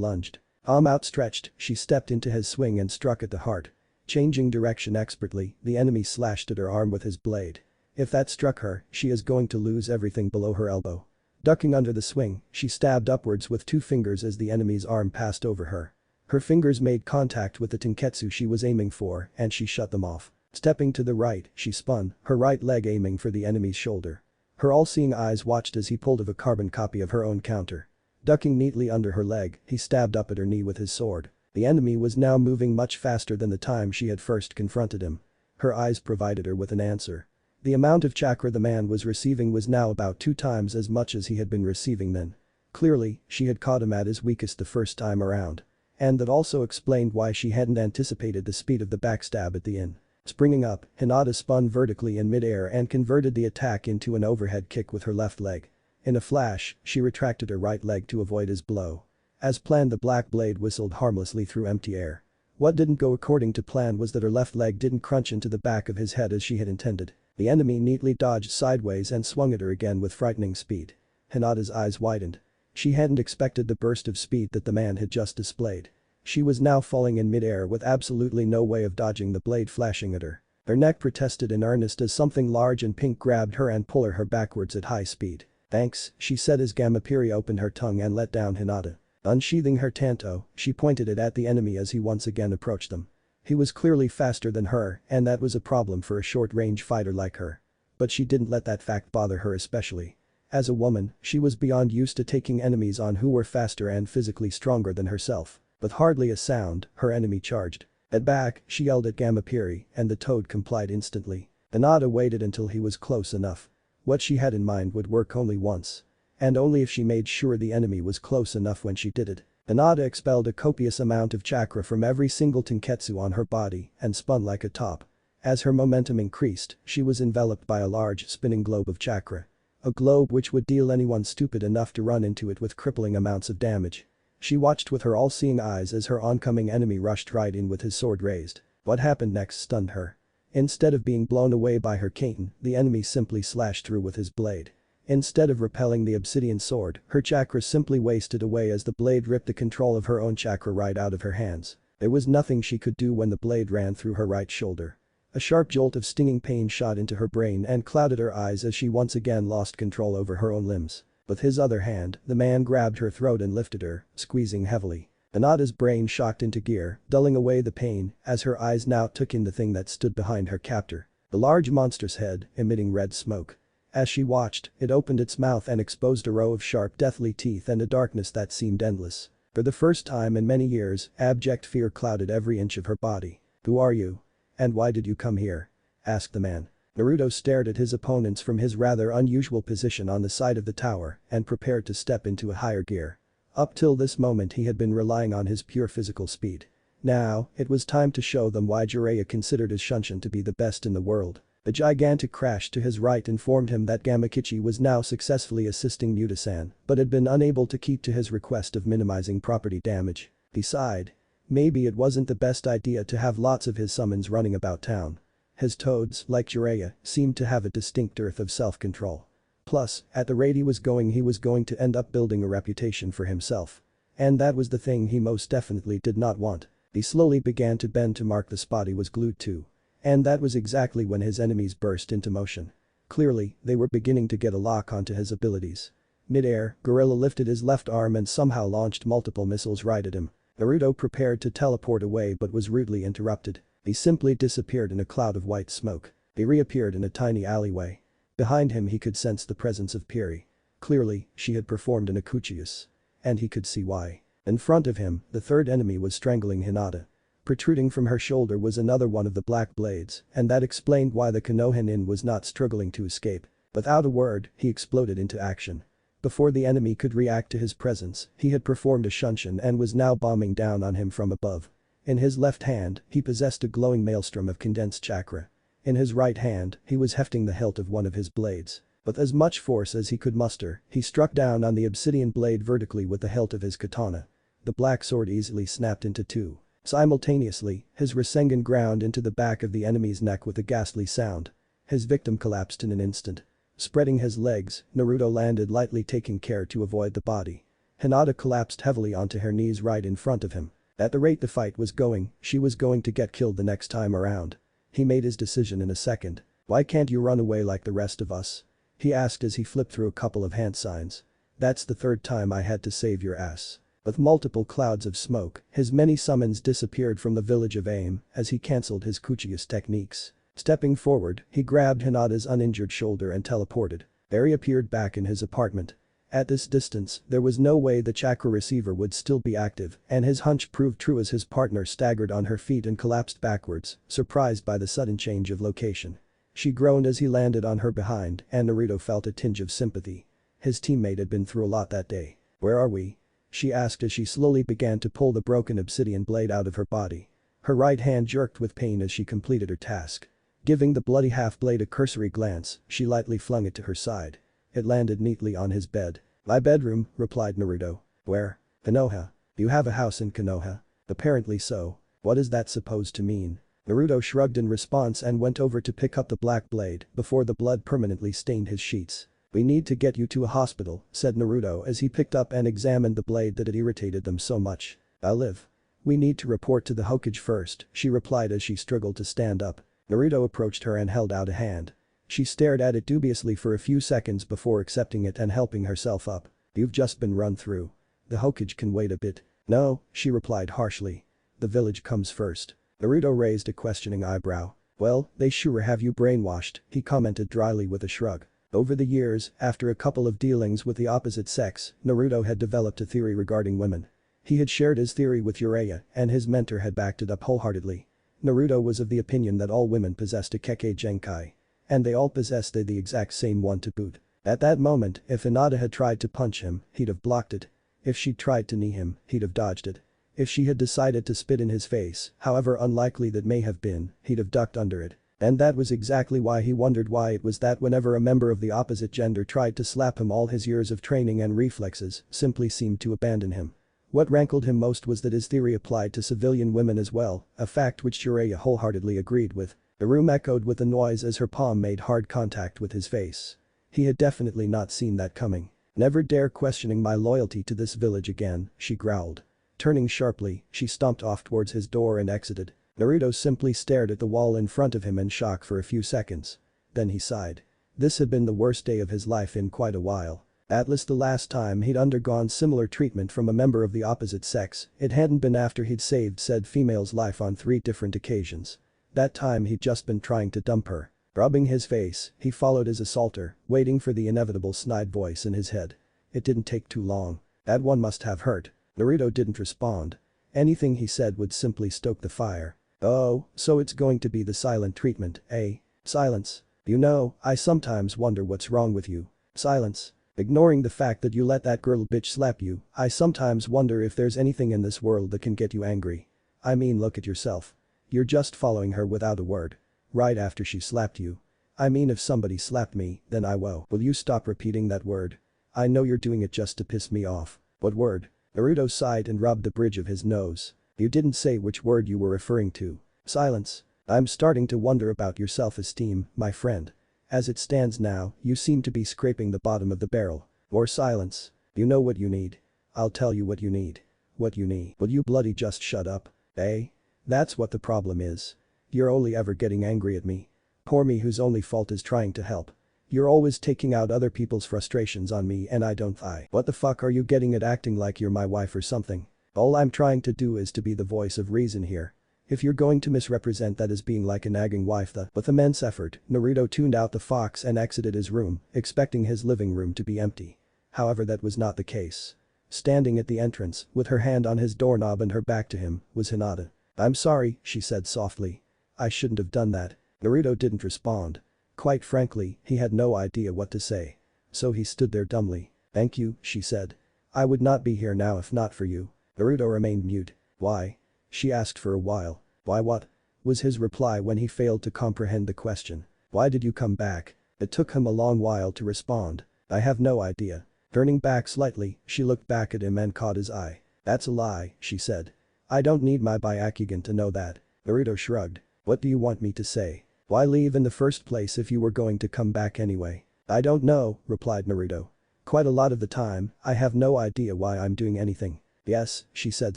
lunged. Arm outstretched, she stepped into his swing and struck at the heart. Changing direction expertly, the enemy slashed at her arm with his blade. If that struck her, she is going to lose everything below her elbow. Ducking under the swing, she stabbed upwards with 2 fingers as the enemy's arm passed over her. Her fingers made contact with the tenketsu she was aiming for and she shut them off. Stepping to the right, she spun, her right leg aiming for the enemy's shoulder. Her all-seeing eyes watched as he pulled of a carbon copy of her own counter. Ducking neatly under her leg, he stabbed up at her knee with his sword. The enemy was now moving much faster than the time she had first confronted him. Her eyes provided her with an answer. The amount of chakra the man was receiving was now about 2 times as much as he had been receiving then. Clearly, she had caught him at his weakest the first time around. And that also explained why she hadn't anticipated the speed of the backstab at the end. Springing up, Hinata spun vertically in midair and converted the attack into an overhead kick with her left leg. In a flash, she retracted her right leg to avoid his blow. As planned, the black blade whistled harmlessly through empty air. What didn't go according to plan was that her left leg didn't crunch into the back of his head as she had intended. The enemy neatly dodged sideways and swung at her again with frightening speed. Hinata's eyes widened. She hadn't expected the burst of speed that the man had just displayed. She was now falling in midair with absolutely no way of dodging the blade flashing at her. Her neck protested in earnest as something large and pink grabbed her and pulled her backwards at high speed. "Thanks," she said as Gamapiri opened her tongue and let down Hinata. Unsheathing her tanto, she pointed it at the enemy as he once again approached them. He was clearly faster than her, and that was a problem for a short-range fighter like her. But she didn't let that fact bother her especially. As a woman, she was beyond used to taking enemies on who were faster and physically stronger than herself. With hardly a sound, her enemy charged. At back, she yelled at Gamapiri, and the toad complied instantly. Hinata waited until he was close enough. What she had in mind would work only once. And only if she made sure the enemy was close enough when she did it. Hinata expelled a copious amount of chakra from every single tenketsu on her body and spun like a top. As her momentum increased, she was enveloped by a large spinning globe of chakra. A globe which would deal anyone stupid enough to run into it with crippling amounts of damage. She watched with her all-seeing eyes as her oncoming enemy rushed right in with his sword raised. What happened next stunned her. Instead of being blown away by her cane, the enemy simply slashed through with his blade. Instead of repelling the obsidian sword, her chakra simply wasted away as the blade ripped the control of her own chakra right out of her hands. There was nothing she could do when the blade ran through her right shoulder. A sharp jolt of stinging pain shot into her brain and clouded her eyes as she once again lost control over her own limbs. With his other hand, the man grabbed her throat and lifted her, squeezing heavily. Hinata's brain shocked into gear, dulling away the pain as her eyes now took in the thing that stood behind her captor. The large monster's head, emitting red smoke. As she watched, it opened its mouth and exposed a row of sharp deathly teeth and a darkness that seemed endless. For the first time in many years, abject fear clouded every inch of her body. "Who are you? And why did you come here?" asked the man. Naruto stared at his opponents from his rather unusual position on the side of the tower and prepared to step into a higher gear. Up till this moment he had been relying on his pure physical speed. Now, it was time to show them why Jiraiya considered his Shunshin to be the best in the world. The gigantic crash to his right informed him that Gamakichi was now successfully assisting Mutasan, but had been unable to keep to his request of minimizing property damage. Besides, maybe it wasn't the best idea to have lots of his summons running about town. His toads, like Jiraiya, seemed to have a distinct dearth of self-control. Plus, at the rate he was going to end up building a reputation for himself. And that was the thing he most definitely did not want. He slowly began to bend to mark the spot he was glued to. And that was exactly when his enemies burst into motion. Clearly, they were beginning to get a lock onto his abilities. Mid-air, Gorilla lifted his left arm and somehow launched multiple missiles right at him. Naruto prepared to teleport away but was rudely interrupted. He simply disappeared in a cloud of white smoke. He reappeared in a tiny alleyway. Behind him he could sense the presence of Piri. Clearly, she had performed an Akuchius. And he could see why. In front of him, the third enemy was strangling Hinata. Protruding from her shoulder was another one of the black blades, and that explained why the Konoha was not struggling to escape. Without a word, he exploded into action. Before the enemy could react to his presence, he had performed a Shunshin and was now bombing down on him from above. In his left hand, he possessed a glowing maelstrom of condensed chakra. In his right hand, he was hefting the hilt of one of his blades. With as much force as he could muster, he struck down on the obsidian blade vertically with the hilt of his katana. The black sword easily snapped into two. Simultaneously, his Rasengan ground into the back of the enemy's neck with a ghastly sound. His victim collapsed in an instant. Spreading his legs, Naruto landed lightly, taking care to avoid the body. Hinata collapsed heavily onto her knees right in front of him. At the rate the fight was going, she was going to get killed the next time around. He made his decision in a second. Why can't you run away like the rest of us? He asked as he flipped through a couple of hand signs. That's the third time I had to save your ass. With multiple clouds of smoke, his many summons disappeared from the village of Aim as he cancelled his Kuchi's techniques. Stepping forward, he grabbed Hinata's uninjured shoulder and teleported. There he appeared back in his apartment. At this distance, there was no way the chakra receiver would still be active, and his hunch proved true as his partner staggered on her feet and collapsed backwards, surprised by the sudden change of location. She groaned as he landed on her behind, and Naruto felt a tinge of sympathy. His teammate had been through a lot that day. "Where are we?" she asked as she slowly began to pull the broken obsidian blade out of her body. Her right hand jerked with pain as she completed her task. Giving the bloody half-blade a cursory glance, she lightly flung it to her side. It landed neatly on his bed. "My bedroom," replied Naruto. "Where?" "Konoha. You have a house in Konoha?" "Apparently so. What is that supposed to mean?" Naruto shrugged in response and went over to pick up the black blade before the blood permanently stained his sheets. "We need to get you to a hospital," said Naruto as he picked up and examined the blade that had irritated them so much. "I'll live." "We need to report to the Hokage first," she replied as she struggled to stand up. Naruto approached her and held out a hand. She stared at it dubiously for a few seconds before accepting it and helping herself up. "You've just been run through. The Hokage can wait a bit." "No," she replied harshly. "The village comes first." Naruto raised a questioning eyebrow. "Well, they sure have you brainwashed," he commented dryly with a shrug. Over the years, after a couple of dealings with the opposite sex, Naruto had developed a theory regarding women. He had shared his theory with Jiraiya, and his mentor had backed it up wholeheartedly. Naruto was of the opinion that all women possessed a Kekkei Genkai. And they all possessed the exact same one to boot. At that moment, if Hinata had tried to punch him, he'd have blocked it. If she'd tried to knee him, he'd have dodged it. If she had decided to spit in his face, however unlikely that may have been, he'd have ducked under it. And that was exactly why he wondered why it was that whenever a member of the opposite gender tried to slap him, all his years of training and reflexes simply seemed to abandon him. What rankled him most was that his theory applied to civilian women as well, a fact which Jiraiya wholeheartedly agreed with. The room echoed with a noise as her palm made hard contact with his face. He had definitely not seen that coming. "Never dare questioning my loyalty to this village again," she growled. Turning sharply, she stomped off towards his door and exited. Naruto simply stared at the wall in front of him in shock for a few seconds. Then he sighed. This had been the worst day of his life in quite a while. At least the last time he'd undergone similar treatment from a member of the opposite sex, it hadn't been after he'd saved said female's life on 3 different occasions. That time he'd just been trying to dump her. Rubbing his face, he followed his assaulter, waiting for the inevitable snide voice in his head. It didn't take too long. "That one must have hurt." Naruto didn't respond. Anything he said would simply stoke the fire. "Oh, so it's going to be the silent treatment, eh?" Silence. "You know, I sometimes wonder what's wrong with you." Silence. "Ignoring the fact that you let that girl bitch slap you, I sometimes wonder if there's anything in this world that can get you angry. I mean, look at yourself. You're just following her without a word. Right after she slapped you. I mean, if somebody slapped me, then I will you stop repeating that word? I know you're doing it just to piss me off." "What word?" Naruto sighed and rubbed the bridge of his nose. "You didn't say which word you were referring to." Silence. "I'm starting to wonder about your self-esteem, my friend. As it stands now, you seem to be scraping the bottom of the barrel." More silence. "You know what you need. I'll tell you what you need." "What you need? Will you bloody just shut up? Eh? That's what the problem is. You're only ever getting angry at me. Poor me whose only fault is trying to help. You're always taking out other people's frustrations on me and I don't. What the fuck are you getting at acting like you're my wife or something? All I'm trying to do is to be the voice of reason here. If you're going to misrepresent that as being like a nagging wife With immense effort, Naruto tuned out the fox and exited his room, expecting his living room to be empty. However, that was not the case. Standing at the entrance, with her hand on his doorknob and her back to him, was Hinata. "I'm sorry," she said softly. "I shouldn't have done that." Naruto didn't respond. Quite frankly, he had no idea what to say. So he stood there dumbly. "Thank you," she said. "I would not be here now if not for you." Naruto remained mute. "Why?" she asked for a while. "Why what?" was his reply when he failed to comprehend the question. "Why did you come back?" It took him a long while to respond. "I have no idea." Turning back slightly, she looked back at him and caught his eye. "That's a lie," she said. "I don't need my Byakugan to know that." Naruto shrugged. "What do you want me to say? Why leave in the first place if you were going to come back anyway?" "I don't know," replied Naruto. "Quite a lot of the time, I have no idea why I'm doing anything." "Yes," she said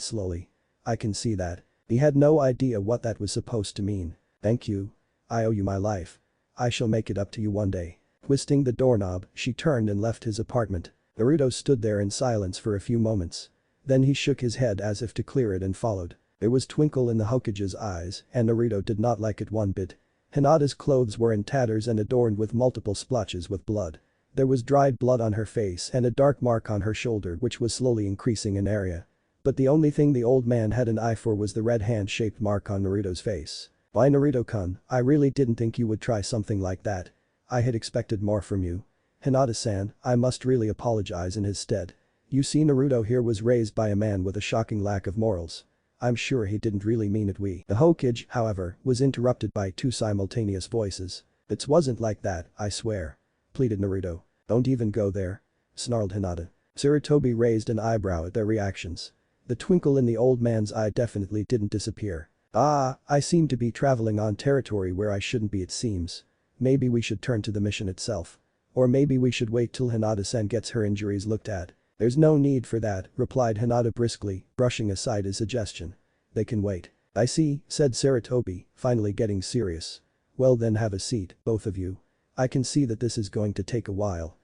slowly. "I can see that." He had no idea what that was supposed to mean. "Thank you. I owe you my life. I shall make it up to you one day. Twisting the doorknob, she turned and left his apartment. Naruto stood there in silence for a few moments. Then he shook his head as if to clear it and followed. There was twinkle in the Hokage's eyes and Naruto did not like it one bit. Hinata's clothes were in tatters and adorned with multiple splotches with blood. There was dried blood on her face and a dark mark on her shoulder which was slowly increasing in area. But the only thing the old man had an eye for was the red hand-shaped mark on Naruto's face. Why Naruto-kun, I really didn't think you would try something like that. I had expected more from you. Hinata-san, I must really apologize in his stead. You see Naruto here was raised by a man with a shocking lack of morals. I'm sure he didn't really mean it The Hokage, however, was interrupted by two simultaneous voices. It wasn't like that, I swear. Pleaded Naruto. Don't even go there. Snarled Hinata. Sarutobi raised an eyebrow at their reactions. The twinkle in the old man's eye definitely didn't disappear. Ah, I seem to be traveling on territory where I shouldn't be it seems. Maybe we should turn to the mission itself. Or maybe we should wait till Hinata-san gets her injuries looked at. There's no need for that, replied Hinata briskly, brushing aside his suggestion. They can wait. I see, said Sarutobi, finally getting serious. Well then have a seat, both of you. I can see that this is going to take a while.